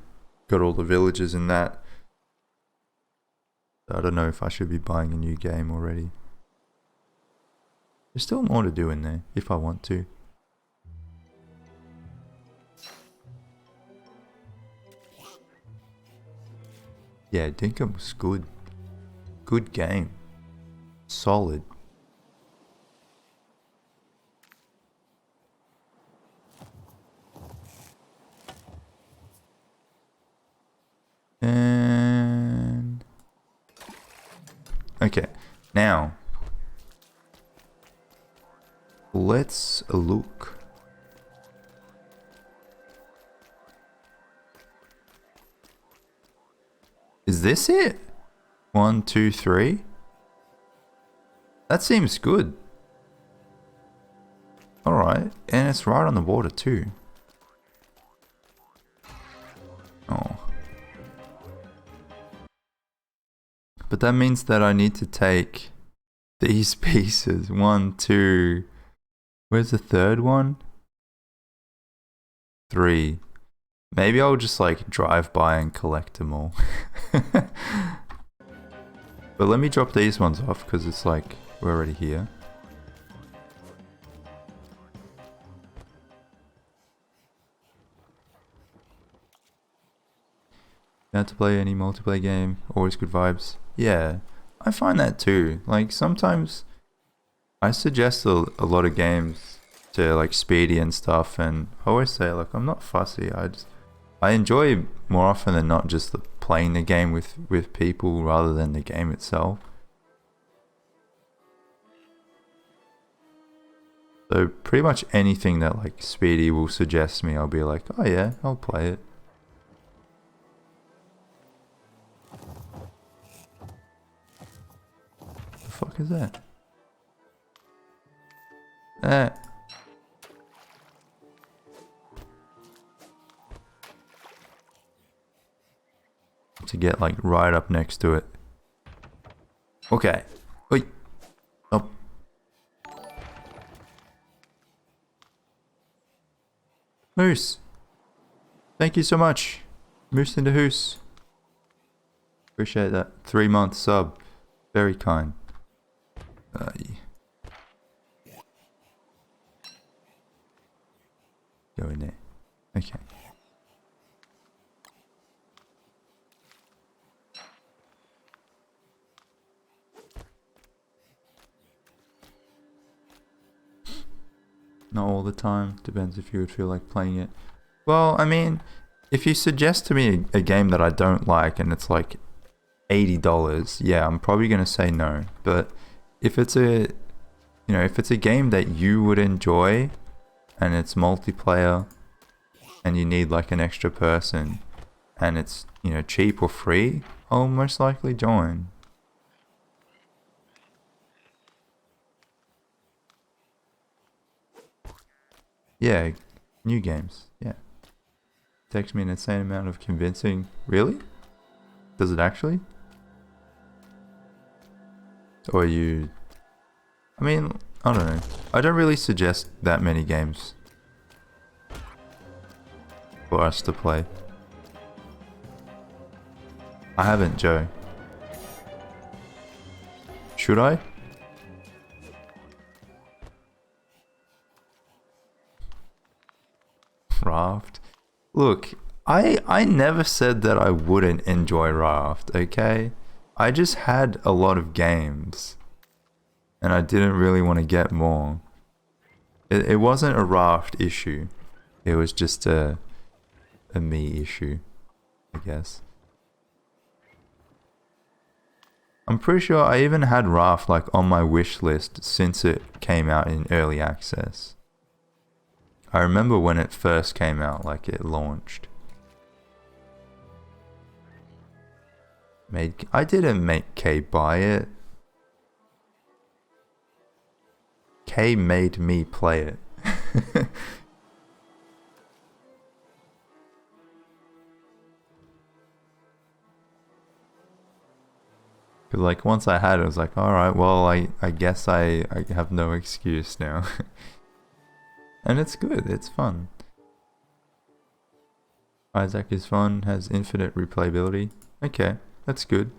Got all the villages in that. I don't know if I should be buying a new game already. There's still more to do in there, if I want to. Yeah, Dinkum was good. Good game. Solid. And... okay, now... let's look. Is this it? 1, 2, 3? That seems good. Alright, and it's right on the water too. Oh. But that means that I need to take these pieces. 1, 2... where's the third one? 3. Maybe I'll just like drive by and collect them all. But let me drop these ones off because it's like we're already here. How to play any multiplayer game, always good vibes. Yeah, I find that too. Like sometimes I suggest a lot of games to like Speedy and stuff, and I always say like I'm not fussy. I enjoy more often than not just playing the game with people rather than the game itself. So pretty much anything that like Speedy will suggest me, I'll be like, oh yeah, I'll play it. What the fuck is that? To get like right up next to it. Okay. Wait. Oh. Moose. Thank you so much. Moose in the hoose. Appreciate that. 3-month sub. Very kind. Go in there. Okay. Not all the time. Depends if you would feel like playing it. Well, I mean, if you suggest to me a game that I don't like and it's like $80, yeah, I'm probably gonna say no. But if it's a, if it's a game that you would enjoy and it's multiplayer and you need like an extra person and it's, cheap or free, I'll most likely join. Yeah, new games. Yeah. Takes me an insane amount of convincing. Really? Does it actually? Or you... I mean, I don't know. I don't really suggest that many games for us to play. I haven't, Joe. Should I? Raft. Look, I never said that I wouldn't enjoy Raft, okay? I just had a lot of games and I didn't really want to get more. It wasn't a Raft issue. It was just a me issue, I guess. I'm pretty sure I even had Raft like on my wish list since it came out in early access. I remember when it first came out, like it launched. I didn't make K buy it. K made me play it. Cause like once I had it, I was like, alright, well I guess I have no excuse now. And it's good, it's fun. Isaac is fun, has infinite replayability. Okay, that's good.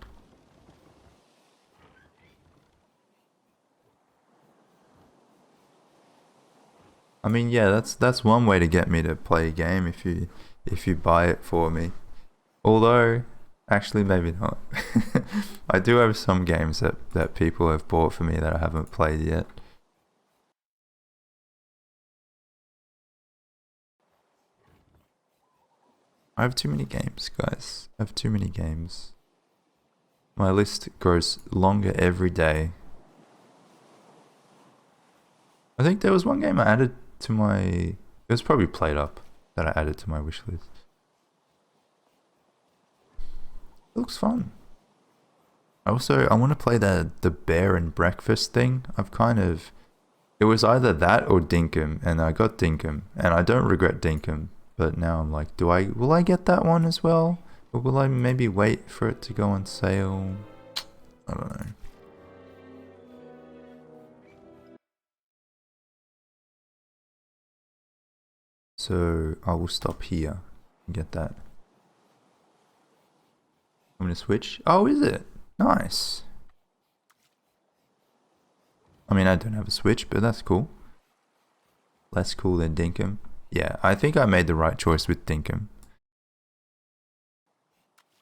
I mean, yeah, that's one way to get me to play a game if you buy it for me. Although, actually, maybe not. I do have some games that people have bought for me that I haven't played yet. I have too many games, guys. I have too many games. My list grows longer every day. I think there was one game I added to my... It was probably Played Up that I added to my wish list. It looks fun. I want to play the bear and breakfast thing. I've kind of... It was either that or Dinkum, and I got Dinkum, and I don't regret Dinkum. But now I'm like, will I get that one as well? Or will I maybe wait for it to go on sale? I don't know. So I will stop here and get that. I'm gonna switch. Oh, is it? Nice. I mean, I don't have a Switch, but that's cool. Less cool than Dinkum. Yeah, I think I made the right choice with Dinkum.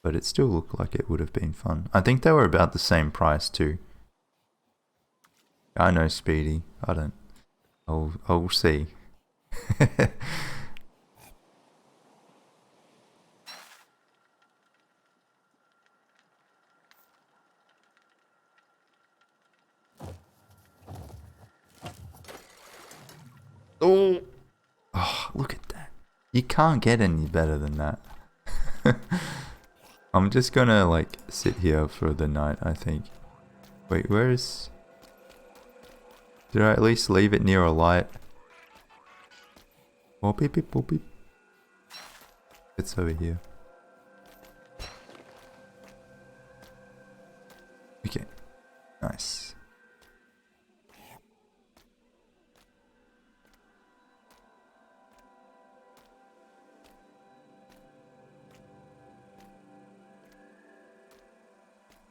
But it still looked like it would have been fun. I think they were about the same price too. I know Speedy. I don't. I'll see. Oh. Oh, look at that. You can't get any better than that. I'm just gonna like sit here for the night, I think. Wait, where is... Did I at least leave it near a light? Oh, beep beep, oh, beep. It's over here. Okay, nice.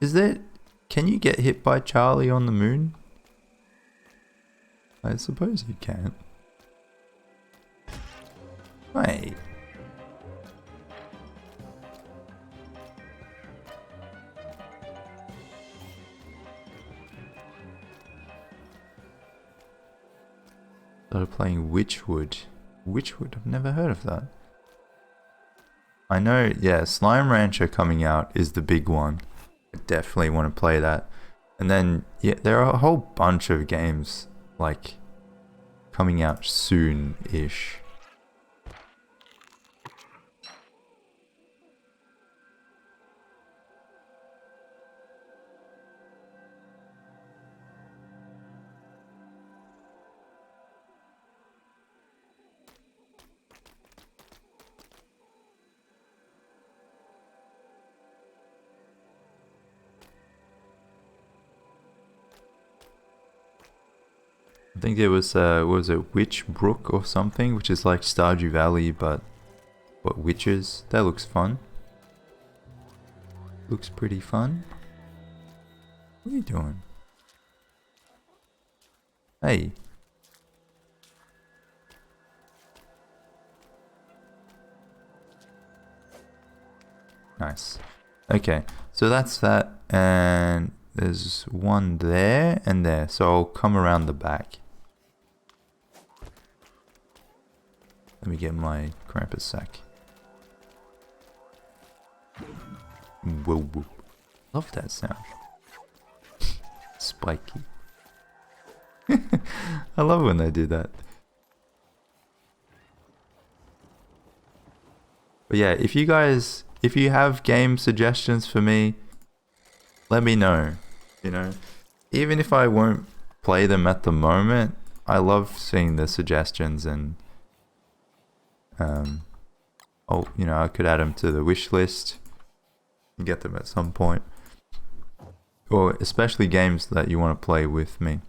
Is there... Can you get hit by Charlie on the moon? I suppose you can. Wait. Started playing Witchwood. Witchwood? I've never heard of that. I know, yeah, Slime Rancher coming out is the big one. I definitely want to play that. And then, yeah, there are a whole bunch of games, like, coming out soon-ish. I think there was what was it, Witch Brook or something, which is like Stardew Valley, but what, witches? That looks fun. Looks pretty fun. What are you doing? Hey. Nice. Okay, so that's that, and there's one there and there, so I'll come around the back. Let me get my Krampus sack. Whoa, whoa. Love that sound. Spiky. I love when they do that. But yeah, if you have game suggestions for me, let me know. You know, even if I won't play them at the moment, I love seeing the suggestions, and I could add them to the wish list and get them at some point. Or especially games that you want to play with me.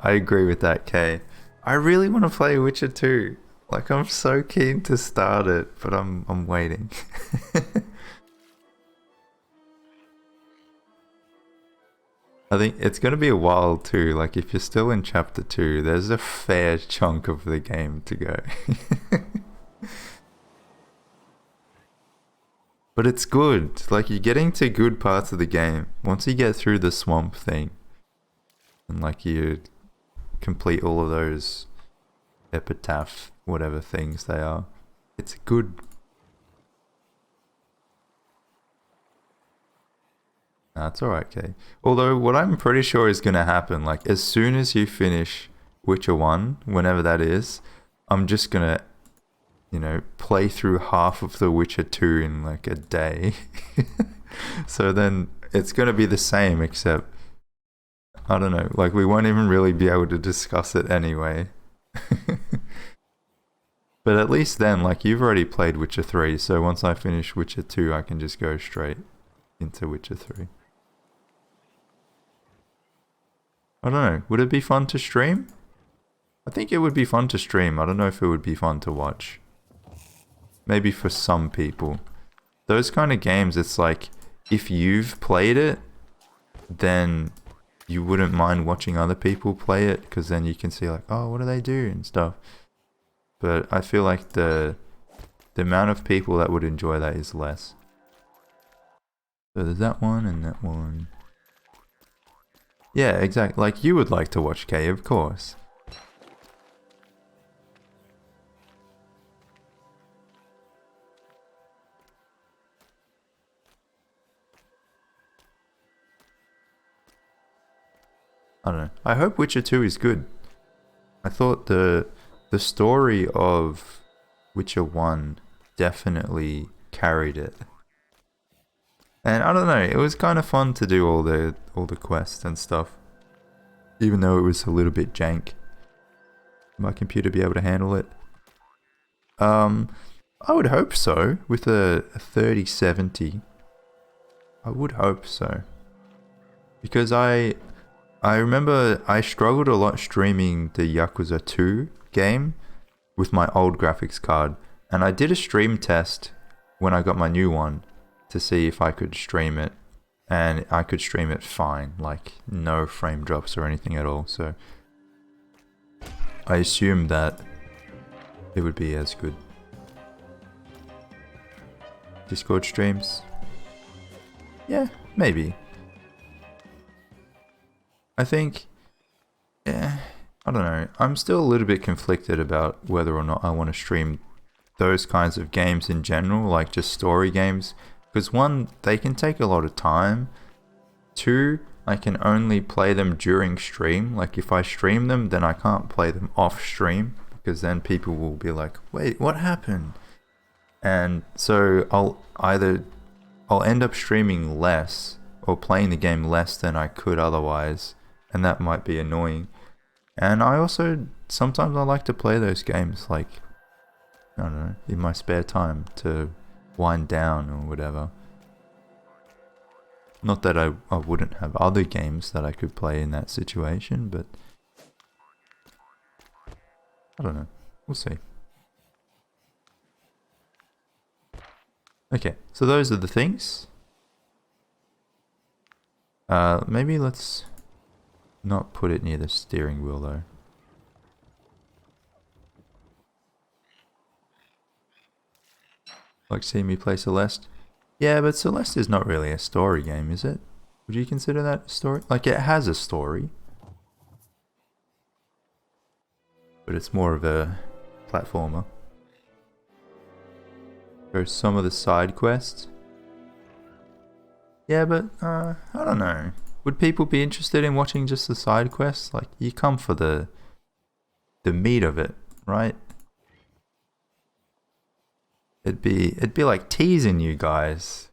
I agree with that, Kay. I really want to play Witcher 2. Like, I'm so keen to start it, but I'm waiting. I think it's going to be a while too. Like, if you're still in chapter 2, there's a fair chunk of the game to go. But it's good. Like, you're getting to good parts of the game. Once you get through the swamp thing, and like you complete all of those epitaph, whatever things they are, it's good. That's alright, Kay. Although, what I'm pretty sure is going to happen, like, as soon as you finish Witcher 1, whenever that is, I'm just going to, play through half of the Witcher 2 in, like, a day. So then, it's going to be the same, except, I don't know, like, we won't even really be able to discuss it anyway. But at least then, like, you've already played Witcher 3, so once I finish Witcher 2, I can just go straight into Witcher 3. I don't know, would it be fun to stream? I think it would be fun to stream. I don't know if it would be fun to watch. Maybe for some people. Those kind of games, it's like, if you've played it, then you wouldn't mind watching other people play it, because then you can see like, oh, what do they do and stuff. But I feel like the amount of people that would enjoy that is less. So there's that one and that one. Yeah, exactly. Like, you would like to watch Kay, of course. I don't know. I hope Witcher 2 is good. I thought the story of Witcher 1 definitely carried it. And I don't know, it was kind of fun to do all the quests and stuff. Even though it was a little bit jank. My computer be able to handle it? I would hope so. With a 3070. I would hope so. Because I remember I struggled a lot streaming the Yakuza 2 game with my old graphics card. And I did a stream test when I got my new one to see if I could stream it. And I could stream it fine, like no frame drops or anything at all. So I assumed that it would be as good. Discord streams? Yeah, maybe. I think, I don't know. I'm still a little bit conflicted about whether or not I want to stream those kinds of games in general, like just story games. Because one, they can take a lot of time. Two, I can only play them during stream. Like, if I stream them, then I can't play them off stream, because then people will be like, wait, what happened? And so I'll end up streaming less or playing the game less than I could otherwise, and that might be annoying. And I also, sometimes I like to play those games, like I don't know, in my spare time to wind down or whatever. Not that I wouldn't have other games that I could play in that situation, but I don't know. We'll see. Okay, so those are the things. Maybe let's not put it near the steering wheel though. Like seeing me play Celeste? Yeah, but Celeste is not really a story game, is it? Would you consider that a story? Like, it has a story, but it's more of a platformer. There's some of the side quests. Yeah, but I don't know. Would people be interested in watching just the side quests? Like, you come for the meat of it, right? It'd be like teasing you guys.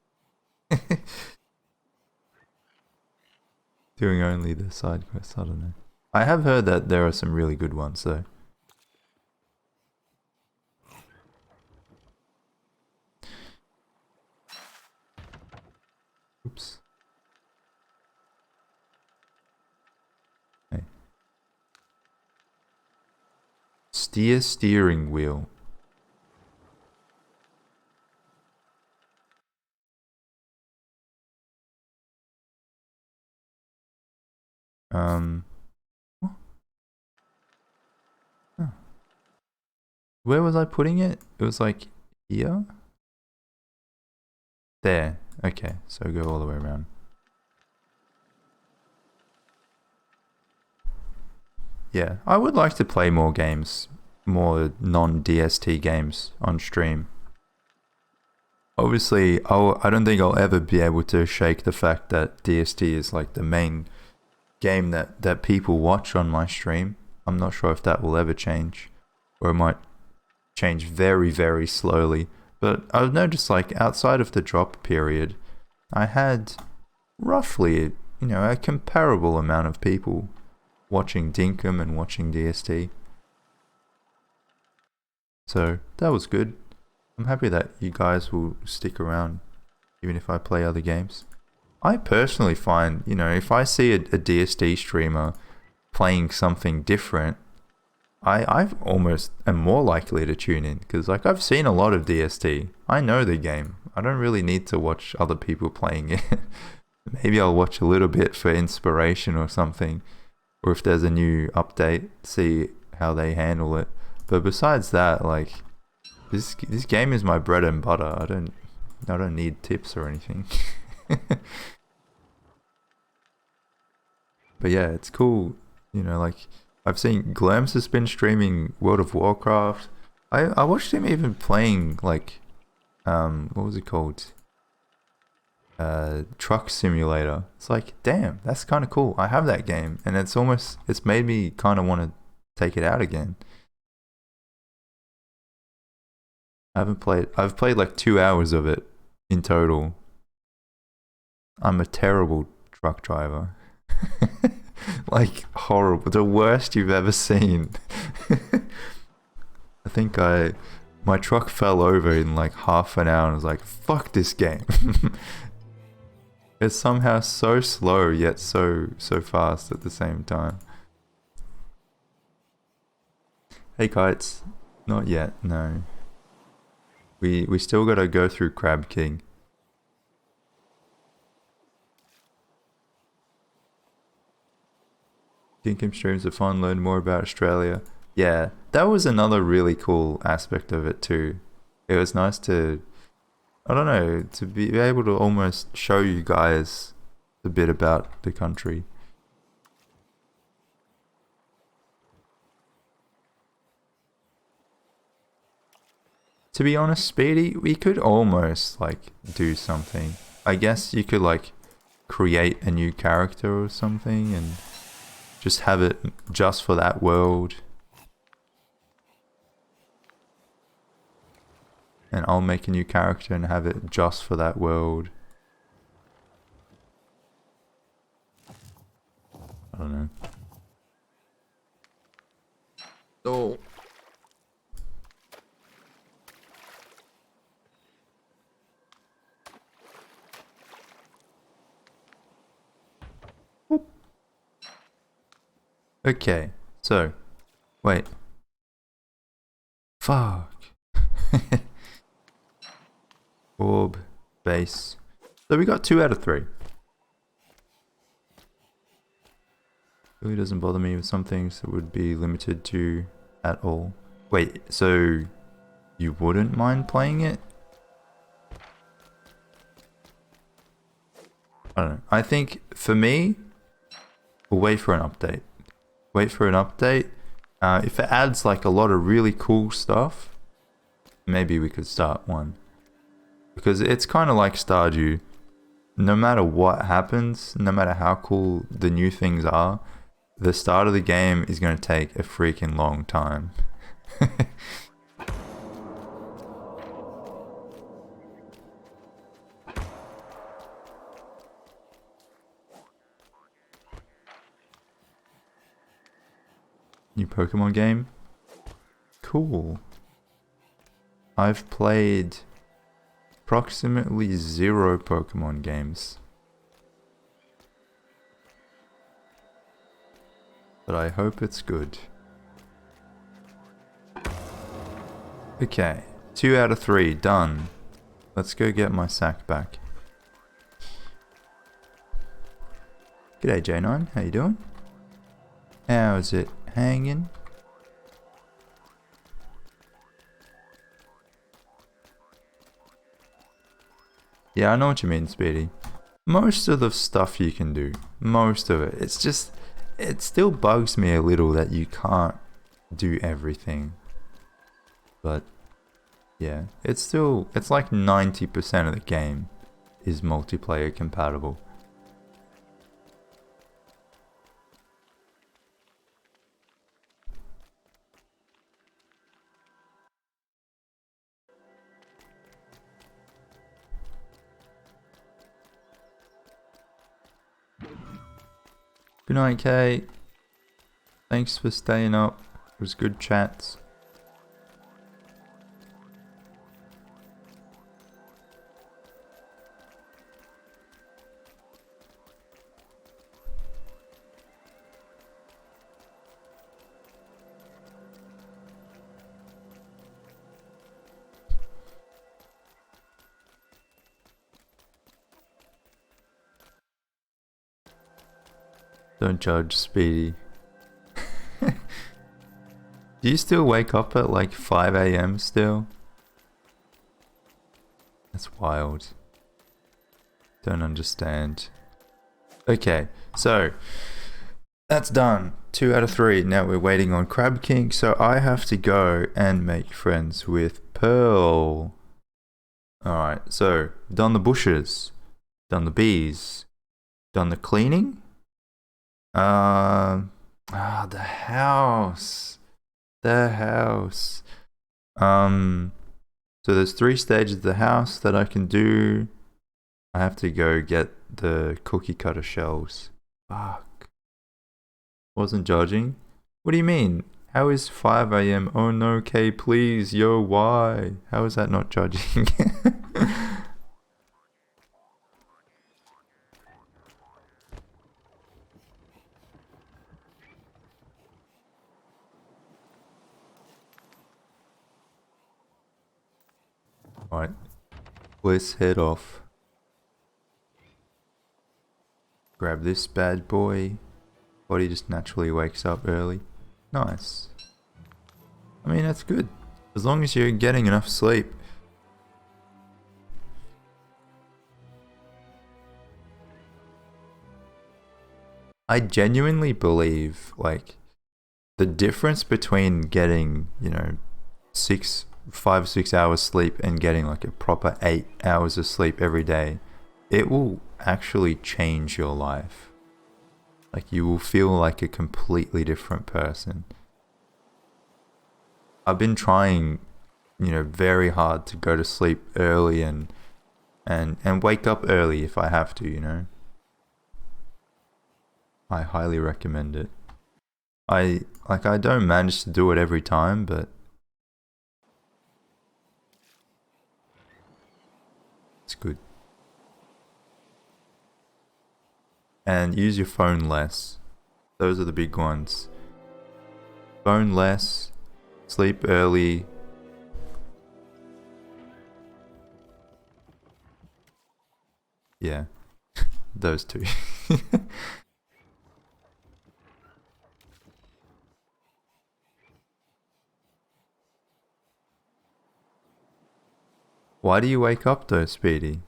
Doing only the side quests, I don't know. I have heard that there are some really good ones though. Oops. Hey. Steering wheel. What? Oh. Where was I putting it? It was like here? There. Okay, so go all the way around. Yeah, I would like to play more games, more non-DST games on stream. Obviously, I don't think I'll ever be able to shake the fact that DST is like the main game that people watch on my stream. I'm not sure if that will ever change, or it might change very, very slowly. But I've noticed, like, outside of the drop period, I had roughly, a comparable amount of people watching Dinkum and watching DST. So that was good. I'm happy that you guys will stick around even if I play other games. I personally find, if I see a DST streamer playing something different, I almost am more likely to tune in because, like, I've seen a lot of DST. I know the game. I don't really need to watch other people playing it. Maybe I'll watch a little bit for inspiration or something, or if there's a new update, see how they handle it. But besides that, like, this game is my bread and butter. I don't need tips or anything. But yeah, it's cool. Like, I've seen Glamps has been streaming World of Warcraft. I watched him even playing, like, what was it called? Truck Simulator. It's like, damn, that's kind of cool. I have that game, and it's made me kind of want to take it out again. I've played like 2 hours of it in total. I'm a terrible truck driver. Like, horrible. The worst you've ever seen. I think my truck fell over in like half an hour and I was like, fuck this game. It's somehow so slow yet so fast at the same time. Hey kites. Not yet, no. We still gotta go through Crab King. Dinkum streams are fun, learn more about Australia. Yeah, that was another really cool aspect of it too. It was nice to, I don't know, to be able to almost show you guys a bit about the country. To be honest, Speedy, we could almost like do something. I guess you could like create a new character or something and just have it just for that world. And I'll make a new character and have it just for that world. I don't know. Oh. Okay, so, wait. Fuck. Orb, base. So we got 2 out of 3. Really doesn't bother me with some things that would be limited to at all. Wait, so you wouldn't mind playing it? I don't know. I think for me, we'll wait for an update. Wait for an update. If it adds like a lot of really cool stuff, maybe we could start one. Because it's kind of like Stardew. No matter what happens, no matter how cool the new things are, the start of the game is going to take a freaking long time. New Pokemon game? Cool. I've played approximately 0 Pokemon games. But I hope it's good. Okay, 2 out of 3, done. Let's go get my sack back. G'day J9, how you doing? How's it hanging? Yeah, I know what you mean, Speedy. Most of the stuff you can do, most of it. It's just, it still bugs me a little that you can't do everything. But yeah, it's like 90% of the game is multiplayer compatible. Good night, Kate. Thanks for staying up. It was good chats. Don't judge, Speedy. Do you still wake up at like 5 AM still? That's wild. Don't understand. Okay, so that's done. 2 out of 3. Now we're waiting on Crab King, so I have to go and make friends with Pearl. Alright, so done the bushes, done the bees, done the cleaning. The house. The house. So there's 3 stages of the house that I can do. I have to go get the cookie cutter shells. Fuck. Wasn't judging. What do you mean? How is 5 AM? Oh no, K, please. Yo, why? How is that not judging? Alright. Let's head off. Grab this bad boy. Body just naturally wakes up early. Nice. I mean, that's good. As long as you're getting enough sleep. I genuinely believe, like, the difference between getting, 5 6 hours sleep and getting like a proper 8 hours of sleep every day, it will actually change your life. Like, you will feel like a completely different person. I've been trying, very hard to go to sleep early and wake up early if I have to, I highly recommend it. I don't manage to do it every time, but it's good. And use your phone less. Those are the big ones. phone less, sleep early. Yeah, those two. Why do you wake up though, Speedy?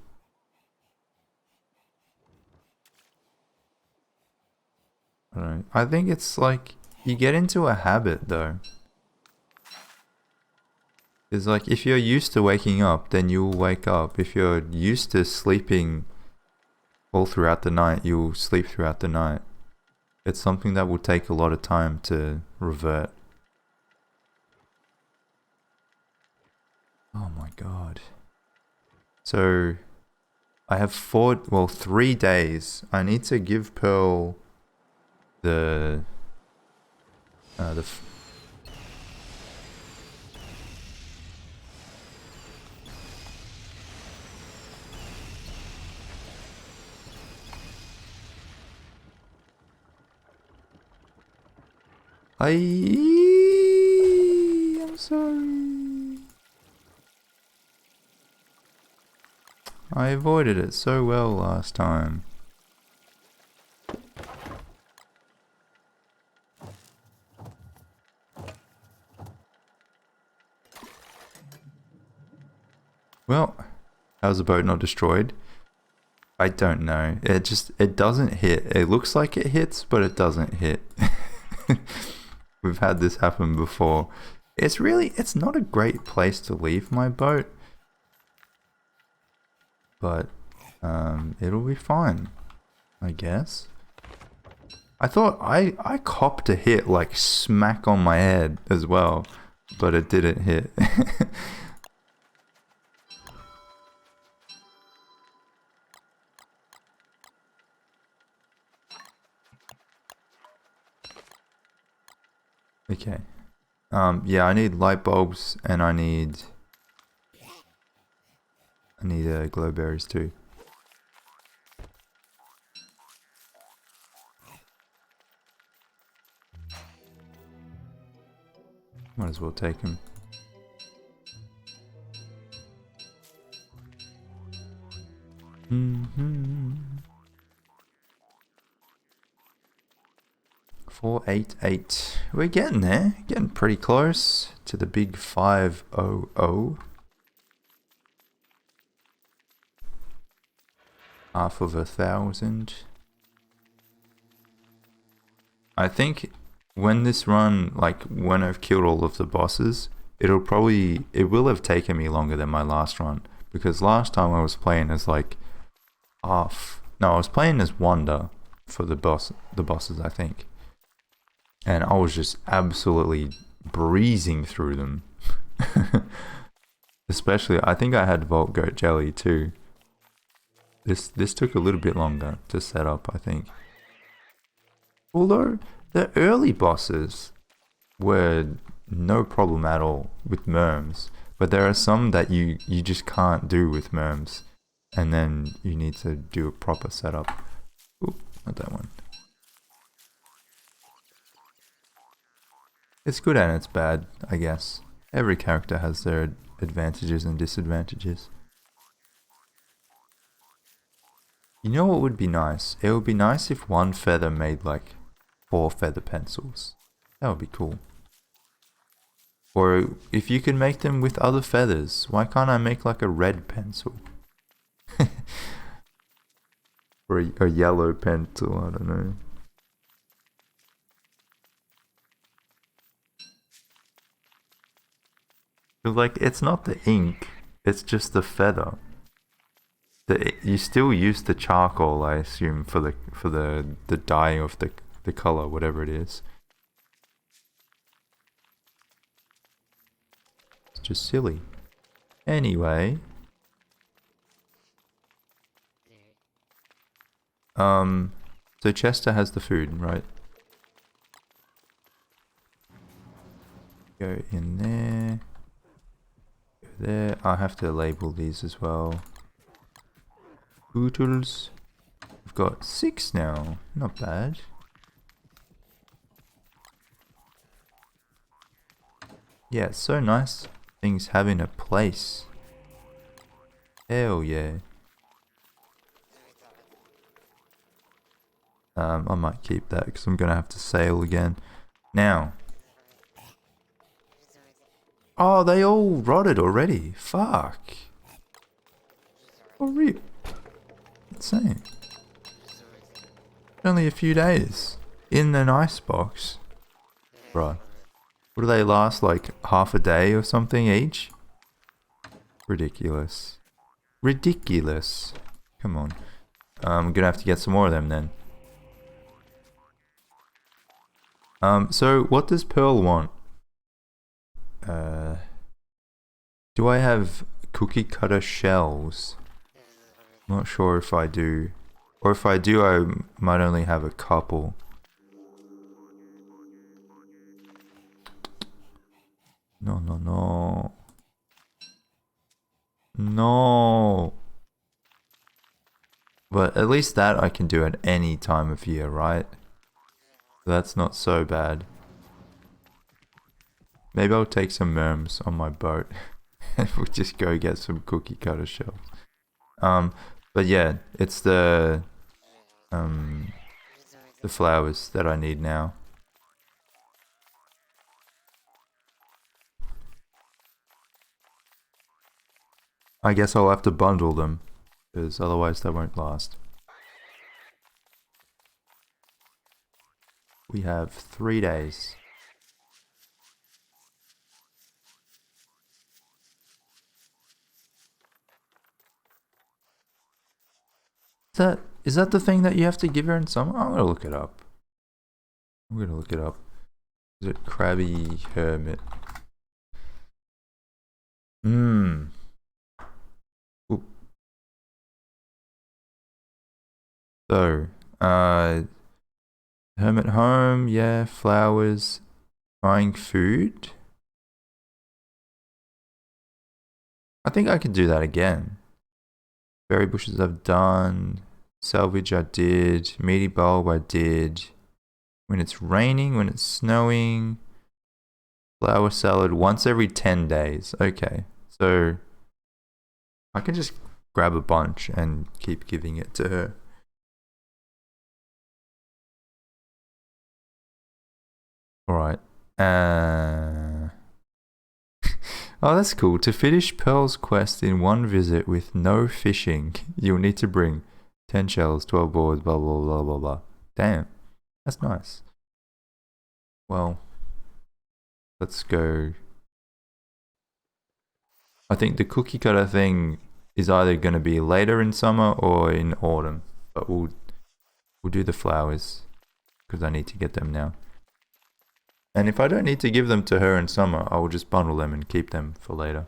I don't know. I think it's like you get into a habit though. It's like if you're used to waking up, then you'll wake up. If you're used to sleeping all throughout the night, you'll sleep throughout the night. It's something that will take a lot of time to revert. Oh my god. So I have 3 days. I need to give Pearl the I'm sorry. I avoided it so well last time. Well, how's the boat not destroyed? I don't know. It doesn't hit. It looks like it hits, but it doesn't hit. We've had this happen before. It's not a great place to leave my boat. But it'll be fine, I guess. I thought I copped a hit like smack on my head as well, but it didn't hit. Okay. Yeah, I need light bulbs and I need glow berries too. Might as well take them. Mm-hmm. 488. We're getting there. Getting pretty close to the big 500. Half of 1,000. I think when this run, like when I've killed all of the bosses, it will have taken me longer than my last run. Because last time I was playing as like I was playing as Wanda for the bosses, I think. And I was just absolutely breezing through them. Especially, I think I had Vault Goat Jelly too. This took a little bit longer to set up, I think. Although the early bosses were no problem at all with merms, but there are some that you just can't do with merms, and then you need to do a proper setup. Oop, not that one. It's good and it's bad, I guess. Every character has their advantages and disadvantages. You know what would be nice? It would be nice if one feather made like 4 feather pencils. That would be cool. Or if you can make them with other feathers, why can't I make like a red pencil? Or a yellow pencil, I don't know. Like, it's not the ink, it's just the feather. You still use the charcoal, I assume, for the dyeing of the color, whatever it is. It's just silly. Anyway. So Chester has the food, right? Go in there. Go there. I'll have to label these as well. Oodles. We've got 6 now. Not bad. Yeah, it's so nice things having a place. Hell yeah. I might keep that because I'm gonna have to sail again. Now. Oh, they all rotted already. Fuck. For real. Insane. Only a few days. In an icebox. Right. What do they last, like half a day or something each? Ridiculous. Ridiculous. Come on. I'm gonna have to get some more of them then. So what does Pearl want? Do I have cookie cutter shells? Not sure if I do. Or if I do, I might only have a couple. No, no, no. No. But at least that I can do at any time of year, right? That's not so bad. Maybe I'll take some merms on my boat. And we'll just go get some cookie cutter shells. But yeah, it's the flowers that I need now. I guess I'll have to bundle them, because otherwise they won't last. We have 3 days. Is that the thing that you have to give her in summer? I'm gonna look it up. I'm gonna look it up. Is it Crabby Hermit? Oop. So, Hermit home, yeah, flowers, buying food. I think I could do that again. Berry bushes I've done. Salvage I did. Meaty bulb I did. When it's raining, when it's snowing. Flower salad once every 10 days. Okay, so I can just grab a bunch and keep giving it to her. Alright. Oh, that's cool. To finish Pearl's quest in one visit with no fishing, you'll need to bring 10 shells, 12 boards, blah blah blah blah blah. Damn. That's nice. Well, let's go. I think the cookie cutter thing is either going to be later in summer or in autumn. But we'll do the flowers because I need to get them now. And if I don't need to give them to her in summer, I will just bundle them and keep them for later.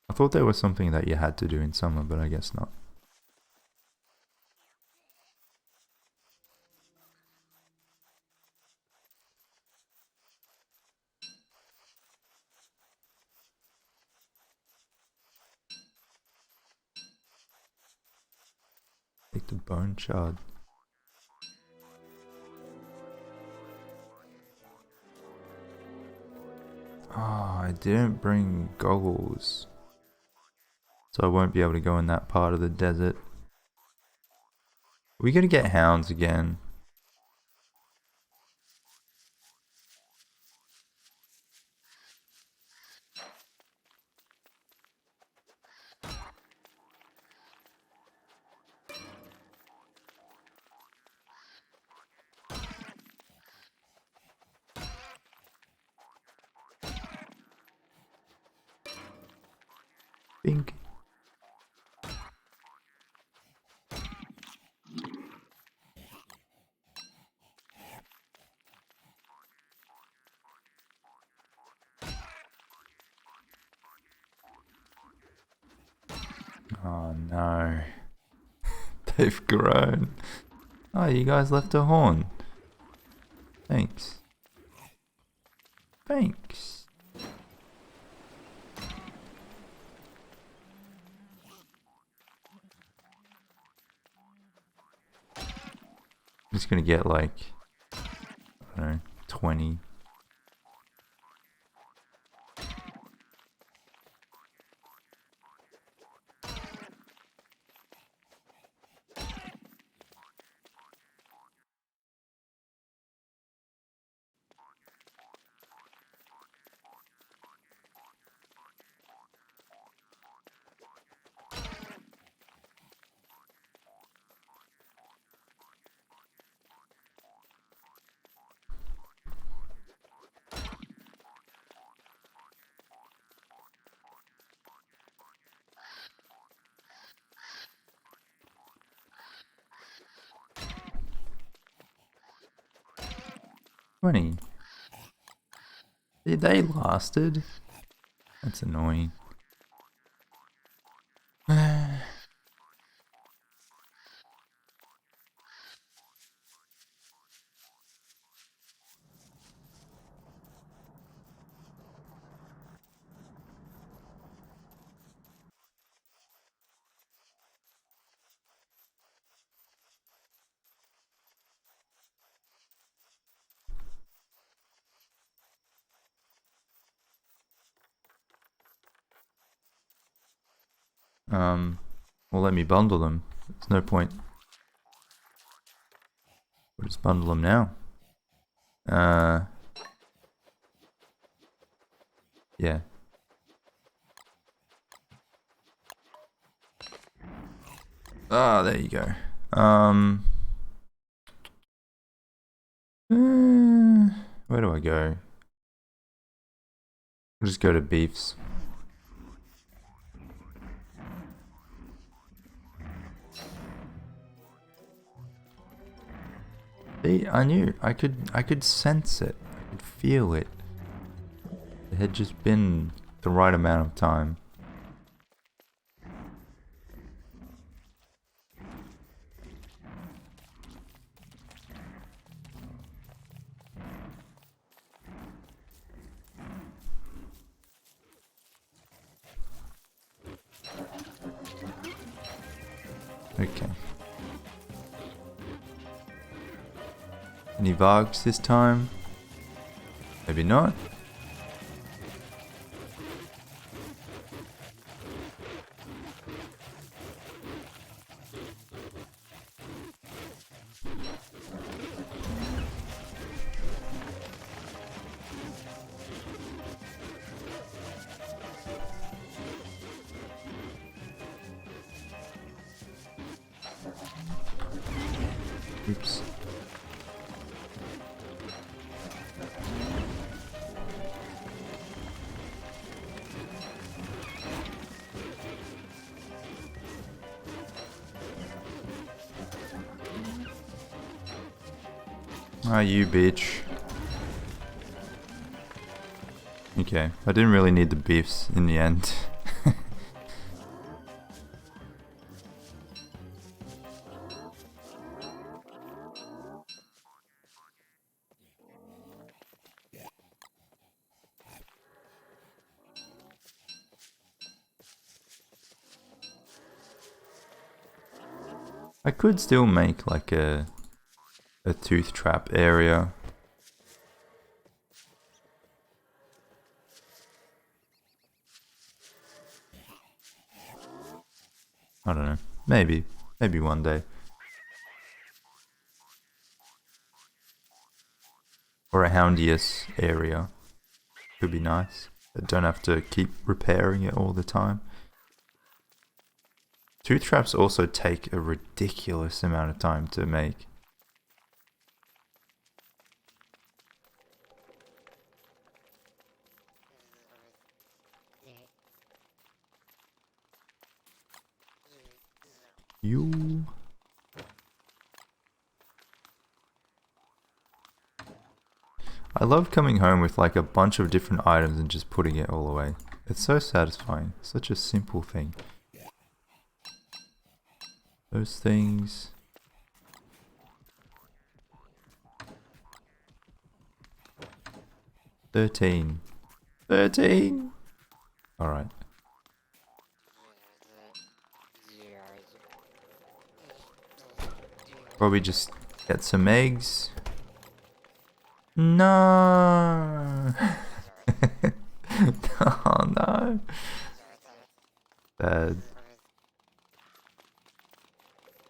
I thought there was something that you had to do in summer, but I guess not. Take the bone shard. Oh, I didn't bring goggles. So I won't be able to go in that part of the desert. We're gonna get hounds again. Bink. Oh no. They've grown. Oh, you guys left a horn. Thanks. Thanks. I'm just gonna get like, I don't know, 20 20. They lasted. That's annoying. Well, let me bundle them. There's no point. We'll just bundle them now. Yeah. Ah, there you go. Where do I go? I'll just go to beefs. See, I knew. I could sense it. I could feel it. It had just been the right amount of time. Okay. Any Vargs this time? Maybe not. Oops. Ah, you bitch. Okay, I didn't really need the beefs in the end. I could still make like a tooth trap area. I don't know. Maybe one day. Or a Houndius area. Could be nice. I don't have to keep repairing it all the time. Tooth traps also take a ridiculous amount of time to make. You. I love coming home with like a bunch of different items and just putting it all away. It's so satisfying. Such a simple thing. Those things. $13. Alright. Probably just get some eggs. No. Oh no. Bad.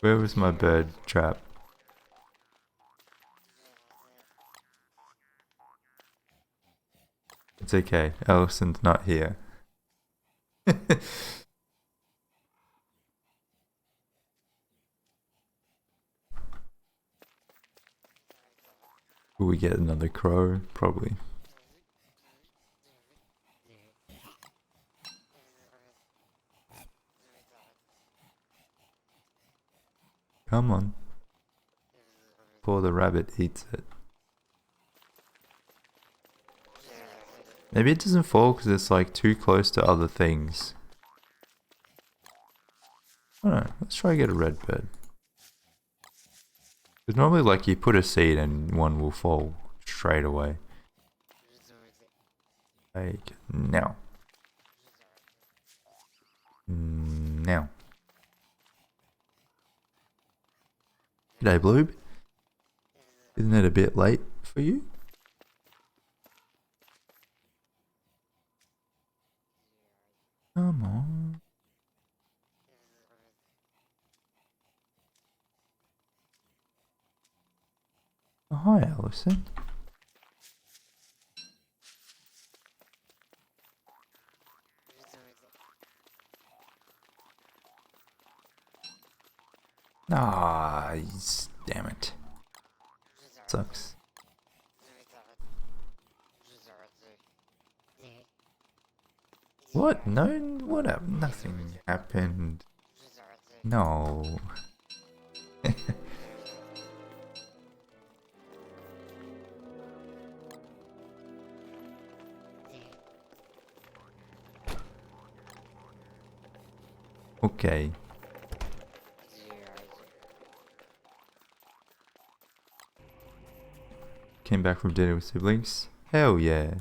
Where was my bird trap? It's okay. Allison's not here. Will we get another crow? Probably. Come on. Before the rabbit eats it. Maybe it doesn't fall because it's like too close to other things. I don't know. Let's try to get a red bird. Because normally like you put a seed and one will fall straight away. Like now. Now. G'day, Bloob. Isn't it a bit late for you? Come on. Oh, hi, Allison. Ah, damn it. Sucks. What? No, what happened? Nothing happened. No. Okay. Came back from dinner with siblings. Hell yeah.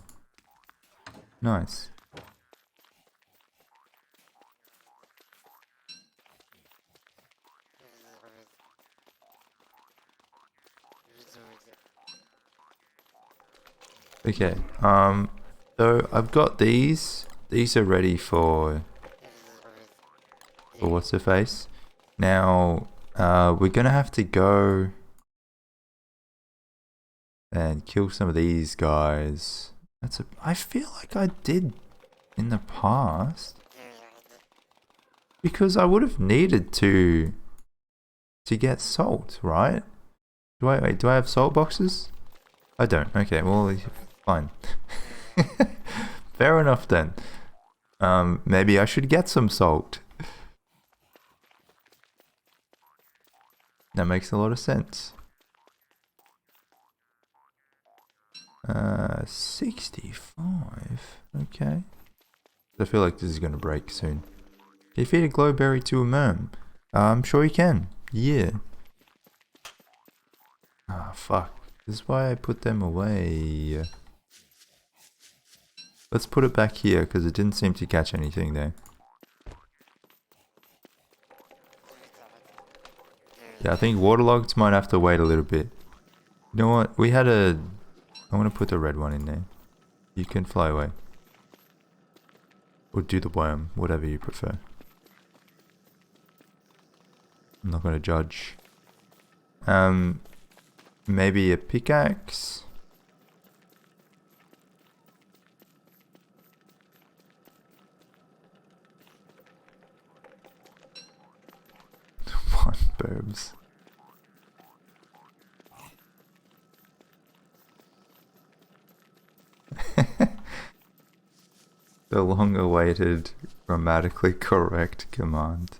Nice. Okay. So I've got these. These are ready for what's her face. Now, we're gonna have to go and kill some of these guys. I feel like I did in the past. Because I would have needed to get salt, right? Do I have salt boxes? I don't. Okay, well, fine. Fair enough then. Maybe I should get some salt. That makes a lot of sense. 65. Okay. I feel like this is gonna break soon. Can you feed a glowberry to a merm? I'm sure you can. Yeah. Ah, fuck. This is why I put them away. Let's put it back here because it didn't seem to catch anything there. Yeah, I think waterlogged might have to wait a little bit. You know what? I want to put the red one in there. You can fly away. Or do the worm, whatever you prefer. I'm not going to judge. Maybe a pickaxe. One burbs. The long-awaited, grammatically correct command.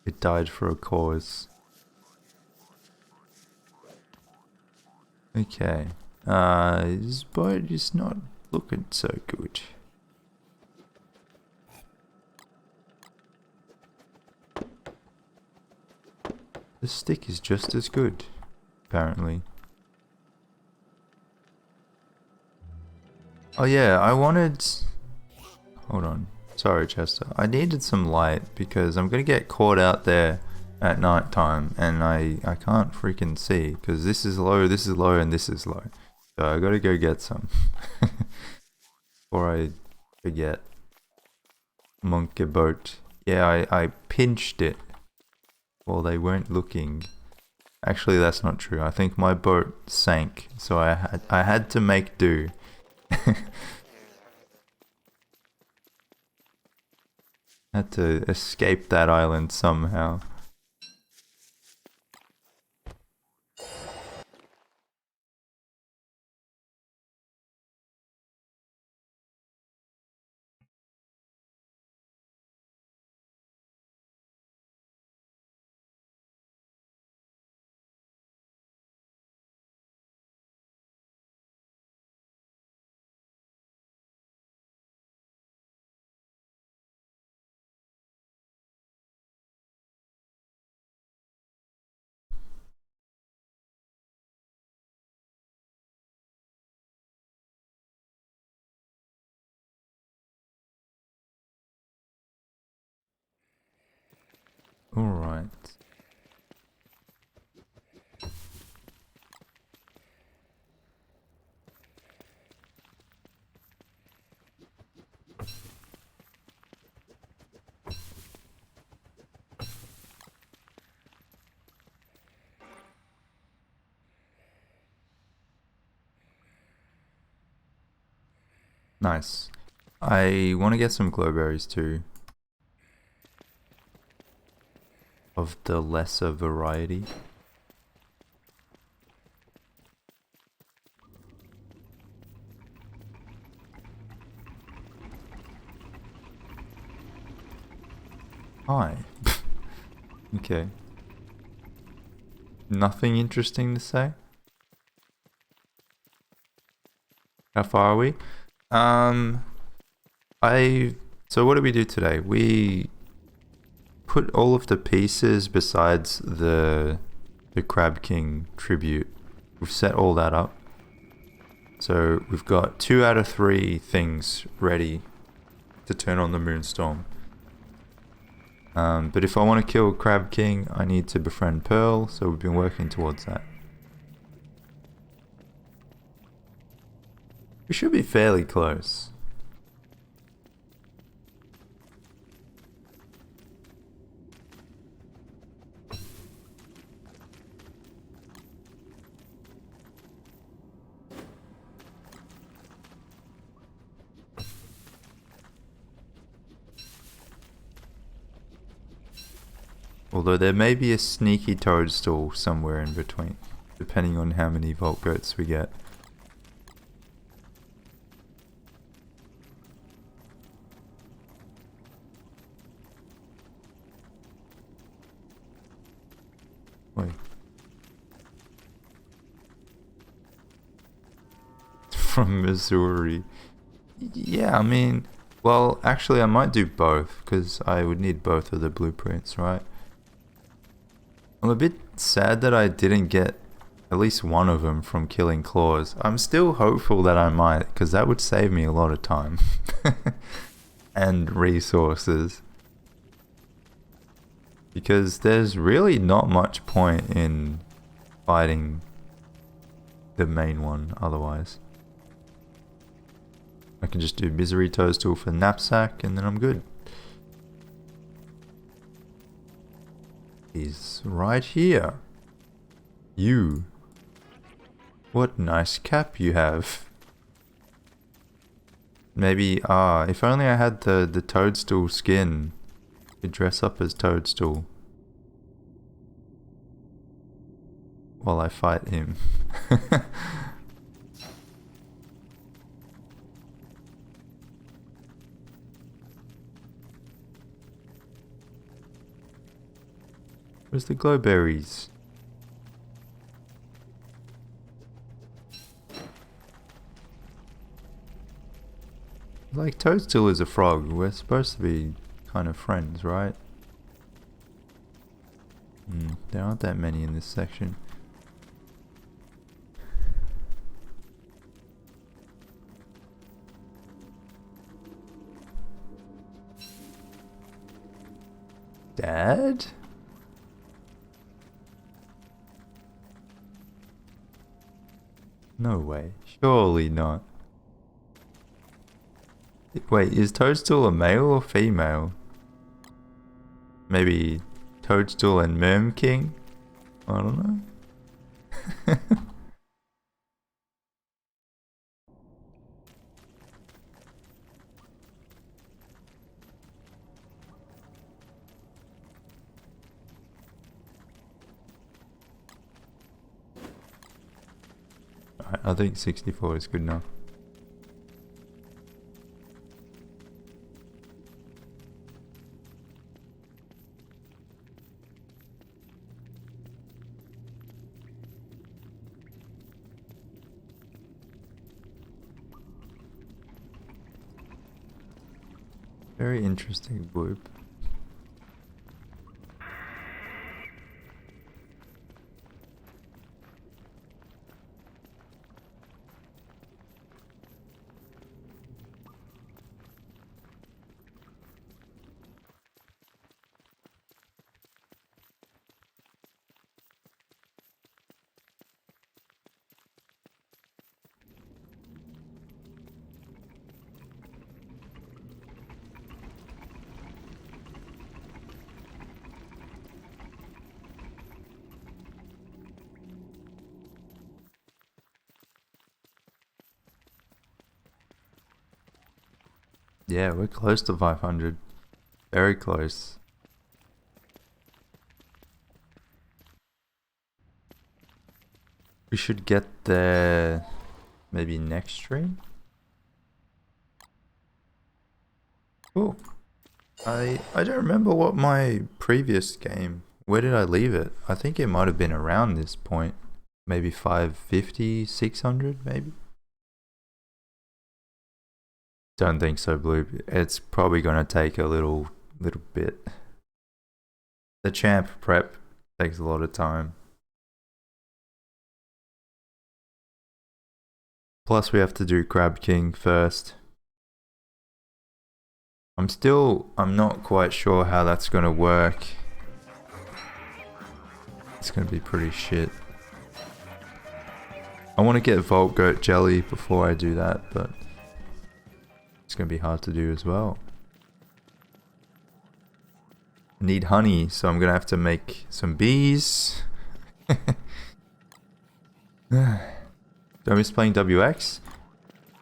It died for a cause. Okay. This boat is not looking so good. The stick is just as good, apparently. Oh yeah, I wanted... Hold on. Sorry, Chester. I needed some light because I'm gonna get caught out there at night time and I can't freaking see because this is low, and this is low. So I gotta go get some before I forget. Monkey boat. Yeah, I pinched it while they weren't looking. Actually, that's not true. I think my boat sank, so I had to make do. Had to escape that island somehow. Alright. Nice. I want to get some glowberries too. Of the lesser variety. Hi. Okay. Nothing interesting to say? How far are we? So what did we do today? We put all of the pieces besides the Crab King tribute. We've set all that up. So we've got 2 out of 3 things ready to turn on the Moonstorm. But if I want to kill Crab King, I need to befriend Pearl, so we've been working towards that. We should be fairly close. Although there may be a sneaky toadstool somewhere in between, depending on how many Vault Goats we get. Wait. From Missouri. Yeah, I mean, well, actually I might do both, because I would need both of the blueprints, right? I'm a bit sad that I didn't get at least one of them from killing claws. I'm still hopeful that I might, because that would save me a lot of time. And resources. Because there's really not much point in fighting the main one otherwise. I can just do Misery Toadstool for knapsack and then I'm good. He's right here. You. What nice cap you have. Maybe, if only I had the Toadstool skin. Could dress up as Toadstool. While I fight him. Where's the glowberries? Like, Toadstool is a frog. We're supposed to be kind of friends, right? There aren't that many in this section. Dad? No way. Surely not. Wait, is Toadstool a male or female? Maybe Toadstool and Merm King? I don't know. I think 64 is good enough. Very interesting bloop. Yeah, we're close to 500. Very close. We should get there maybe next stream. Cool. I don't remember what my previous game, where did I leave it? I think it might have been around this point. Maybe 550, 600 maybe? Don't think so, Blue. It's probably gonna take a little bit. The champ prep takes a lot of time. Plus we have to do Crab King first. I'm not quite sure how that's gonna work. It's gonna be pretty shit. I want to get Vault Goat Jelly before I do that, but it's gonna be hard to do as well. I need honey, so I'm gonna have to make some bees. Don't miss playing WX?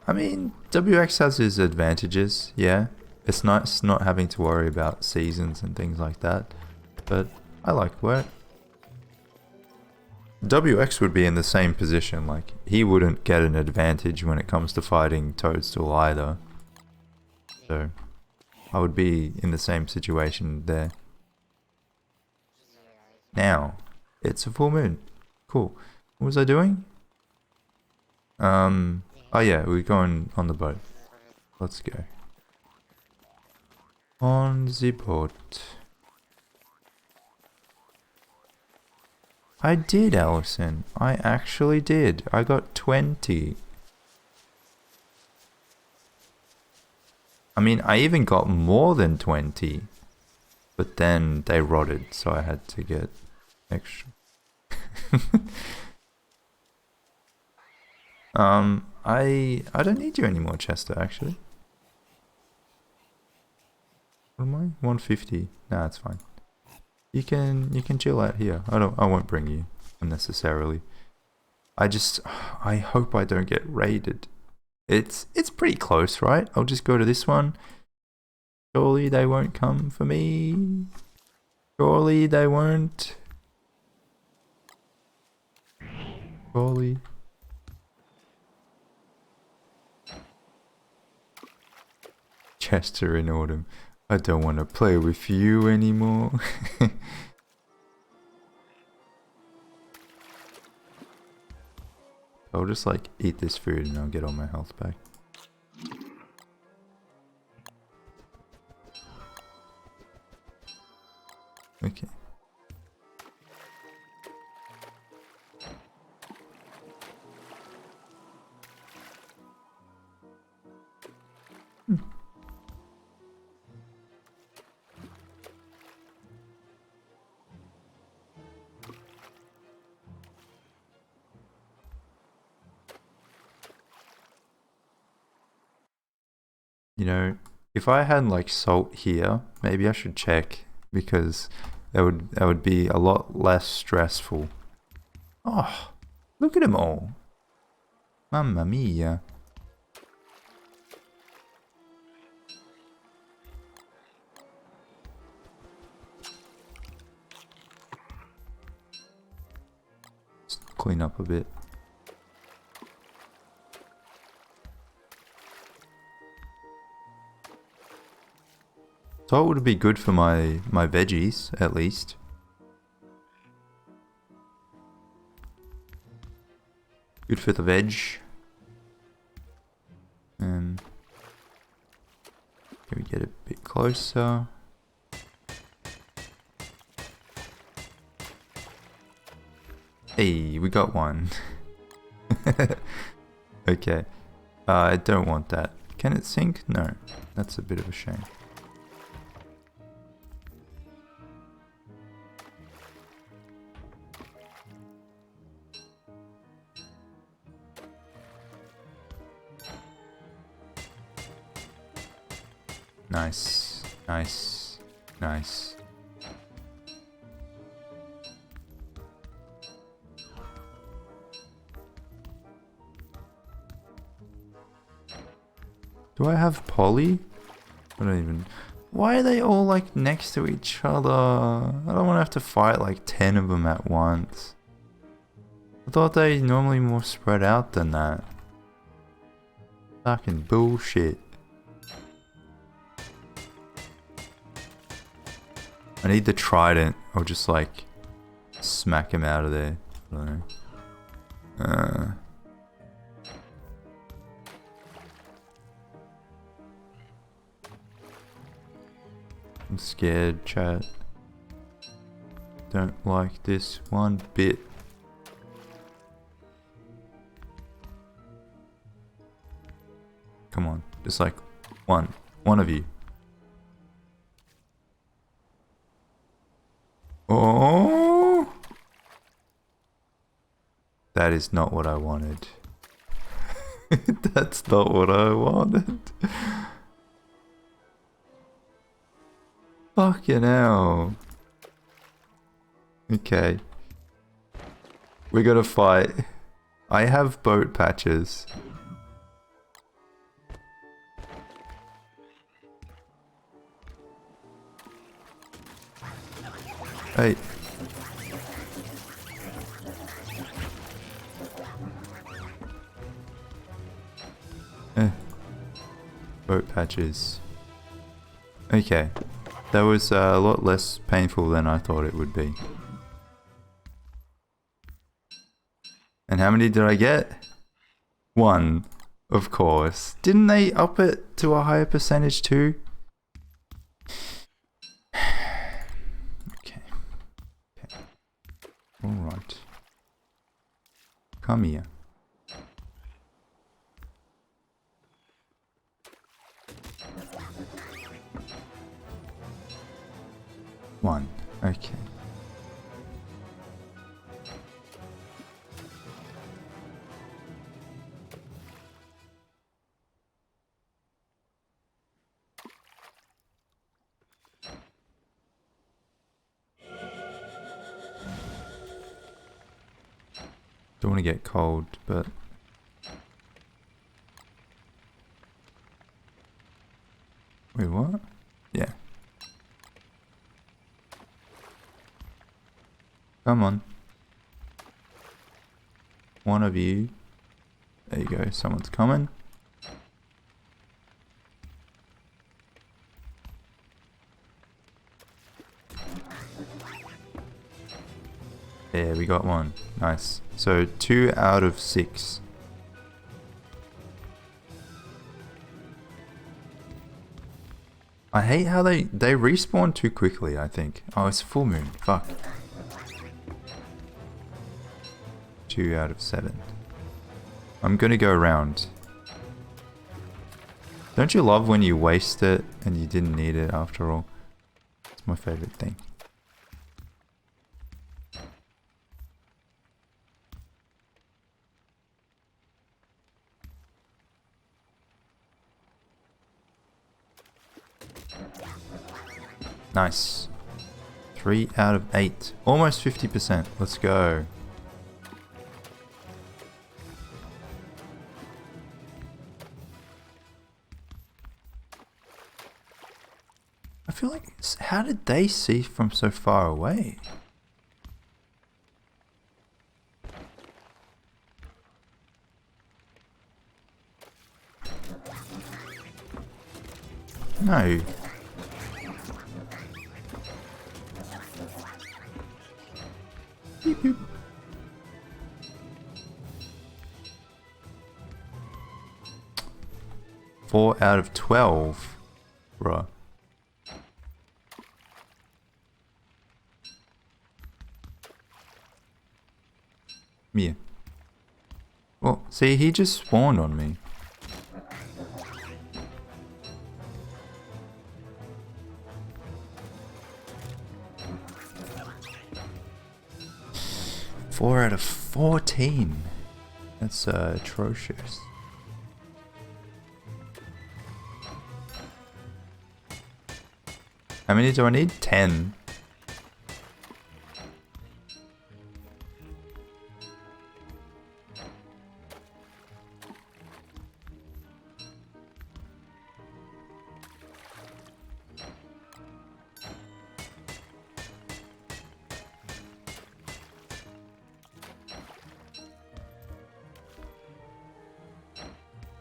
I mean, WX has its advantages, yeah. It's nice not having to worry about seasons and things like that, but I like wurt. WX would be in the same position, like, he wouldn't get an advantage when it comes to fighting Toadstool either. So, I would be in the same situation there. Now, it's a full moon. Cool. What was I doing? Oh yeah, we're going on the boat. Let's go. On the boat. I did, Allison. I actually did. I got 20. I mean, I even got more than 20. But then they rotted, so I had to get extra. I don't need you anymore, Chester, actually. What am I? 150. Nah, it's fine. You can chill out here. I won't bring you unnecessarily. I hope I don't get raided. It's pretty close, right? I'll just go to this one. Surely they won't come for me. Surely they won't. Surely. Chester in autumn. I don't want to play with you anymore. I'll just like eat this food and I'll get all my health back. Okay. You know, if I had like salt here, maybe I should check because that would be a lot less stressful. Oh, look at them all. Mamma mia. Just clean up a bit. Salt would be good for my veggies, at least. Good for the veg. Can we get a bit closer? Hey, we got one. Okay. I don't want that. Can it sink? No. That's a bit of a shame. Nice, nice, nice. Do I have poly? I don't even... Why are they all like next to each other? I don't want to have to fight like 10 of them at once. I thought they normally more spread out than that. Fucking bullshit. I need the trident. I'll just like smack him out of there. I don't know. I'm scared, chat. Don't like this one bit. Come on, just like one of you. Oh, that is not what I wanted. That's not what I wanted. Fucking hell. Okay. We're gonna fight. I have boat patches. Hey. Boat patches. Okay. That was a lot less painful than I thought it would be. And how many did I get? 1. Of course. Didn't they up it to a higher percentage too? Okay. Alright. Come here. One. Okay. Don't want to get cold, but... Wait, what? Yeah. Come on. One of you. There you go, someone's coming. Yeah, we got one. Nice. So 2 out of 6. I hate how they respawn too quickly, I think. Oh, it's full moon. Fuck. 2 out of 7. I'm gonna go around. Don't you love when you waste it and you didn't need it after all? It's my favorite thing. Nice. 3 out of 8. Almost 50%. Let's go. I feel like, how did they see from so far away? No. Beep, beep. Four out of 12. Bruh. Yeah. Well, see, he just spawned on me. Four out of 14. That's atrocious. How many do I need? 10.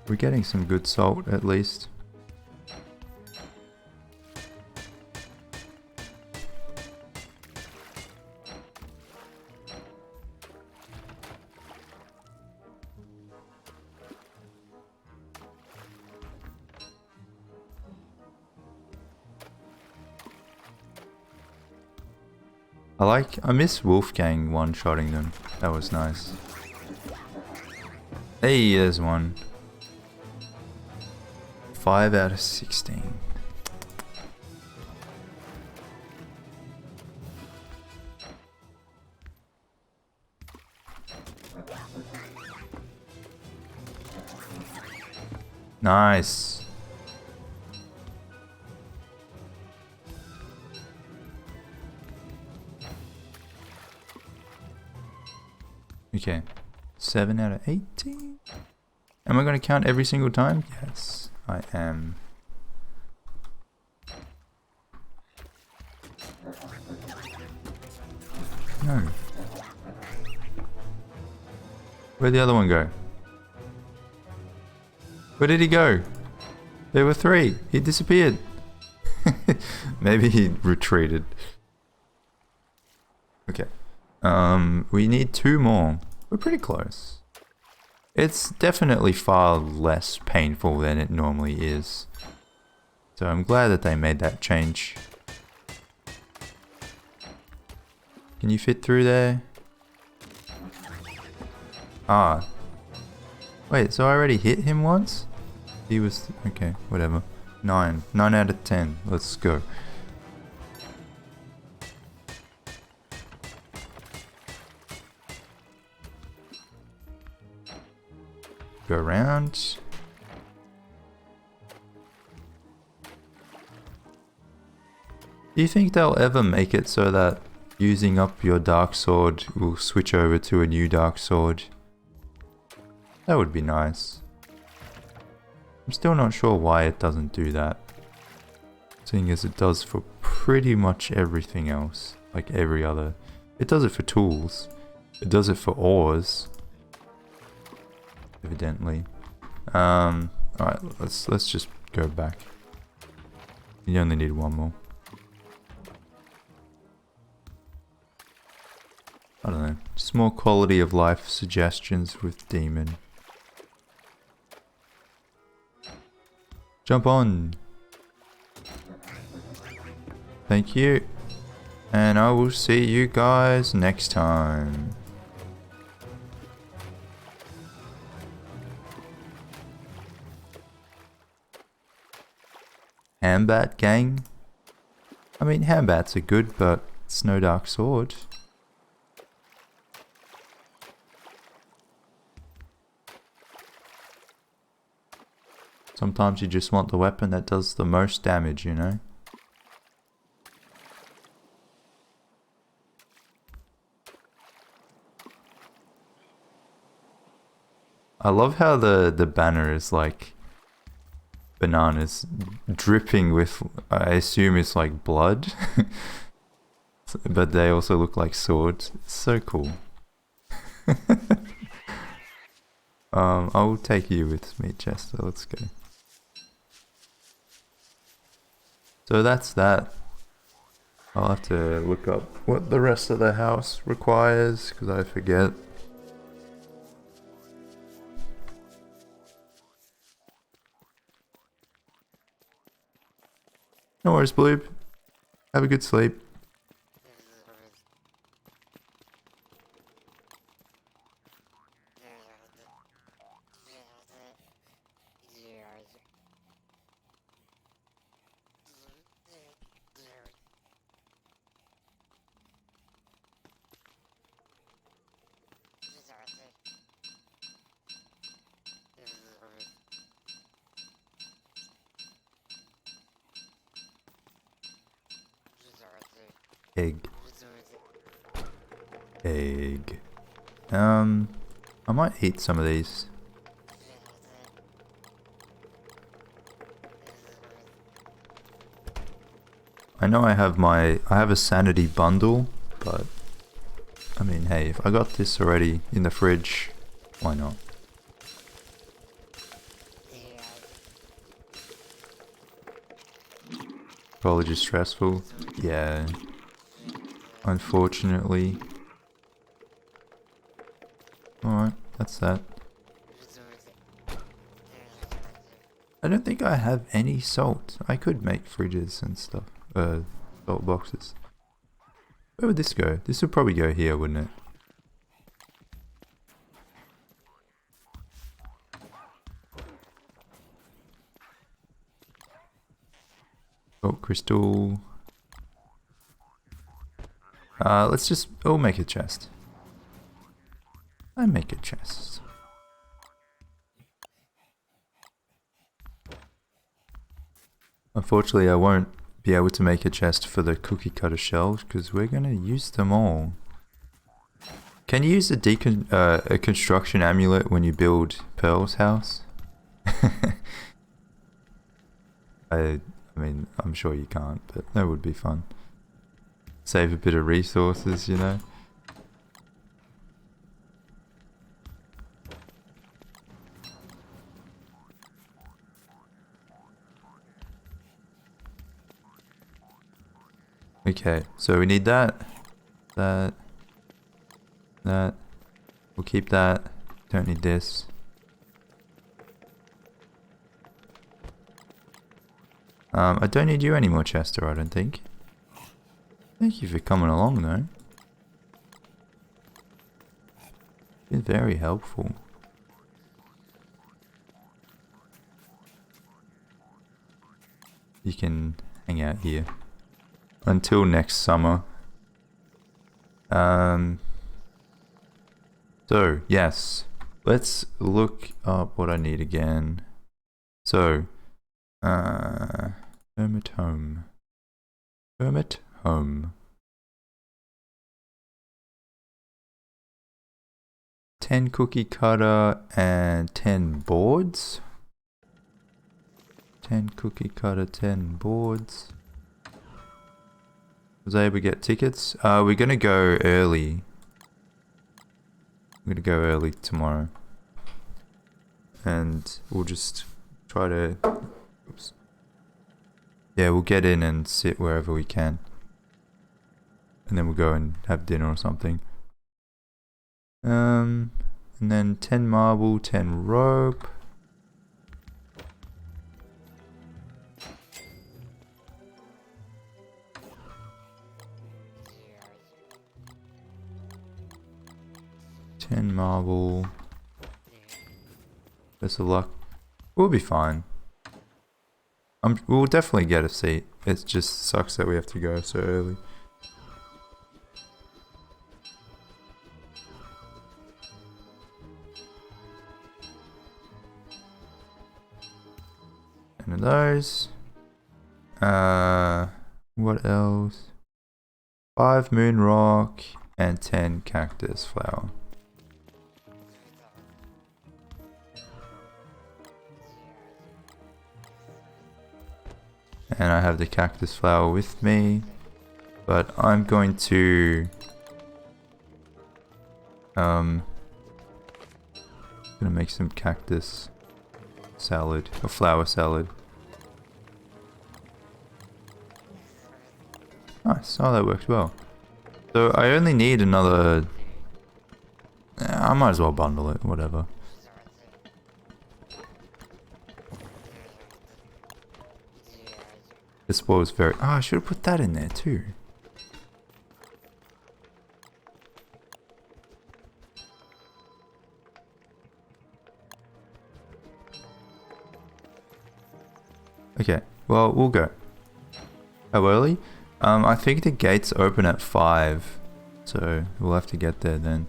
We're getting some good salt at least. I miss Wolfgang one-shotting them. That was nice. Hey, there's one. 5 out of 16. Nice. Okay, 7 out of 18. Am I going to count every single time? Yes, I am. No. Where'd the other one go? Where did he go? There were 3. He disappeared. Maybe he retreated. Okay. We need 2 more. We're pretty close. It's definitely far less painful than it normally is. So I'm glad that they made that change. Can you fit through there? Ah. Wait, so I already hit him once? He was... okay, whatever. 9. 9 out of 10. Let's go. Go around. Do you think they'll ever make it so that using up your dark sword will switch over to a new dark sword? That would be nice. I'm still not sure why it doesn't do that, seeing as it does for pretty much everything else, like every other. It does it for tools. It does it for ores. Evidently. Alright, let's just go back. You only need 1 more. I don't know. Just more quality of life suggestions with Demon. Jump on! Thank you. And I will see you guys next time. Hambat gang? I mean, Hambats are good, but it's no dark sword. Sometimes you just want the weapon that does the most damage, you know? I love how the banner is like bananas dripping with, I assume it's like blood. But they also look like swords. It's so cool. I will take you with me, Chester. Let's go. So that's that. I'll have to look up what the rest of the house requires, because I forget. No worries, Bloob. Have a good sleep. Egg. I might eat some of these. I know I have a sanity bundle, but I mean, hey, if I got this already in the fridge, why not? Probably just stressful. Yeah. Unfortunately. Alright, that's that. I don't think I have any salt. I could make fridges and stuff. Salt boxes. Where would this go? This would probably go here, wouldn't it? Salt crystal. We'll make a chest. I make a chest. Unfortunately, I won't be able to make a chest for the cookie cutter shelves because we're gonna use them all. Can you use a construction amulet when you build Pearl's house? I mean, I'm sure you can't, but that would be fun. Save a bit of resources, you know? Okay, so we need that. We'll keep that. Don't need this. I don't need you anymore, Chester, I don't think. Thank you for coming along, though. Been very helpful. You can hang out here. Until next summer. So, yes. Let's look up what I need again. So, hermit home. Hermit home. 10 cookie cutter and 10 boards. 10 cookie cutter, 10 boards. Was I able to get tickets? We're gonna go early. I'm gonna go early tomorrow. And we'll just try to... Oops. Yeah, we'll get in and sit wherever we can. And then we'll go and have dinner or something. And then 10 marble, 10 rope. Marble. Best of luck. We'll be fine. We'll definitely get a seat. It just sucks that we have to go so early. And of those. What else? 5 moon rock and 10 cactus flower. And I have the cactus flower with me, but I'm going to gonna make some cactus salad or flower salad. Nice. Oh, that worked well. So I only need another. I might as well bundle it. Whatever. This was very... Oh, I should have put that in there too. Okay, well, we'll go. How early? I think the gates open at 5. So, we'll have to get there then.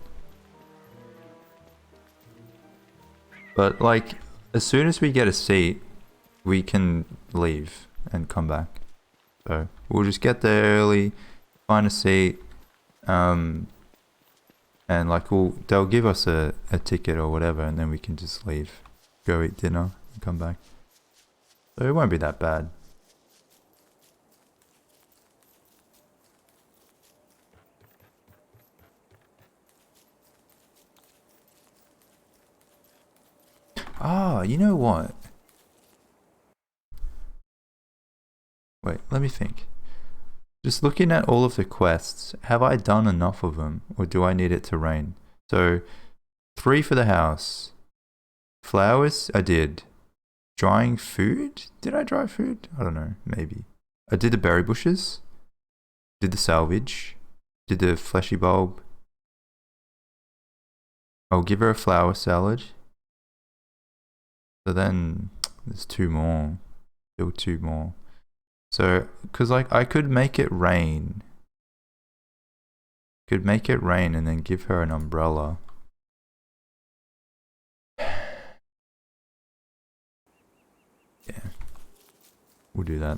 But, like, as soon as we get a seat, we can leave and come back. So we'll just get there early, find a seat, and like they'll give us a ticket or whatever, and then we can just leave, go eat dinner and come back. So it won't be that bad. Ah, you know what? Wait, let me think. Just looking at all of the quests, have I done enough of them? Or do I need it to rain? So, 3 for the house. Flowers, I did. Drying food? Did I dry food? I don't know, maybe. I did the berry bushes. Did the salvage. Did the fleshy bulb. I'll give her a flower salad. So then, there's 2 more. Still 2 more. So, because like I could make it rain. Could make it rain and then give her an umbrella. Yeah. We'll do that.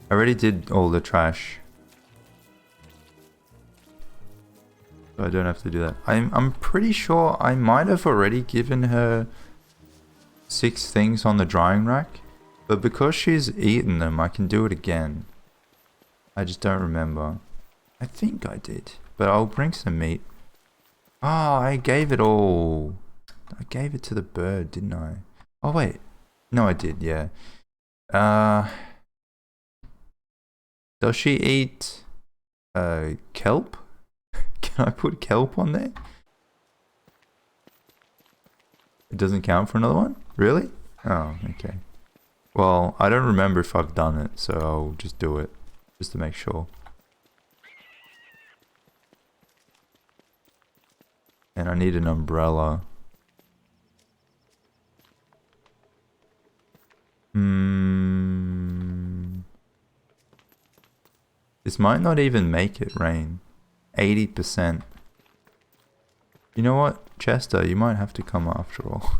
I already did all the trash. So I don't have to do that. I'm pretty sure I might have already given her 6 things on the drying rack. But because she's eaten them, I can do it again. I just don't remember. I think I did. But I'll bring some meat. Ah, I gave it all. I gave it to the bird, didn't I? Oh, wait. No, I did, yeah. Does she eat kelp? Can I put kelp on there? It doesn't count for another one? Really? Oh, okay. Well, I don't remember if I've done it, so I'll just do it. Just to make sure. And I need an umbrella. This might not even make it rain. 80%. You know what, Chester, you might have to come after all.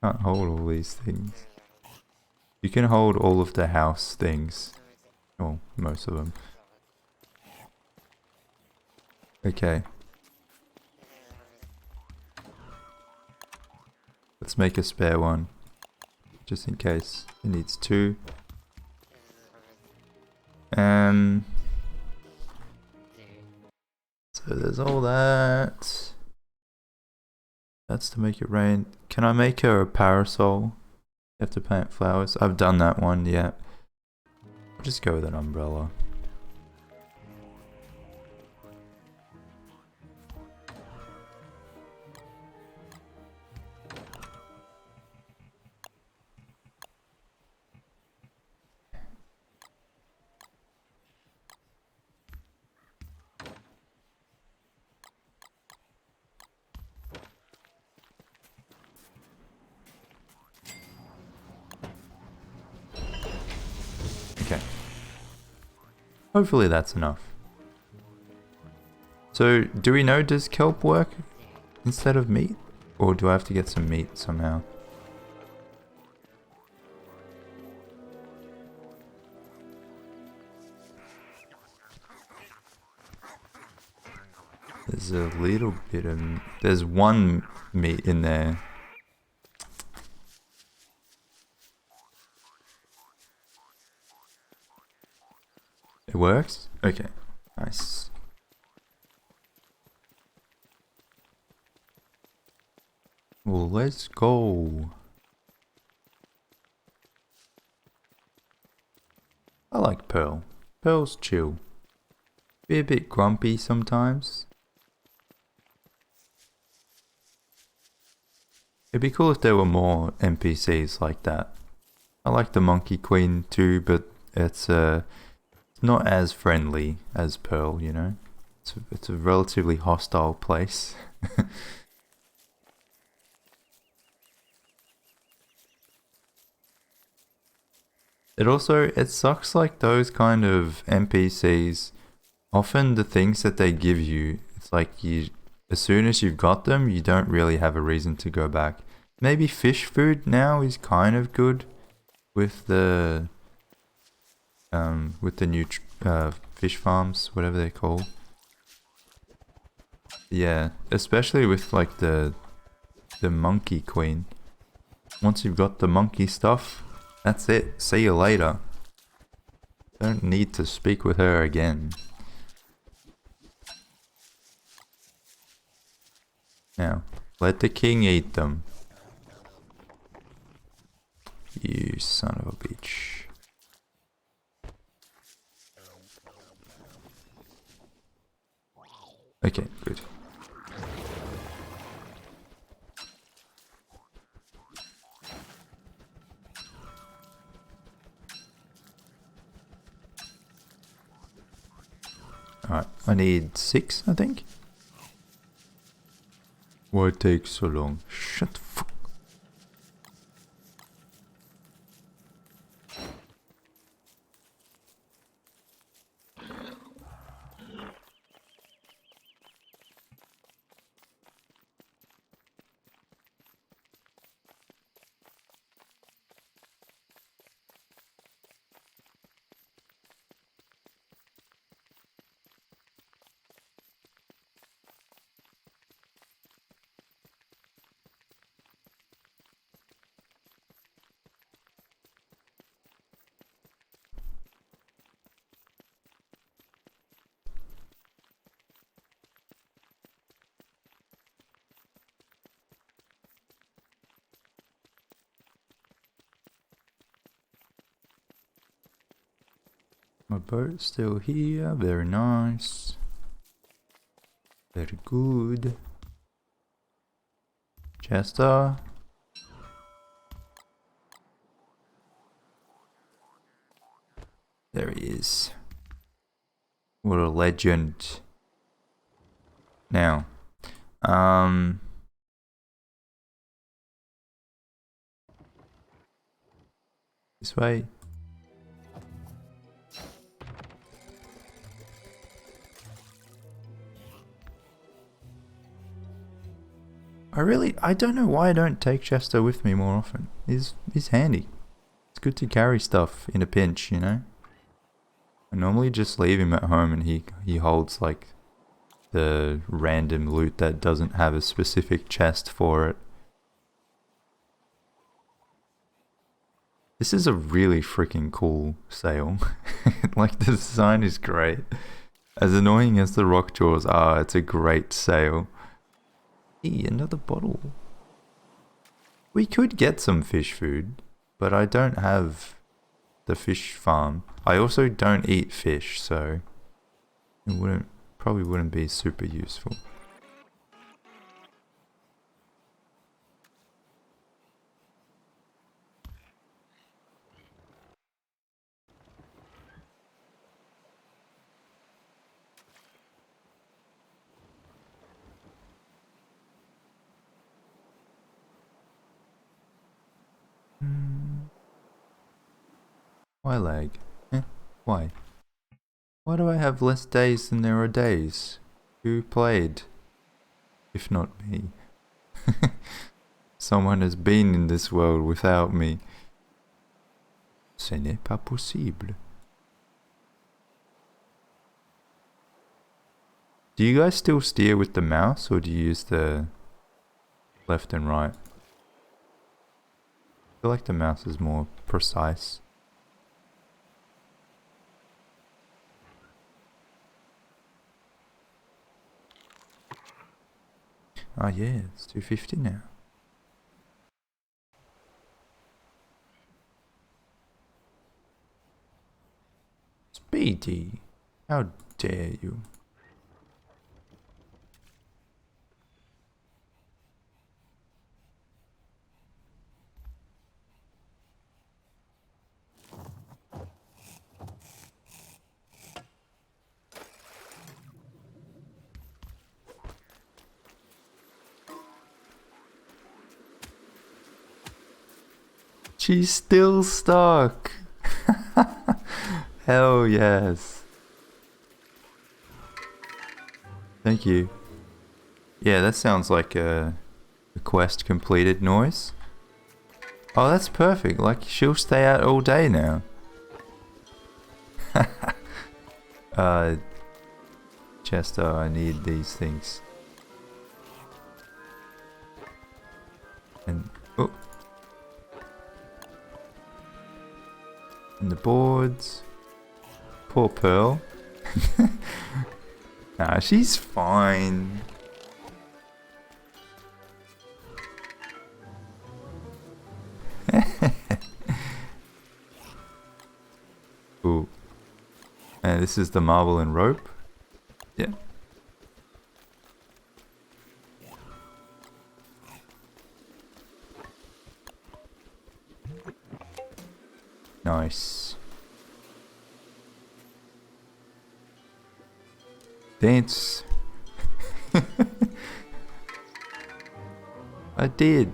Can't hold all these things. You can hold all of the house things. Well, most of them. Okay. Let's make a spare one. Just in case. It needs 2. So there's all that. That's to make it rain. Can I make her a parasol? You have to plant flowers. I've done that one yet. I'll just go with an umbrella. Okay. Hopefully that's enough. So, do we know, does kelp work instead of meat? Or do I have to get some meat somehow? There's a little bit of... There's 1 meat in there. It works? Okay. Nice. Well, let's go. I like Pearl. Pearl's chill. Be a bit grumpy sometimes. It'd be cool if there were more NPCs like that. I like the Monkey Queen too, but it's not as friendly as Pearl, you know? It's a relatively hostile place. It sucks like those kind of NPCs, often the things that they give you, it's like as soon as you've got them, you don't really have a reason to go back. Maybe fish food now is kind of good with the new fish farms, whatever they're called. Yeah, especially with like the Monkey Queen. Once you've got the monkey stuff, That's it. See you later. Don't need to speak with her again. Now, let the king eat them. You son of a bitch. Okay, good. Alright, I need 6, I think. Why take so long? Shut the fuck. My boat's still here, very nice. Very good. Chester. There he is. What a legend. Now, this way. I don't know why I don't take Chester with me more often. He's handy. It's good to carry stuff in a pinch, you know? I normally just leave him at home and he holds like the random loot that doesn't have a specific chest for it. This is a really freaking cool sail. Like the design is great. As annoying as the rock jaws are, it's a great sail. Hey, another bottle. We could get some fish food, but I don't have the fish farm. I also don't eat fish, so it probably wouldn't be super useful. Why lag? Why? Why do I have less days than there are days? Who played? If not me. Someone has been in this world without me. Ce n'est pas possible. Do you guys still steer with the mouse or do you use the left and right? I feel like the mouse is more precise. Oh yeah, it's 250 now. Speedy, how dare you? She's still stuck. Hell yes. Thank you. Yeah, that sounds like a quest completed noise. Oh, that's perfect. Like, she'll stay out all day now. Chester, I need these things. And, oh. And the boards. Poor Pearl. Nah, she's fine. Ooh. And this is the marble and rope. Yeah. Nice. Dance. I did.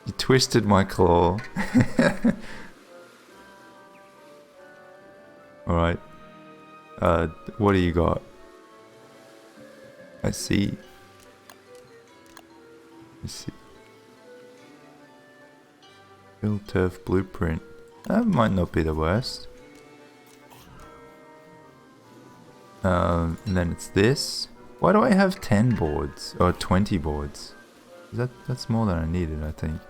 You twisted my claw. Alright. What do you got? I see. I see. Build turf blueprint. That might not be the worst. And then it's this. Why do I have 10 boards? Or 20 boards? That's more than I needed, I think.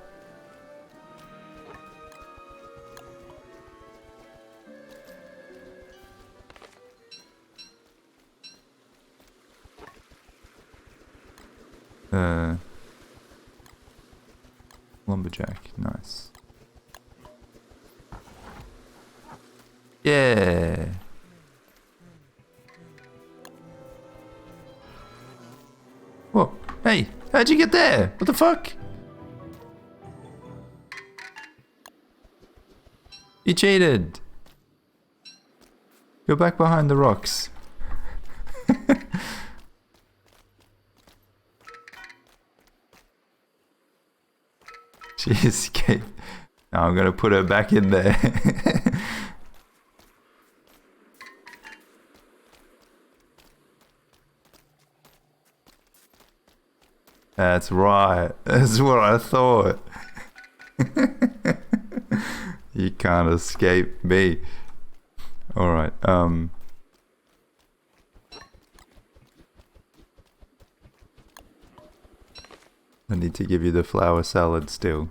Lumberjack, nice. Yeah. Whoa, hey, how'd you get there? What the fuck? You cheated. Go back behind the rocks. She escaped. Now I'm gonna put her back in there. That's right. That's what I thought. You can't escape me. Alright, I need to give you the flour salad still.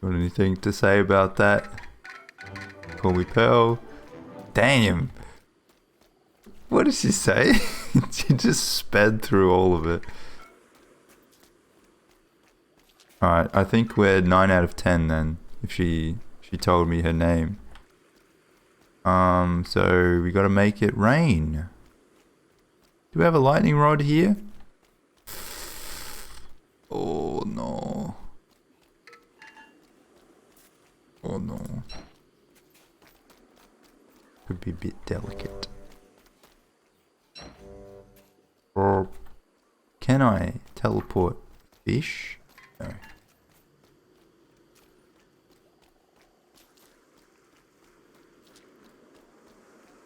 Got anything to say about that? Call me Pearl. Damn! What did she say? She just sped through all of it. Alright, I think we're 9 out of 10 then, if she told me her name. So we gotta make it rain. Do we have a lightning rod here? Oh no. Oh no. Could be a bit delicate. Or can I teleport fish? No.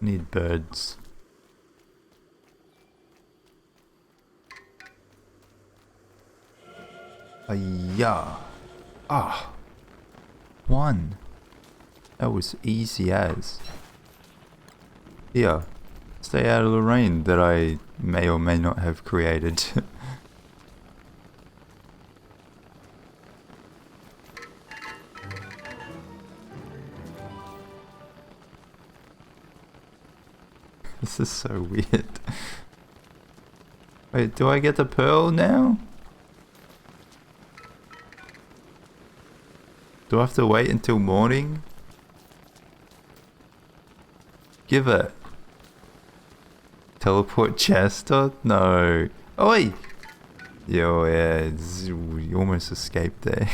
Need birds. Yeah. Ah. One. That was easy as. Here. Stay out of the rain that I may or may not have created. This is so weird. Wait, do I get the pearl now? Do I have to wait until morning? Give it. Teleport chest? Oh, no. Oh, wait. Yo, yeah, you almost escaped there.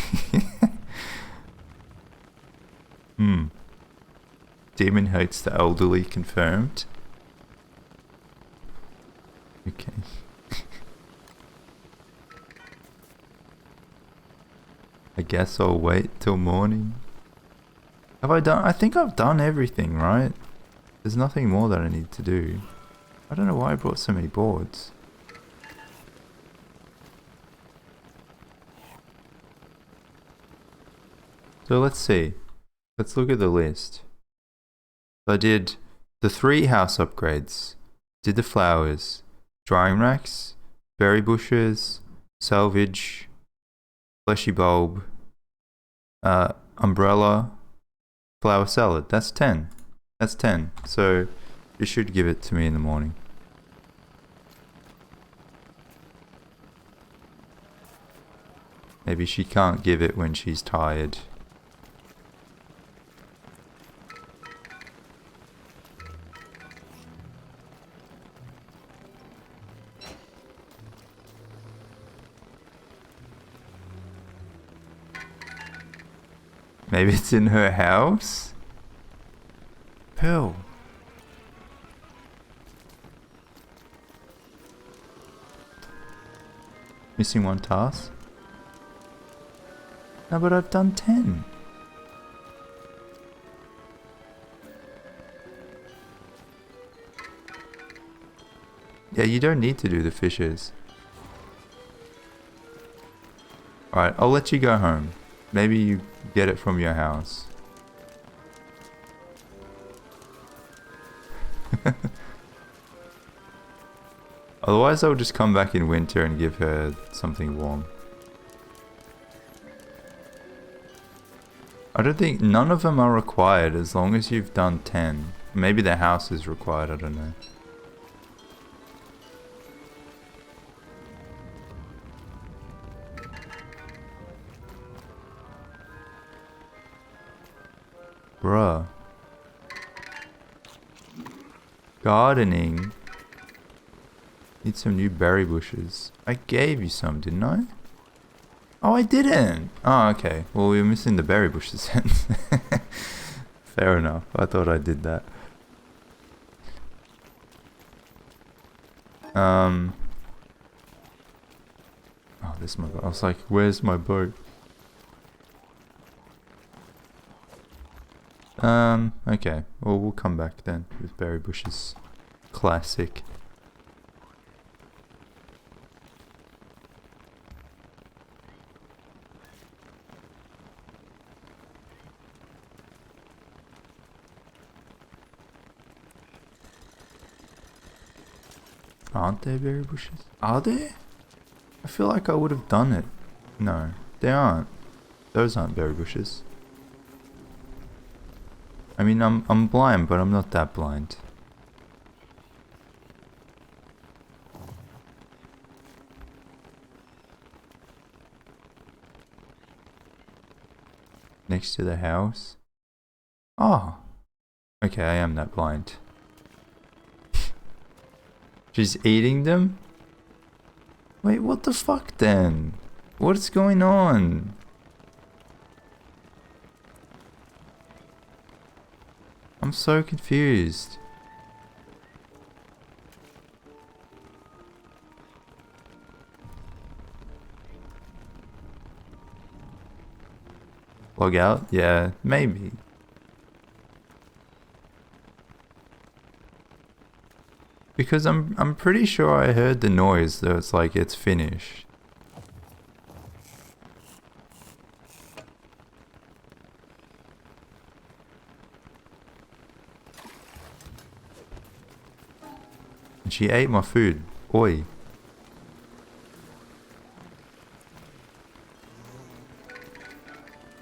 Demon hates the elderly confirmed. Okay. I guess I'll wait till morning. Have I done? I think I've done everything, right? There's nothing more that I need to do. I don't know why I brought so many boards. So let's see. Let's look at the list. I did the 3 house upgrades. Did the flowers. Drying racks. Berry bushes. salvage, fleshy bulb, umbrella, flower salad. That's 10. That's 10. So you should give it to me in the morning. Maybe she can't give it when she's tired. Maybe it's in her house? Pearl. Missing one task? No, but I've done 10. Yeah, you don't need to do the fishes. Alright, I'll let you go home. Maybe you get it from your house. Otherwise, I'll just come back in winter and give her something warm. I don't think none of them are required as long as you've done 10. Maybe the house is required, I don't know. Bruh. Gardening. Need some new berry bushes. I gave you some, didn't I? Oh, I didn't! Oh, okay. Well, we were missing the berry bushes then. Fair enough. I thought I did that. Oh, this is my boat. I was like, where's my boat? Okay. Well, we'll come back then with berry bushes. Classic. Aren't there berry bushes? Are there? I feel like I would have done it. No, they aren't. Those aren't berry bushes. I mean, I'm blind, but I'm not that blind. Next to the house? Oh. Okay, I am that blind. She's eating them? Wait, what the fuck then? What's going on? I'm so confused. Log out? Yeah, maybe. Because I'm pretty sure I heard the noise that it's like it's finished. And she ate my food. Oi.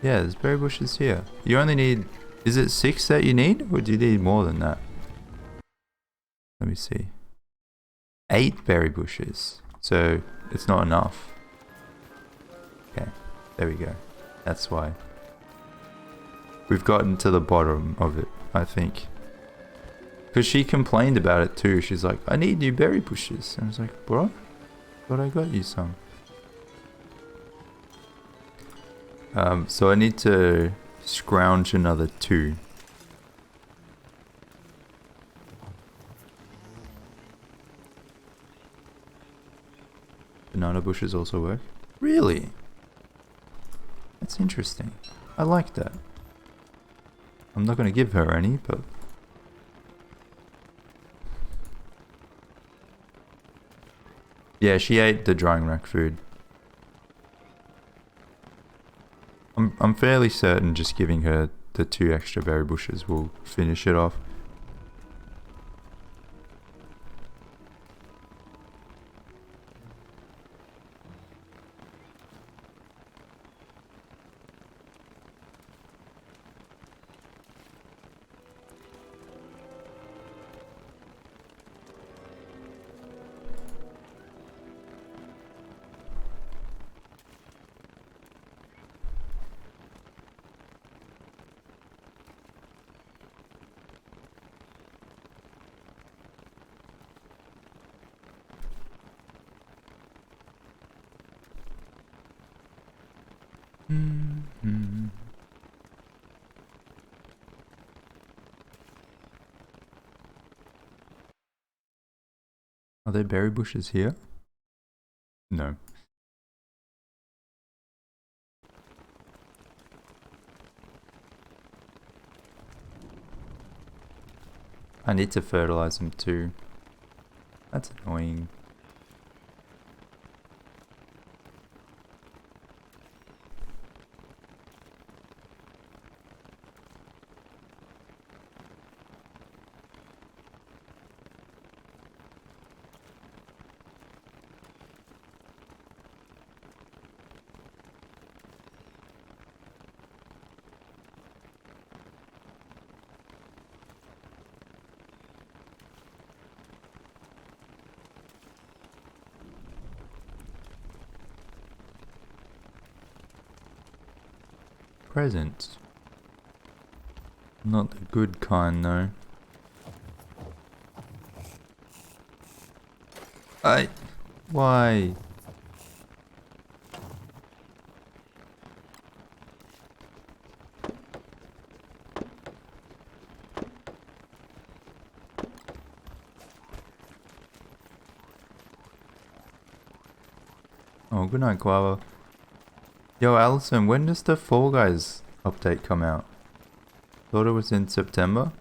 Yeah, there's berry bushes here. You only need... Is it 6 that you need? Or do you need more than that? Let me see. 8 berry bushes. So, it's not enough. Okay, there we go. That's why. We've gotten to the bottom of it, I think. Because she complained about it too. She's like, I need new berry bushes. And I was like, bro, thought I got you some. So I need to scrounge another 2. Banana bushes also work? Really? That's interesting. I like that. I'm not going to give her any, but... Yeah, she ate the drying rack food. I'm fairly certain just giving her the 2 extra berry bushes will finish it off. Mm-hmm. Are there berry bushes here? No. I need to fertilize them too. That's annoying. Presents. Not the good kind though. Why? Oh, good night, Guava. Yo, Allison, when does the Fall Guys update come out? Thought it was in September.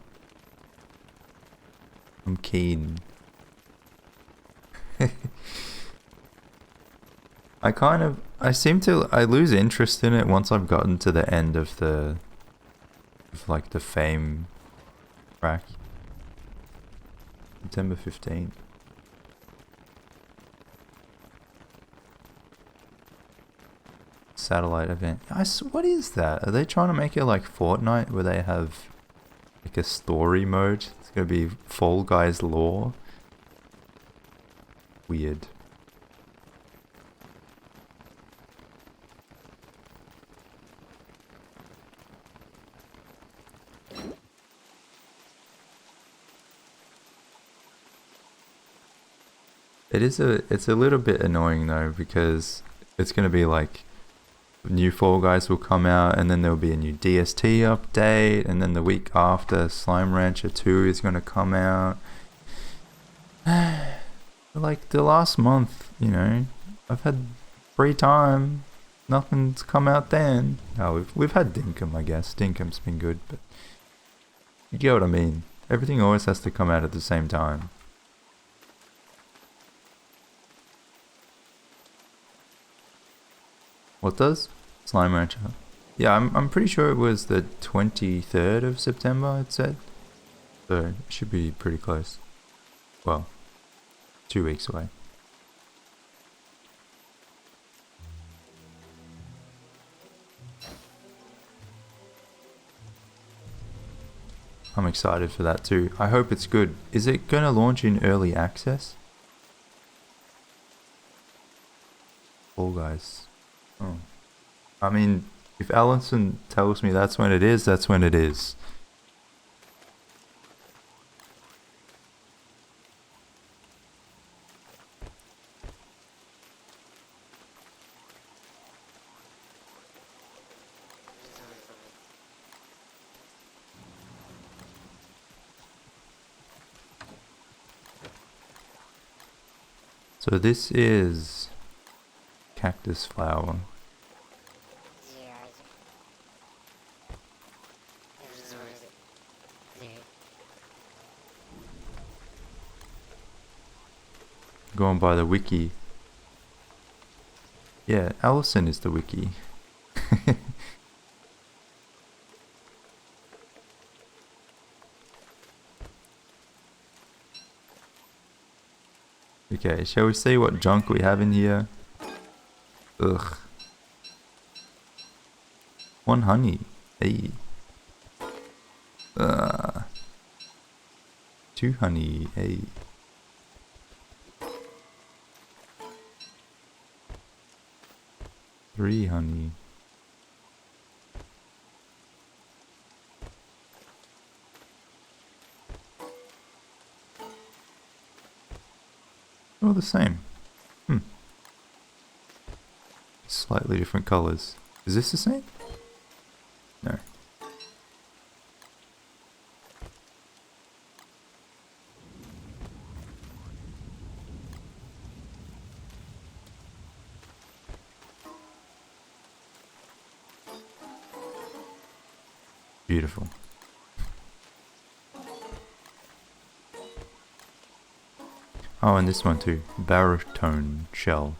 I'm keen. I lose interest in it once I've gotten to the end of the fame track. September 15th. Satellite event. What is that? Are they trying to make it like Fortnite where they have like a story mode? It's gonna be Fall Guys lore. Weird. It's a little bit annoying though because it's gonna be like new Fall Guys will come out and then there'll be a new DST update and then the week after Slime Rancher 2 is gonna come out. Like the last month, you know, I've had free time. Nothing's come out then. No, we've had Dinkum, I guess. Dinkum's been good, but you get what I mean. Everything always has to come out at the same time. What does? Slime Rancher. Yeah, I'm pretty sure it was the 23rd of September, it said. So, it should be pretty close. Well, 2 weeks away. I'm excited for that too. I hope it's good. Is it gonna launch in early access? Fall Guys. Oh. I mean, if Allison tells me that's when it is, that's when it is. So this is cactus flower. Going by the wiki. Yeah, Allison is the wiki. Okay, shall we see what junk we have in here? Ugh. 1 honey. Hey. 2 honey. Hey. 3 honey. All the same. Slightly different colors. Is this the same? No. Beautiful. Oh, and this one too. Baritone shell.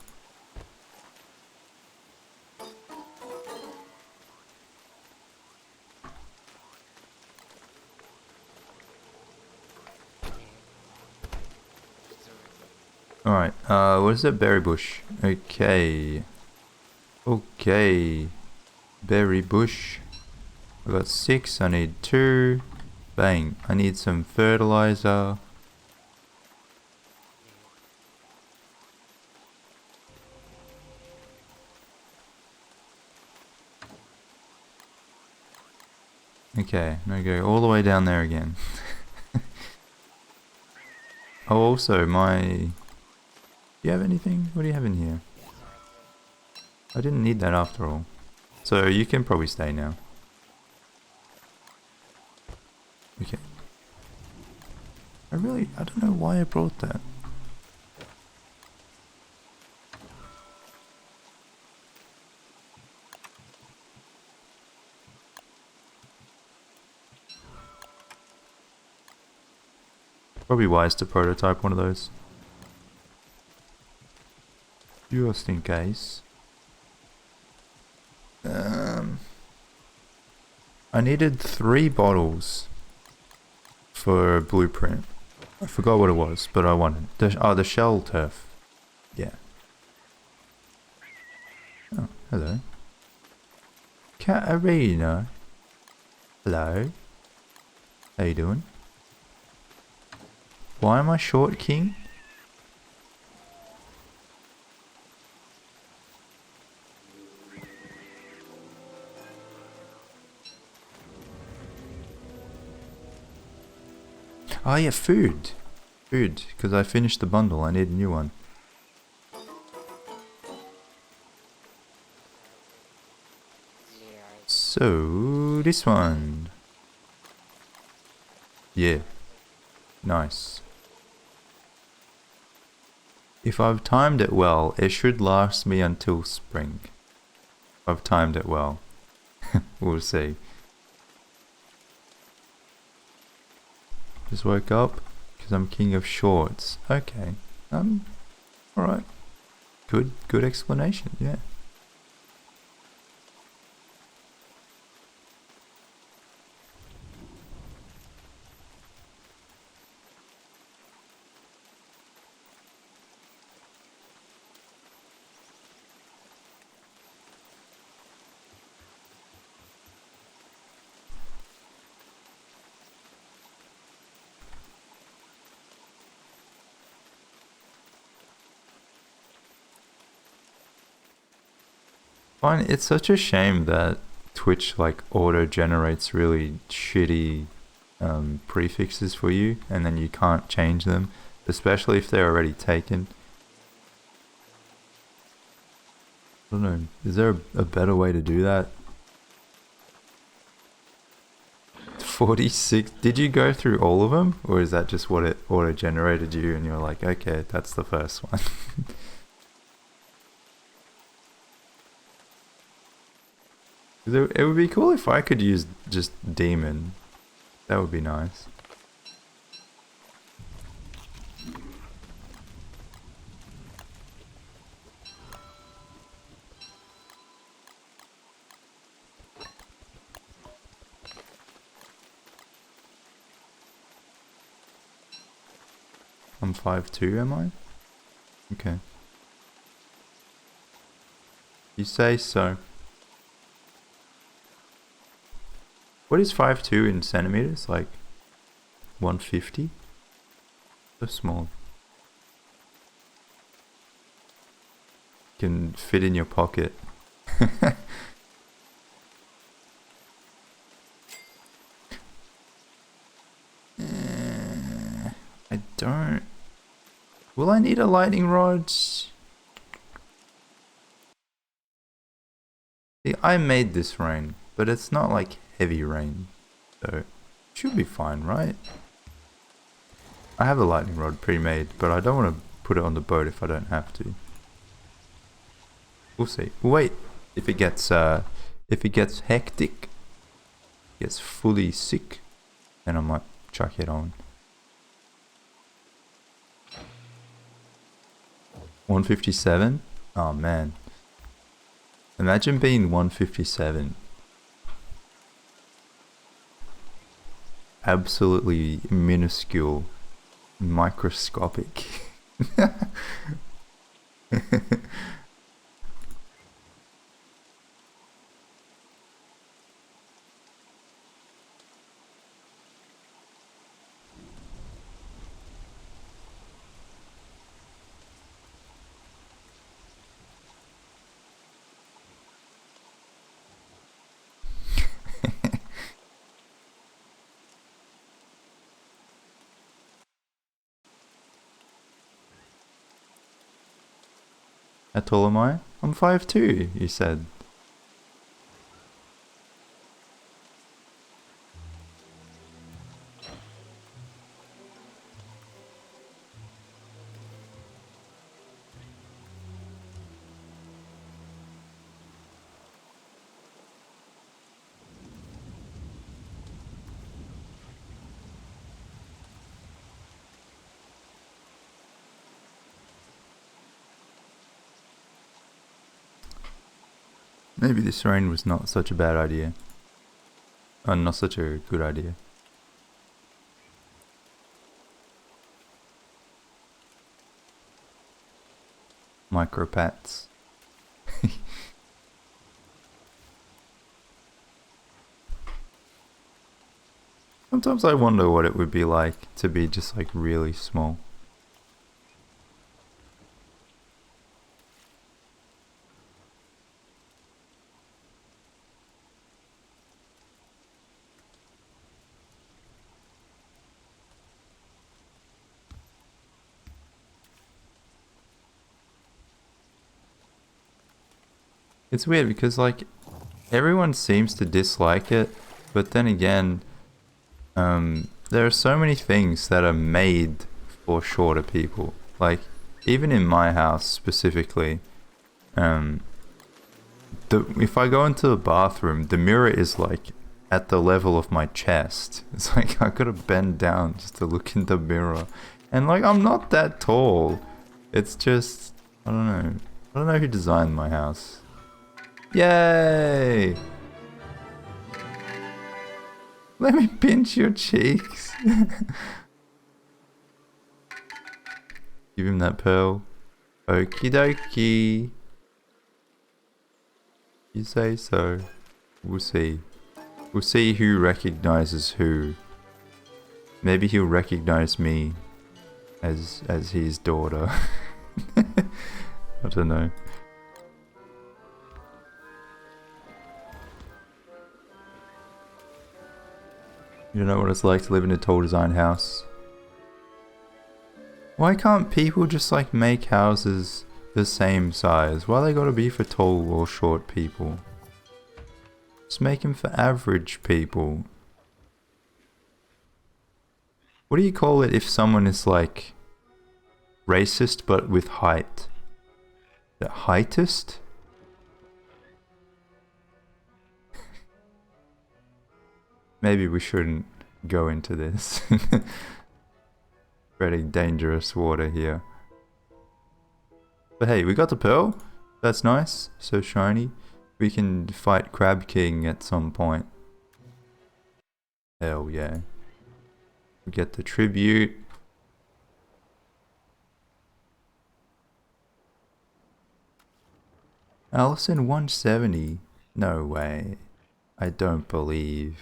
Alright, what is it? Berry bush. Okay. Okay. Berry bush. I got 6, I need 2. Bang. I need some fertilizer. Okay, now go all the way down there again. Oh, also my... Do you have anything? What do you have in here? I didn't need that after all. So you can probably stay now. Okay. I don't know why I brought that. Probably wise to prototype one of those. Just in case. I needed 3 bottles for blueprint. I forgot what it was, but I wanted the shell turf. Yeah. Oh, hello. Katarina. Hello. How you doing? Why am I short, King? Oh yeah, food. Food, because I finished the bundle. I need a new one. So, this one. Yeah. Nice. If I've timed it well, it should last me until spring. If I've timed it well. We'll see. Just woke up because I'm king of shorts. Okay. Alright. Good explanation, yeah. Fine, it's such a shame that Twitch like auto generates really shitty prefixes for you and then you can't change them, especially if they're already taken. I don't know, is there a better way to do that? 46, did you go through all of them, or is that just what it auto generated you and you're like, okay, that's the first one? It would be cool if I could use just demon. That would be nice. I'm 5'2", am I? Okay. You say so. What is 5'2" in centimeters? Like 150? So small. Can fit in your pocket. I don't... Will I need a lightning rod? See, I made this rain, but it's not like heavy rain, so it should be fine, right? I have a lightning rod pre-made, but I don't want to put it on the boat if I don't have to. We'll see. Wait, if it gets hectic, gets fully sick, then I might chuck it on. 157? Oh man. Imagine being 157. Absolutely minuscule. Microscopic. How tall am I? I'm 5'2", you said. Maybe this rain was not such a bad idea. Not such a good idea. Micropats. Sometimes I wonder what it would be like to be just like really small. It's weird because like everyone seems to dislike it, but then again, there are so many things that are made for shorter people. Like even in my house specifically, if I go into the bathroom, the mirror is like at the level of my chest. It's like I gotta bend down just to look in the mirror, and like I'm not that tall. It's just I don't know. I don't know who designed my house. Yay! Let me pinch your cheeks. Give him that pearl. Okie dokie. You say so. We'll see. We'll see who recognizes who. Maybe he'll recognize me as his daughter. I don't know. You don't know what it's like to live in a tall design house. Why can't people just like make houses the same size? Why they gotta be for tall or short people? Just make them for average people. What do you call it if someone is like racist but with height? The heightist? Maybe we shouldn't go into this. Pretty dangerous water here. But hey, we got the pearl. That's nice. So shiny. We can fight Crab King at some point. Hell yeah. We get the tribute. Allison 170. No way. I don't believe.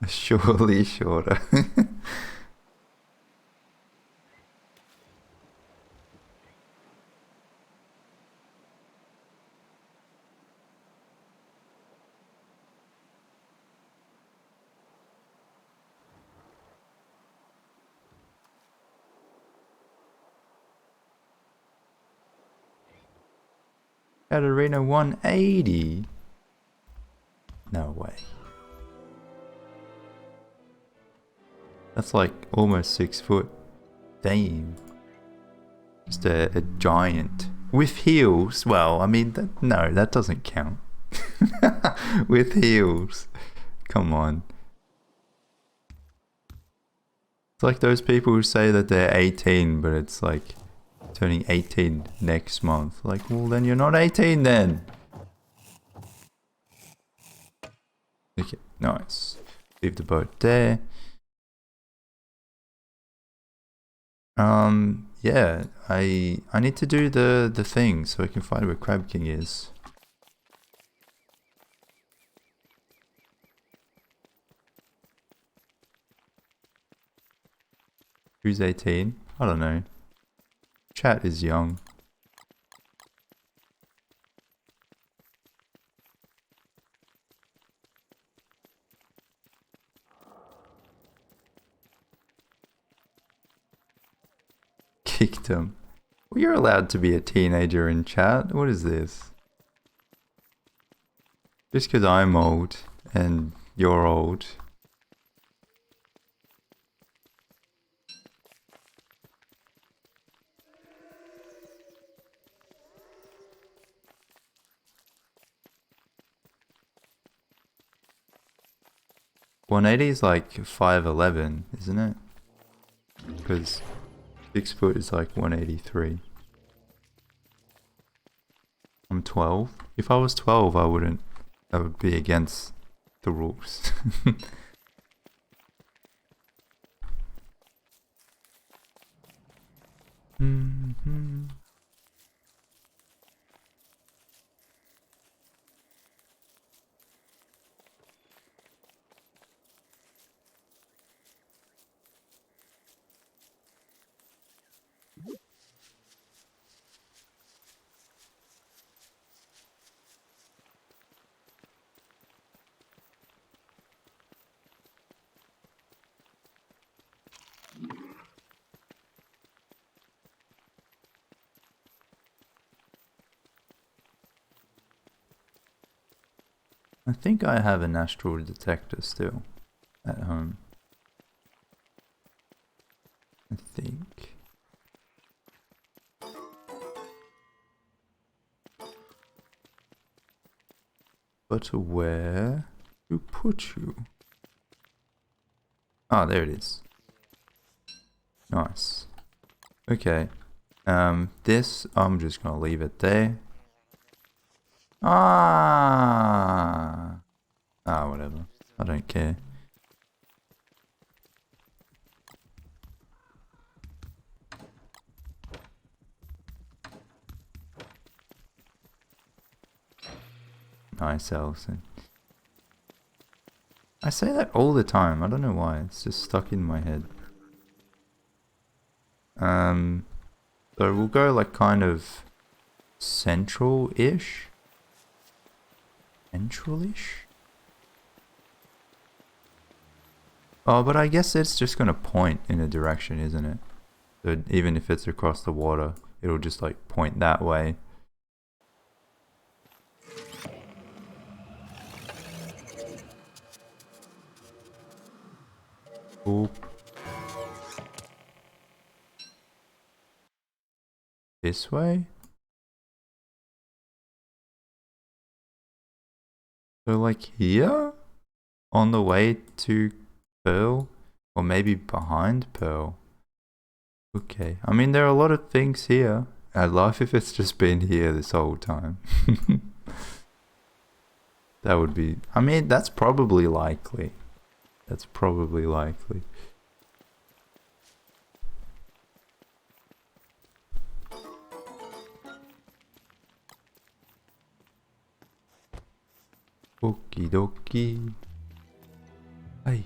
Surely shorter. Katarina 180. No way. That's like almost 6 foot. Damn. Just a giant. With heels. Well, I mean, no, that doesn't count. With heels. Come on. It's like those people who say that they're 18, but it's like turning 18 next month. Like, well, then you're not 18 then. Okay, nice. Leave the boat there. Yeah, I need to do the thing so I can find where Crab King is. Who's 18? I don't know. Chat is young. Kicked him. Well, you're allowed to be a teenager in chat. What is this? Just because I'm old and you're old. $180 is like 5'11", isn't it? Because 6 foot is like 183. I'm 12. If I was 12, I wouldn't. That would be against the rules. I think I have an astral detector still at home. I think. But where to put you? Ah, there it is. Nice. Okay. This, I'm just gonna leave it there. Whatever. I don't care. Nice, Allison. I say that all the time. I don't know why. It's just stuck in my head. So we'll go like kind of central-ish. Central-ish? Oh, but I guess it's just gonna point in a direction, isn't it? So even if it's across the water, it'll just like point that way. Oop. This way? So like here? On the way to Pearl? Or maybe behind Pearl? Okay. I mean, there are a lot of things here. I'd laugh if it's just been here this whole time. That would be... I mean, that's probably likely. That's probably likely. Okie dokie. Hey.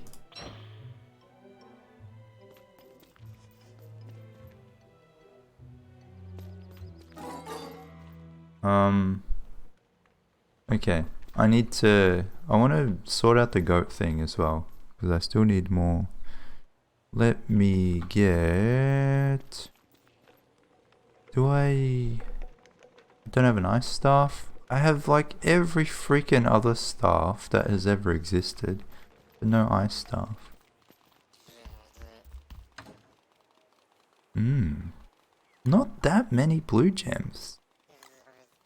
Okay. I want to sort out the goat thing as well. Because I still need more. Let me get... Don't have an ice staff. I have like every freaking other staff that has ever existed, but no ice staff. Not that many blue gems.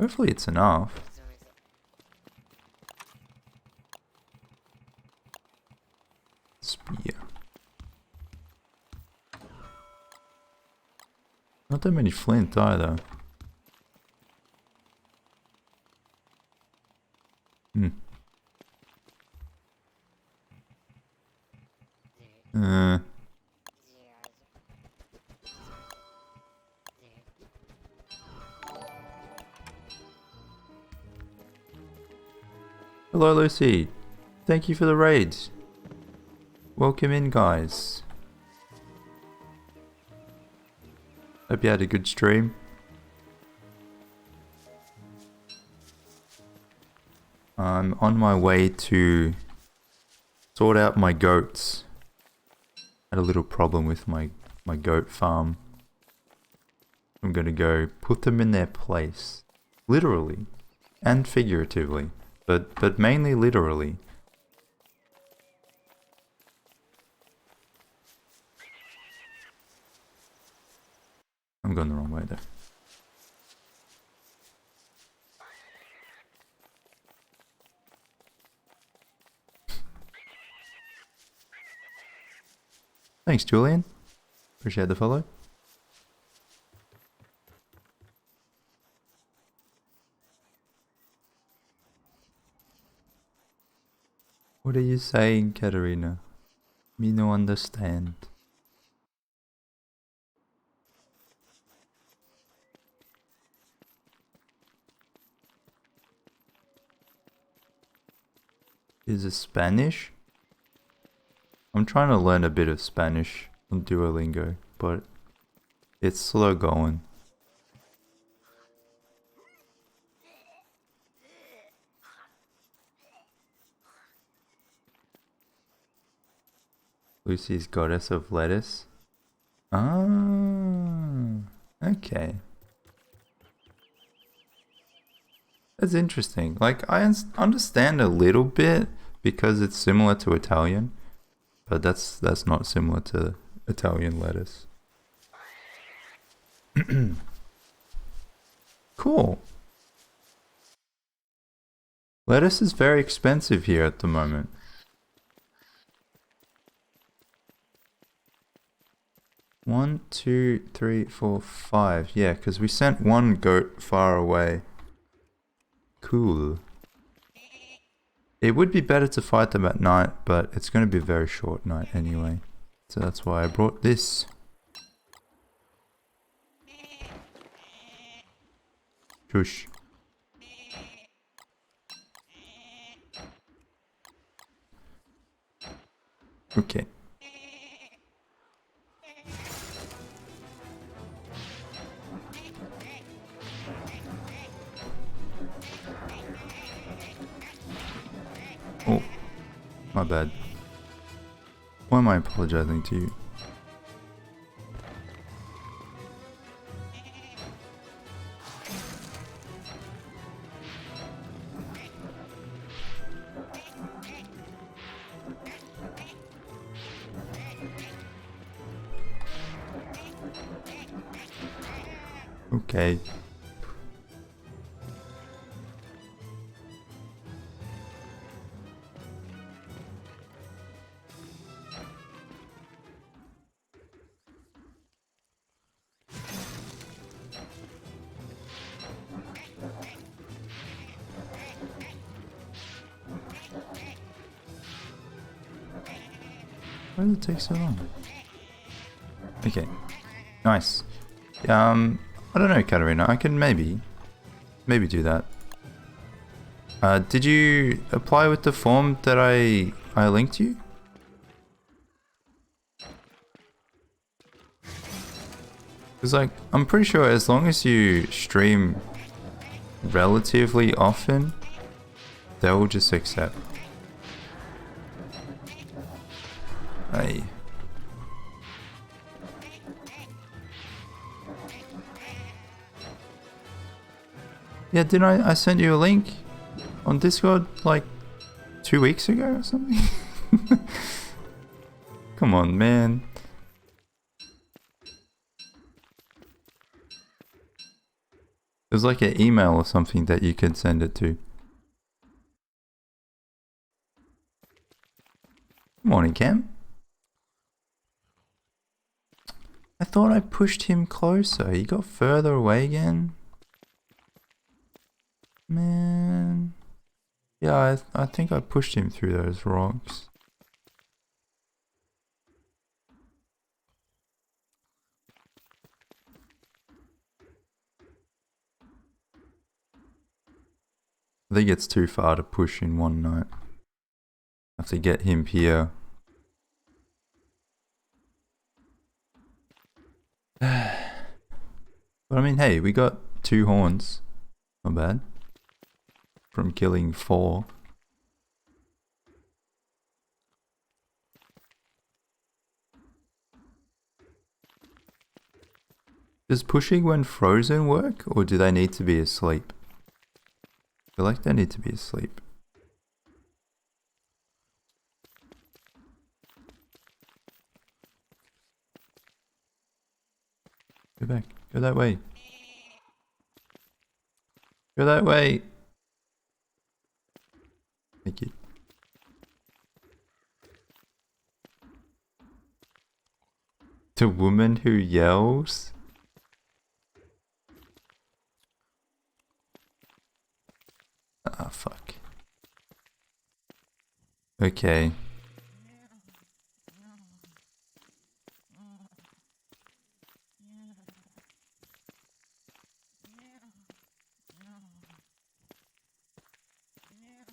Hopefully it's enough. Spear. Not that many flint either. Hello Lucy. Thank you for the raids. Welcome in, guys. Hope you had a good stream. I'm on my way to sort out my goats. Had a little problem with my goat farm. I'm gonna go put them in their place. Literally. And figuratively. But mainly literally. I'm going the wrong way there. Thanks, Julian. Appreciate the follow. What are you saying, Katarina? Me no understand. Is it Spanish? I'm trying to learn a bit of Spanish on Duolingo, but it's slow going. Lucy's goddess of lettuce. Ah, okay. That's interesting. Like, I understand a little bit because it's similar to Italian, but that's not similar to Italian lettuce. Cool. Lettuce is very expensive here at the moment. One, two, three, four, five. Yeah, because we sent one goat far away. Cool. It would be better to fight them at night, but it's going to be a very short night anyway. So that's why I brought this. Shush. Okay. Oh, my bad. Why am I apologizing to you? Okay. Why does it take so long? Okay. Nice. I don't know, Katarina. I can maybe do that. Did you apply with the form that I linked you? Because like, I'm pretty sure as long as you stream relatively often, they'll just accept. Hey. Yeah, didn't I send you a link on Discord like 2 weeks ago or something? Come on, man. There's like an email or something that you can send it to. Morning, Cam. I thought I pushed him closer. He got further away again. Man. Yeah, I think I pushed him through those rocks. I think it's too far to push in one night. I have to get him here. But I mean, hey, we got 2 horns. Not bad. From killing 4. Does pushing when frozen work, or do they need to be asleep? I feel like they need to be asleep. Go back. Go that way. Go that way. Thank you. The woman who yells? Ah, fuck. Okay.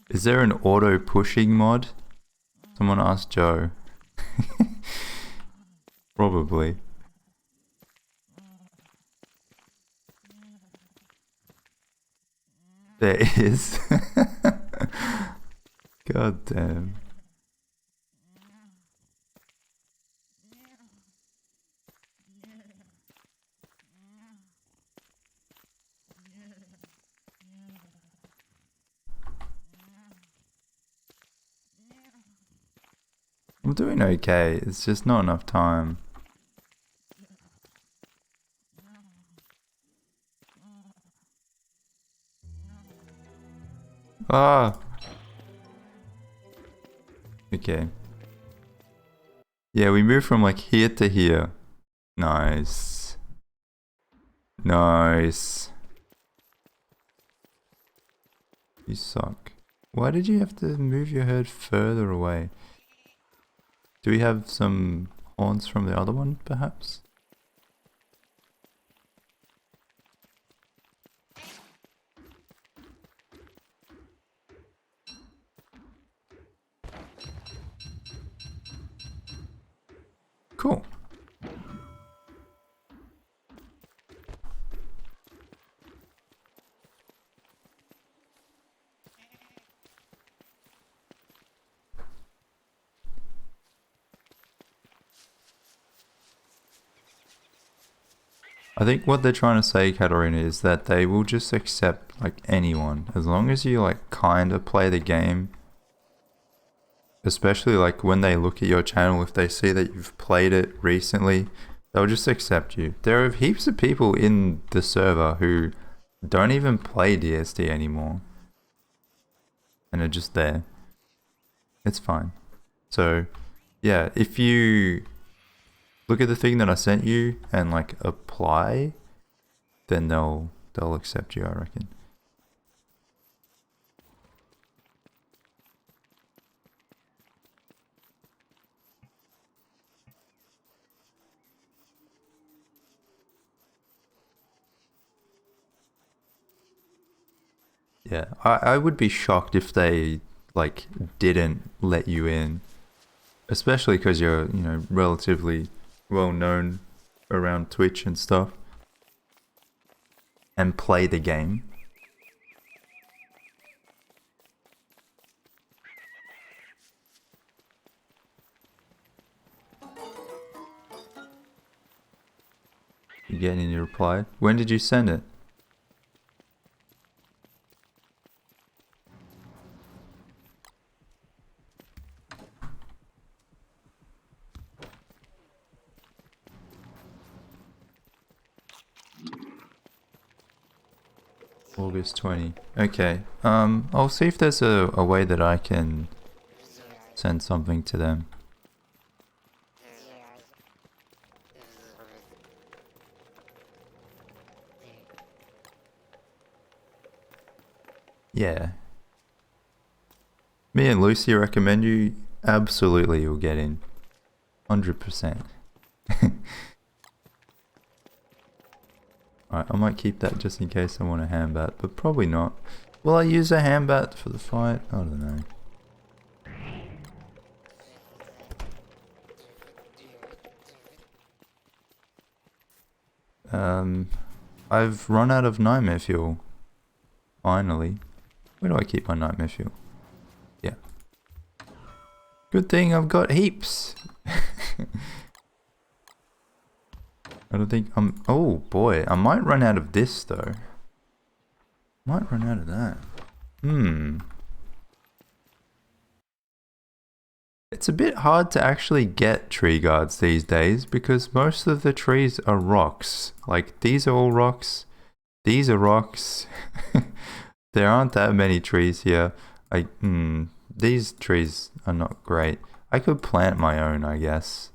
Is there an auto pushing mod? Someone asked Joe. Probably. There is. God damn. I'm doing okay, it's just not enough time. Ah! Okay. Yeah, we moved from like here to here. Nice. Nice. You suck. Why did you have to move your herd further away? Do we have some horns from the other one, perhaps? Cool. I think what they're trying to say, Katarina, is that they will just accept like anyone as long as you like kind of play the game. Especially like when they look at your channel, if they see that you've played it recently, they'll just accept you. There are heaps of people in the server who don't even play DSD anymore and are just there. It's fine. So yeah, if you look at the thing that I sent you and like apply, then they'll accept you, I reckon. Yeah, I would be shocked if they like didn't let you in, especially because you're, you know, relatively well known around Twitch and stuff and play the game. You getting your reply? When did you send it? August 20. Okay. I'll see if there's a way that I can send something to them. Yeah. Me and Lucy recommend you. Absolutely, you'll get in. 100%. Alright, I might keep that just in case I want a handbat, but probably not. Will I use a handbat for the fight? I don't know. I've run out of nightmare fuel. Finally. Where do I keep my nightmare fuel? Yeah. Good thing I've got heaps. I don't think I'm... Oh boy, I might run out of this though. Might run out of that. It's a bit hard to actually get tree guards these days because most of the trees are rocks. Like these are all rocks. These are rocks. There aren't that many trees here. These trees are not great. I could plant my own, I guess.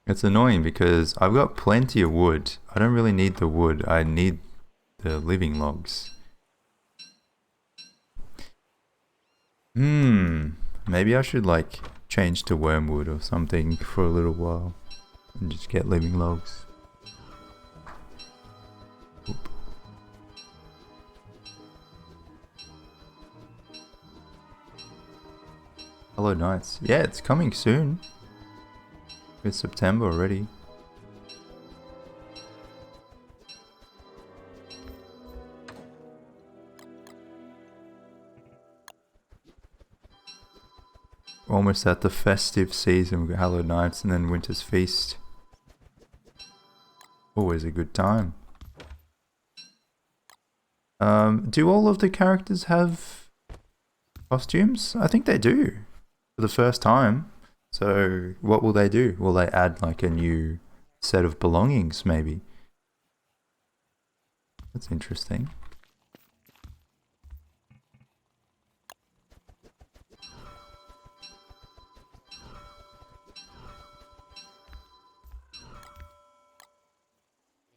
It's annoying because I've got plenty of wood. I don't really need the wood. I need the living logs. Maybe I should like change to wormwood or something for a little while and just get living logs. Oop. Hello Nights. Yeah, it's coming soon. It's September already. Almost at the festive season. We've got Hallowed Nights and then Winter's Feast. Always a good time. Do all of the characters have costumes? I think they do. For the first time. So what will they do? Will they add like a new set of belongings maybe? That's interesting.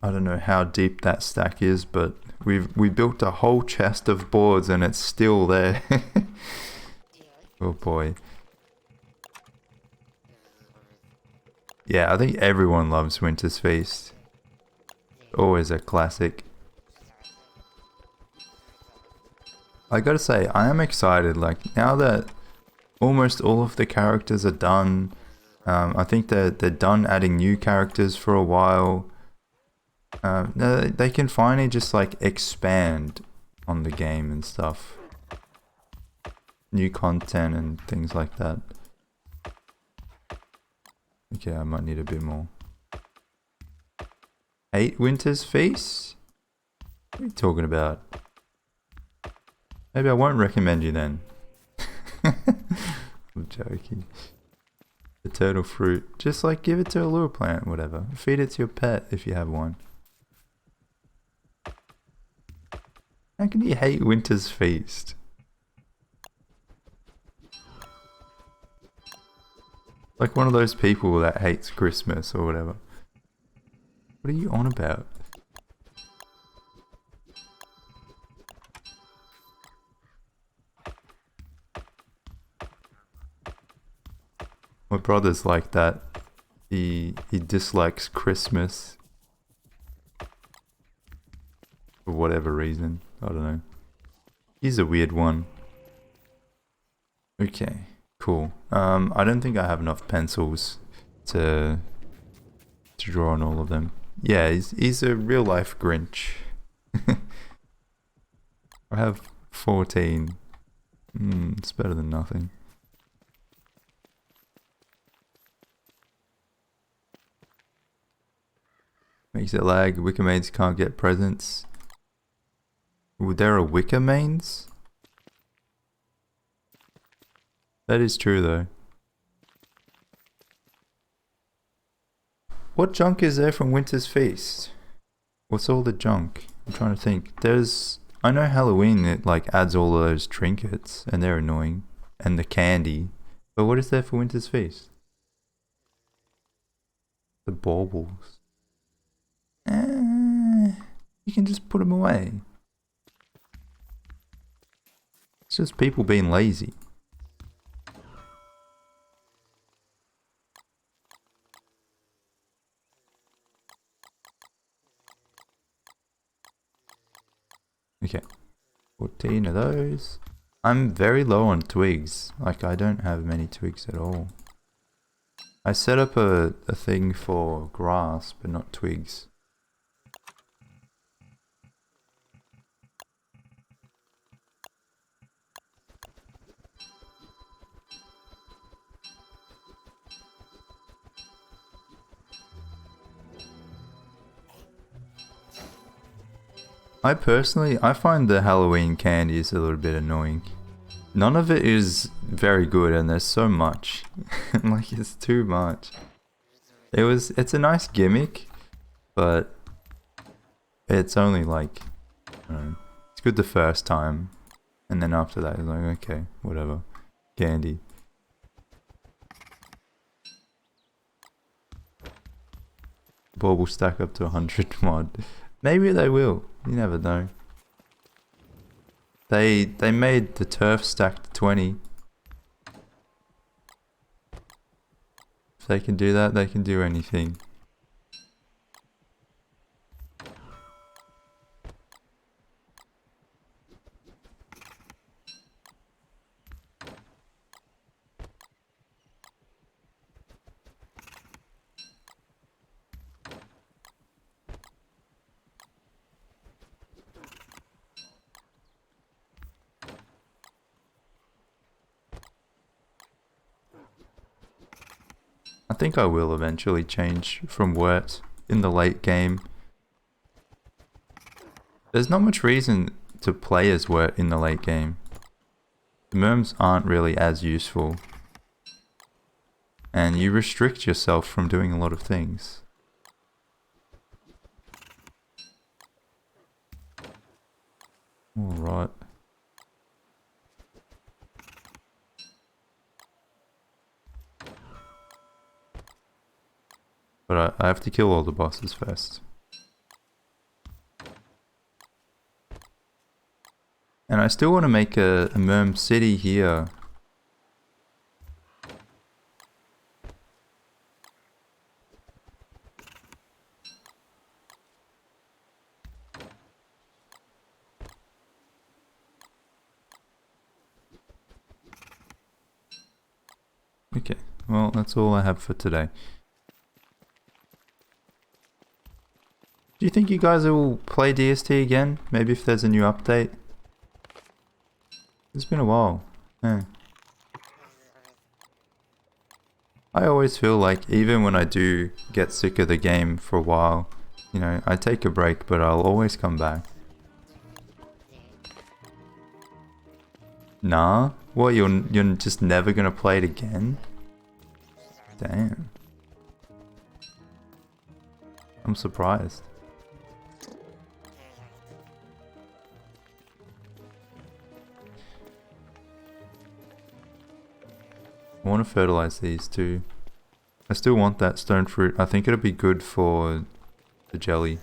I don't know how deep that stack is, but we built a whole chest of boards and it's still there. Oh boy. Yeah, I think everyone loves Winter's Feast. Always a classic. I gotta say, I am excited. Like, now that almost all of the characters are done, I think they're done adding new characters for a while. They can finally just like expand on the game and stuff. New content and things like that. Okay, I might need a bit more. 8 Winter's Feast? What are you talking about? Maybe I won't recommend you then. I'm joking. The turtle fruit. Just like give it to a lure plant, whatever. Feed it to your pet if you have one. How can you hate Winter's Feast? Like one of those people that hates Christmas or whatever. What are you on about? My brother's like that. He dislikes Christmas. For whatever reason. I don't know. He's a weird one. Okay, cool. I don't think I have enough pencils to draw on all of them. Yeah, he's a real life Grinch. I have 14. It's better than nothing. Makes it lag. Wicker maids can't get presents. Ooh, there are wicker mains? That is true though. What junk is there from Winter's Feast? What's all the junk? I'm trying to think. I know Halloween, it like adds all of those trinkets and they're annoying. And the candy. But what is there for Winter's Feast? The baubles. You can just put them away. It's just people being lazy. Okay. 14 of those. I'm very low on twigs. Like, I don't have many twigs at all. I set up a thing for grass, but not twigs. I find the Halloween candy is a little bit annoying. None of it is very good and there's so much. Like, it's too much. It's a nice gimmick, but it's only like, I don't know, it's good the first time. And then after that, it's like, okay, whatever. Candy. Bauble stack up to 100 mod. Maybe they will. You never know. They made the turf stack to 20. If they can do that, they can do anything. I think I will eventually change from wurt in the late game. There's not much reason to play as wurt in the late game. The merms aren't really as useful. And you restrict yourself from doing a lot of things. Alright. But I have to kill all the bosses first. And I still want to make a merm city here. Okay, well, that's all I have for today. Do you think you guys will play DST again? Maybe if there's a new update? It's been a while. Yeah. I always feel like even when I do get sick of the game for a while, you know, I take a break, but I'll always come back. Nah? What, you're just never gonna play it again? Damn. I'm surprised. I want to fertilize these too. I still want that stone fruit. I think it'll be good for the jelly.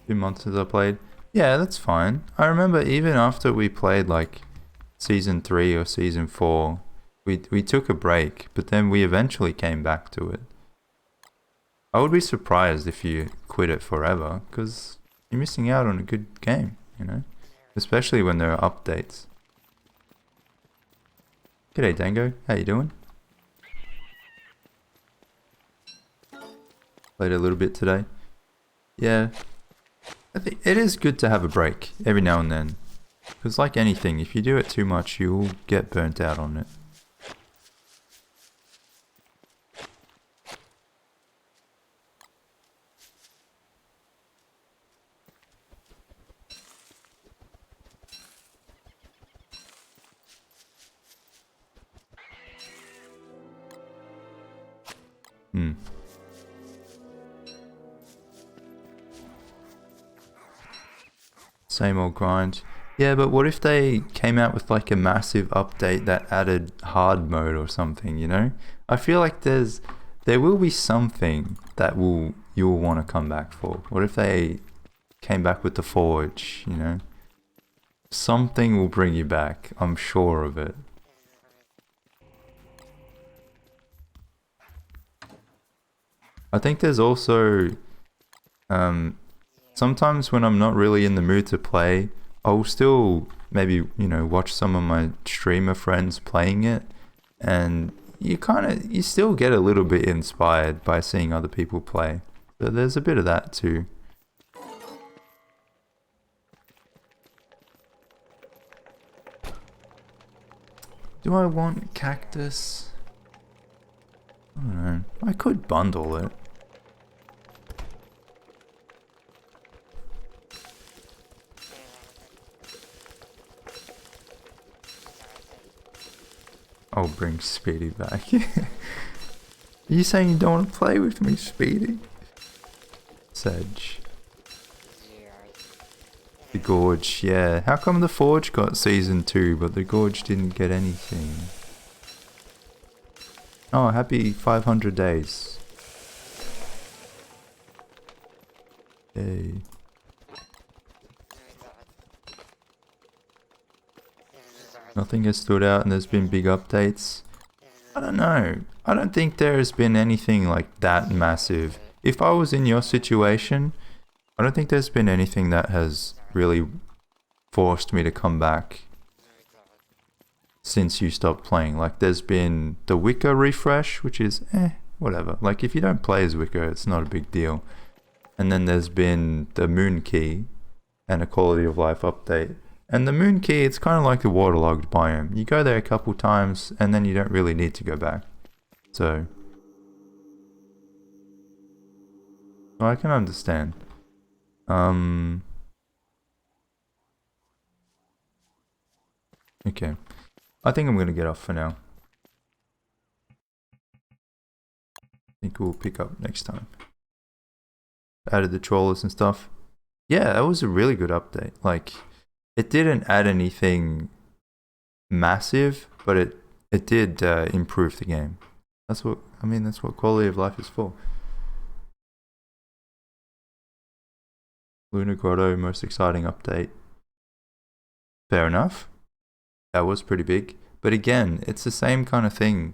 Few months since I played. Yeah, that's fine. I remember even after we played like season 3 or season 4, we took a break, but then we eventually came back to it. I would be surprised if you quit it forever, because you're missing out on a good game, you know? Especially when there are updates. G'day Dango, how you doing? Played a little bit today. Yeah. I think it is good to have a break every now and then. Because like anything, if you do it too much, you will get burnt out on it. Hmm. Same old grind. Yeah, but what if they came out with like a massive update that added hard mode or something, you know? I feel like there will be something that you'll want to come back for. What if they came back with the Forge, you know? Something will bring you back, I'm sure of it. I think there's also sometimes when I'm not really in the mood to play, I'll still maybe, you know, watch some of my streamer friends playing it, and you still get a little bit inspired by seeing other people play. So there's a bit of that too. Do I want cactus? I don't know. I could bundle it. I'll bring Speedy back. Are you saying you don't want to play with me, Speedy? Sedge. The Gorge, yeah. How come the Forge got Season 2, but the Gorge didn't get anything? Oh, happy 500 days. Yay. Nothing has stood out and there's been big updates. I don't know. I don't think there has been anything like that massive. If I was in your situation, I don't think there's been anything that has really forced me to come back since you stopped playing. Like there's been the Wicker refresh, which is whatever. Like if you don't play as Wicker, it's not a big deal. And then there's been the Moon Key and a quality of life update. And the Moon Key, it's kind of like the waterlogged biome. You go there a couple times and then you don't really need to go back. So I can understand. Okay. I think I'm going to get off for now. I think we'll pick up next time. Added the trawlers and stuff. Yeah, that was a really good update. Like, it didn't add anything massive, but it did improve the game. That's what quality of life is for. Lunar Grotto, most exciting update. Fair enough. That was pretty big. But again, it's the same kind of thing.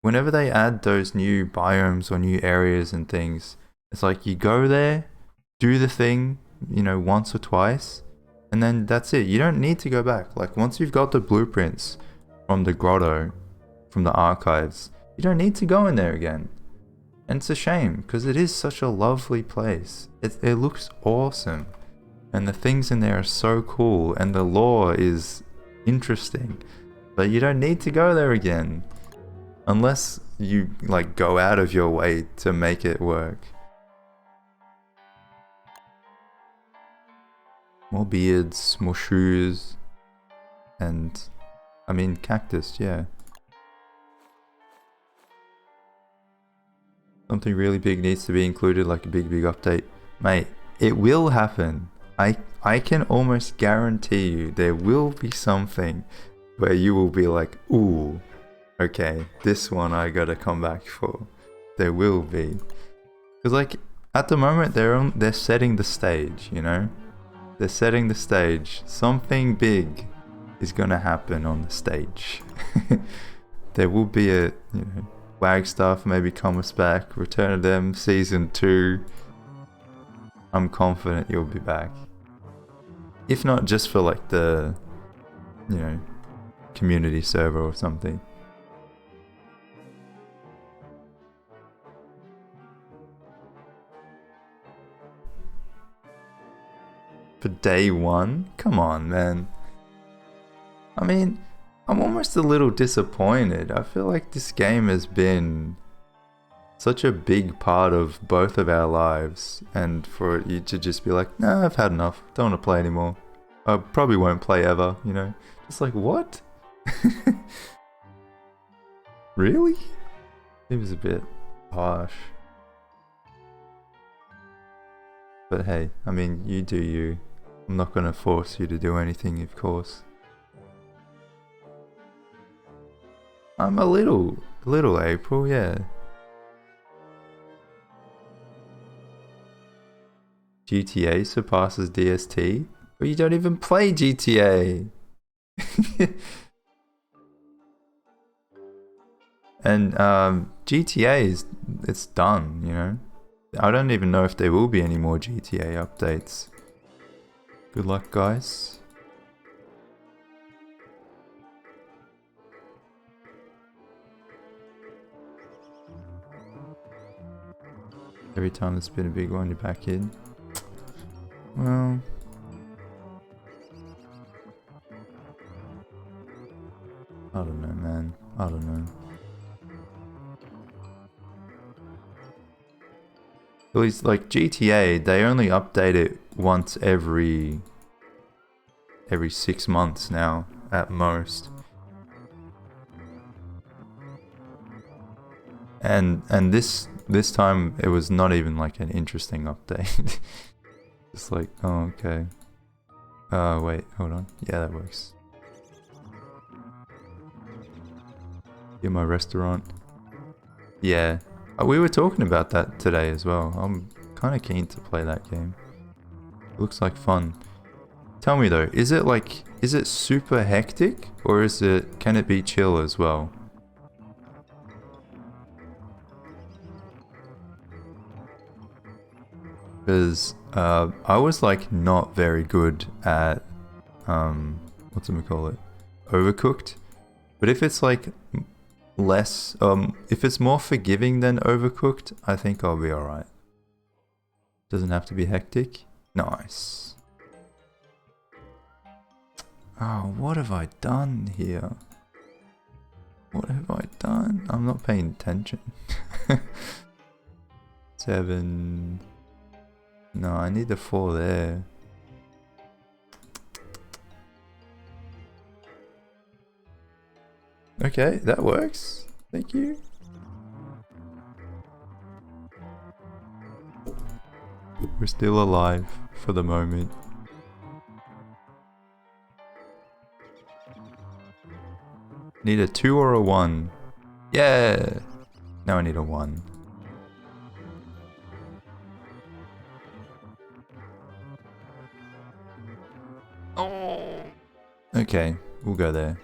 Whenever they add those new biomes or new areas and things, it's like you go there, do the thing, you know, once or twice, and then that's it. You don't need to go back. Like once you've got the blueprints from the grotto, from the archives, you don't need to go in there again. And it's a shame because it is such a lovely place. It looks awesome. And the things in there are so cool and the lore is interesting. But you don't need to go there again. Unless you like go out of your way to make it work. More beards, more shoes, and I mean cactus, yeah. Something really big needs to be included, like a big update. Mate, it will happen. I can almost guarantee you there will be something where you will be like, ooh, okay, this one I gotta come back for. There will be. Because like, at the moment they're setting the stage, you know? They're setting the stage. Something big is gonna happen on the stage. There will be a, you know, Wagstaff maybe come us back, Return of Them Season 2. I'm confident you'll be back. If not just for like the, you know, community server or something. For day one? Come on, man. I mean, I'm almost a little disappointed. I feel like this game has been such a big part of both of our lives, and for you to just be like, nah, I've had enough, don't want to play anymore. I probably won't play ever, you know? Just like, what? Really? Seems a bit harsh. But hey, I mean, you do you. I'm not gonna force you to do anything, of course. I'm a little April, yeah. GTA surpasses DST? But you don't even play GTA! And GTA it's done, you know? I don't even know if there will be any more GTA updates. Good luck, guys. Every time there's been a big one, you're back in. Well... I don't know, man. I don't know. At least, like, GTA, they only update it once every 6 months now, at most. And this time, it was not even, like, an interesting update. Just like, oh, okay. Wait, hold on. Yeah, that works. Get my restaurant. Yeah. We were talking about that today as well. I'm kind of keen to play that game. It looks like fun. Tell me though, is it super hectic or can it be chill as well? Because I was like not very good at whatchamacallit, Overcooked. But if it's like less, if it's more forgiving than Overcooked, I think I'll be alright. Doesn't have to be hectic. Nice. Oh, what have I done here? What have I done? I'm not paying attention. 7. No, I need the 4 there. Okay, that works. Thank you. We're still alive for the moment. Need a 2 or a 1? Yeah! Now I need a 1. Oh! Okay, we'll go there.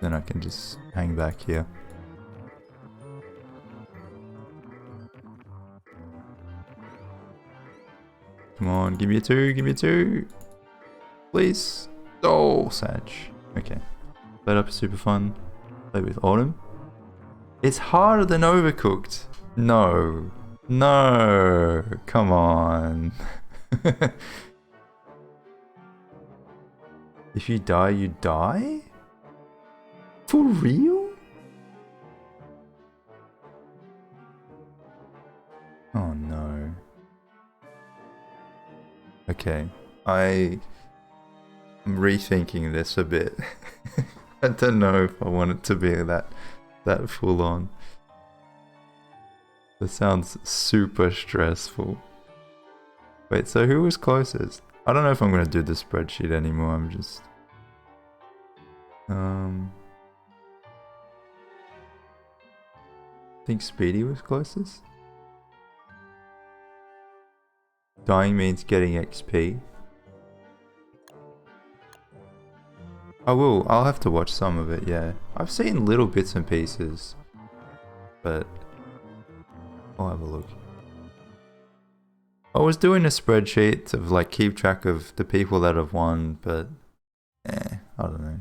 Then I can just hang back here. Come on, give me a 2, give me a 2! Please! Oh, Sag. Okay. Played up super fun. Play with Autumn. It's harder than Overcooked. No. No. Come on. If you die, you die? For real? Oh no. Okay. I'm rethinking this a bit. I don't know if I want it to be that full on. That sounds super stressful. Wait, so who was closest? I don't know if I'm gonna do the spreadsheet anymore. I'm just I think Speedy was closest. Dying means getting XP. I'll have to watch some of it, yeah. I've seen little bits and pieces, but I'll have a look. I was doing a spreadsheet to like keep track of the people that have won, but I don't know.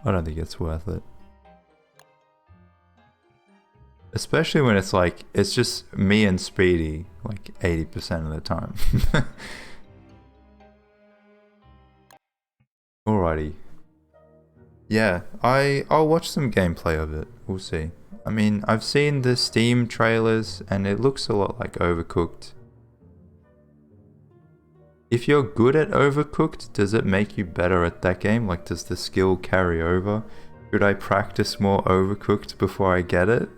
I don't think it's worth it. Especially when it's like, it's just me and Speedy, like 80% of the time. Alrighty. Yeah, I'll watch some gameplay of it. We'll see. I mean, I've seen the Steam trailers and it looks a lot like Overcooked. If you're good at Overcooked, does it make you better at that game? Like, does the skill carry over? Should I practice more Overcooked before I get it?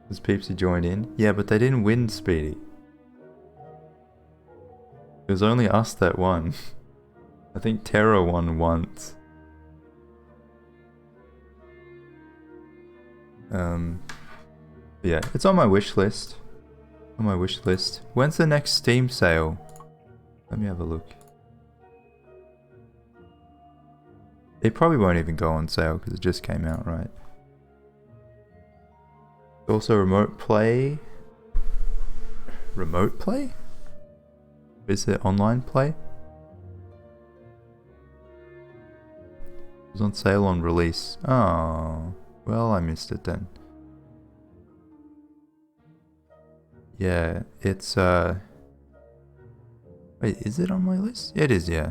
Does Peepsy join in? Yeah, but they didn't win, Speedy. It was only us that won. I think Terra won once. Yeah, it's on my wish list. On my wish list. When's the next Steam sale? Let me have a look. It probably won't even go on sale because it just came out, right? Also remote play. Remote play? Is it online play? It was on sale on release. Oh, well, I missed it then. Yeah, it's wait, is it on my list? It is, yeah.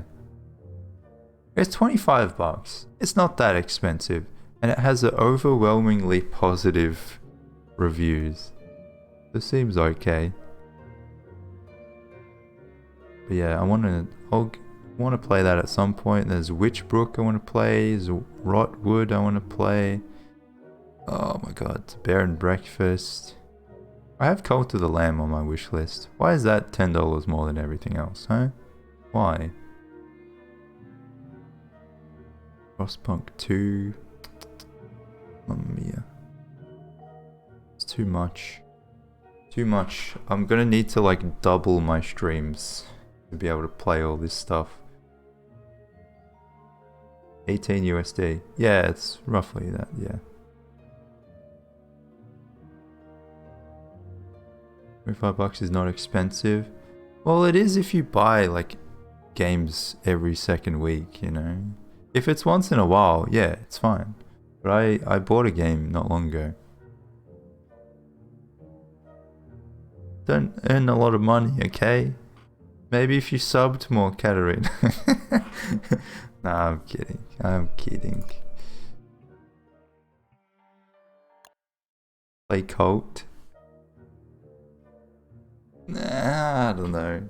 It's $25. It's not that expensive, and it has overwhelmingly positive reviews. This seems okay. But yeah, I want to play that at some point. There's Witchbrook I want to play. There's Rotwood I want to play. Oh my god, Bear and Breakfast. I have Cult of the Lamb on my wish list. Why is that $10 more than everything else, huh? Why? Frostpunk 2. Mamma mia. It's too much. Too much. I'm gonna need to like double my streams to be able to play all this stuff. 18 USD. Yeah, it's roughly that, yeah. 25 bucks is not expensive. Well, it is if you buy like games every second week, you know. If it's once in a while, yeah, it's fine. But I bought a game not long ago. Don't earn a lot of money, okay? Maybe if you subbed more, Katarina. Nah, I'm kidding. I'm kidding. Play Cult. Nah, I don't know.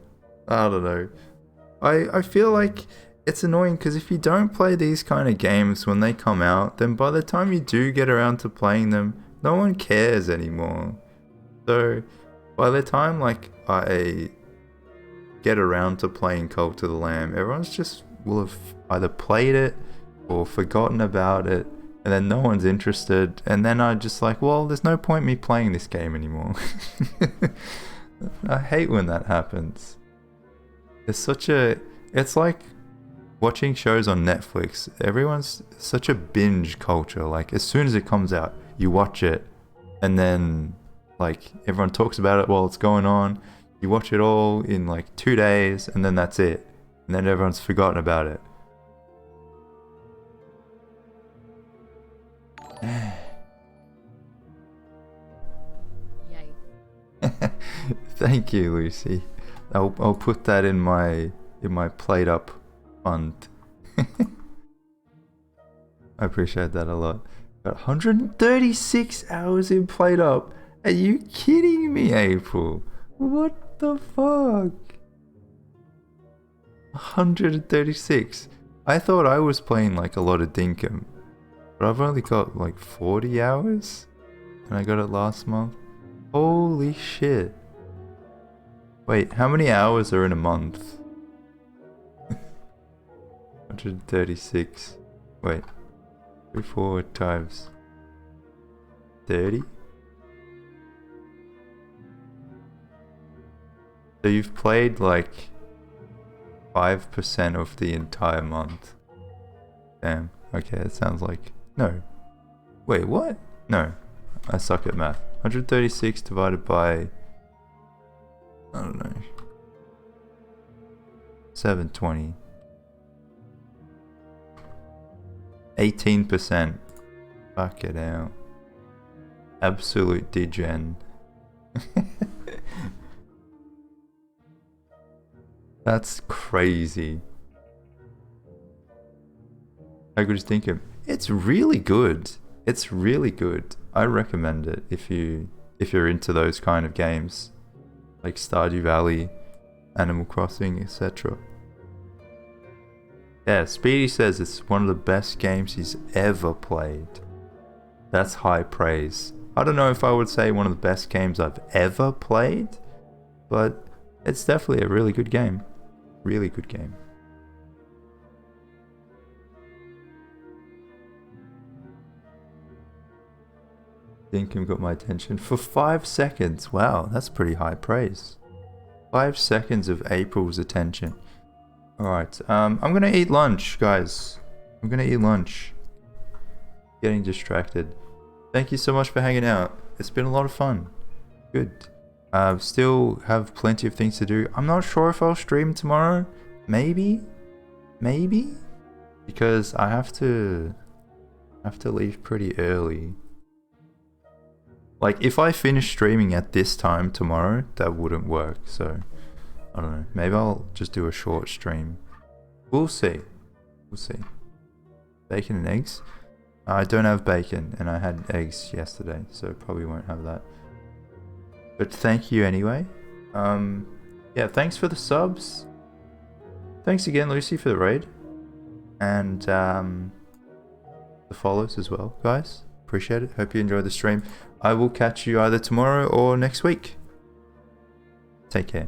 I don't know. I feel like it's annoying because if you don't play these kind of games when they come out, then by the time you do get around to playing them, no one cares anymore. So by the time like I get around to playing Cult of the Lamb, everyone's just will have either played it or forgotten about it, and then no one's interested, and then I just like, well, there's no point me playing this game anymore. I hate when that happens. It's like watching shows on Netflix. Everyone's such a binge culture. Like as soon as it comes out, you watch it, and then like everyone talks about it while it's going on. You watch it all in like 2 days, and then that's it. And then everyone's forgotten about it. Thank you, Lucy. I'll put that in my played up fund. I appreciate that a lot. Got 136 hours in played up. Are you kidding me, April? What the fuck? 136. I thought I was playing like a lot of Dinkum, but I've only got like 40 hours, and I got it last month. Holy shit. Wait, how many hours are in a month? 136. Wait. 34 times 30? So you've played like 5% of the entire month. Damn. Okay, it sounds like... No. Wait, what? No. I suck at math. 136 divided by... I don't know. 720. 18%. Fuck it out. Absolute degen. That's crazy. How good is Dinkum? It's really good. It's really good. I recommend it if you're into those kind of games, like Stardew Valley, Animal Crossing, etc. Yeah, Speedy says it's one of the best games he's ever played. That's high praise. I don't know if I would say one of the best games I've ever played, but it's definitely a really good game. Really good game. Dinkum got my attention for 5 seconds. Wow, that's pretty high praise. 5 seconds of April's attention. Alright, I'm gonna eat lunch, guys. I'm gonna eat lunch. Getting distracted. Thank you so much for hanging out. It's been a lot of fun. Good. Still have plenty of things to do. I'm not sure if I'll stream tomorrow. Maybe? Maybe? Because I have to leave pretty early. Like, if I finish streaming at this time tomorrow, that wouldn't work, so I don't know. Maybe I'll just do a short stream. We'll see. We'll see. Bacon and eggs? I don't have bacon, and I had eggs yesterday, so probably won't have that. But thank you anyway. Yeah, thanks for the subs. Thanks again, Lucy, for the raid. And the follows as well, guys. Appreciate it. Hope you enjoyed the stream. I will catch you either tomorrow or next week. Take care.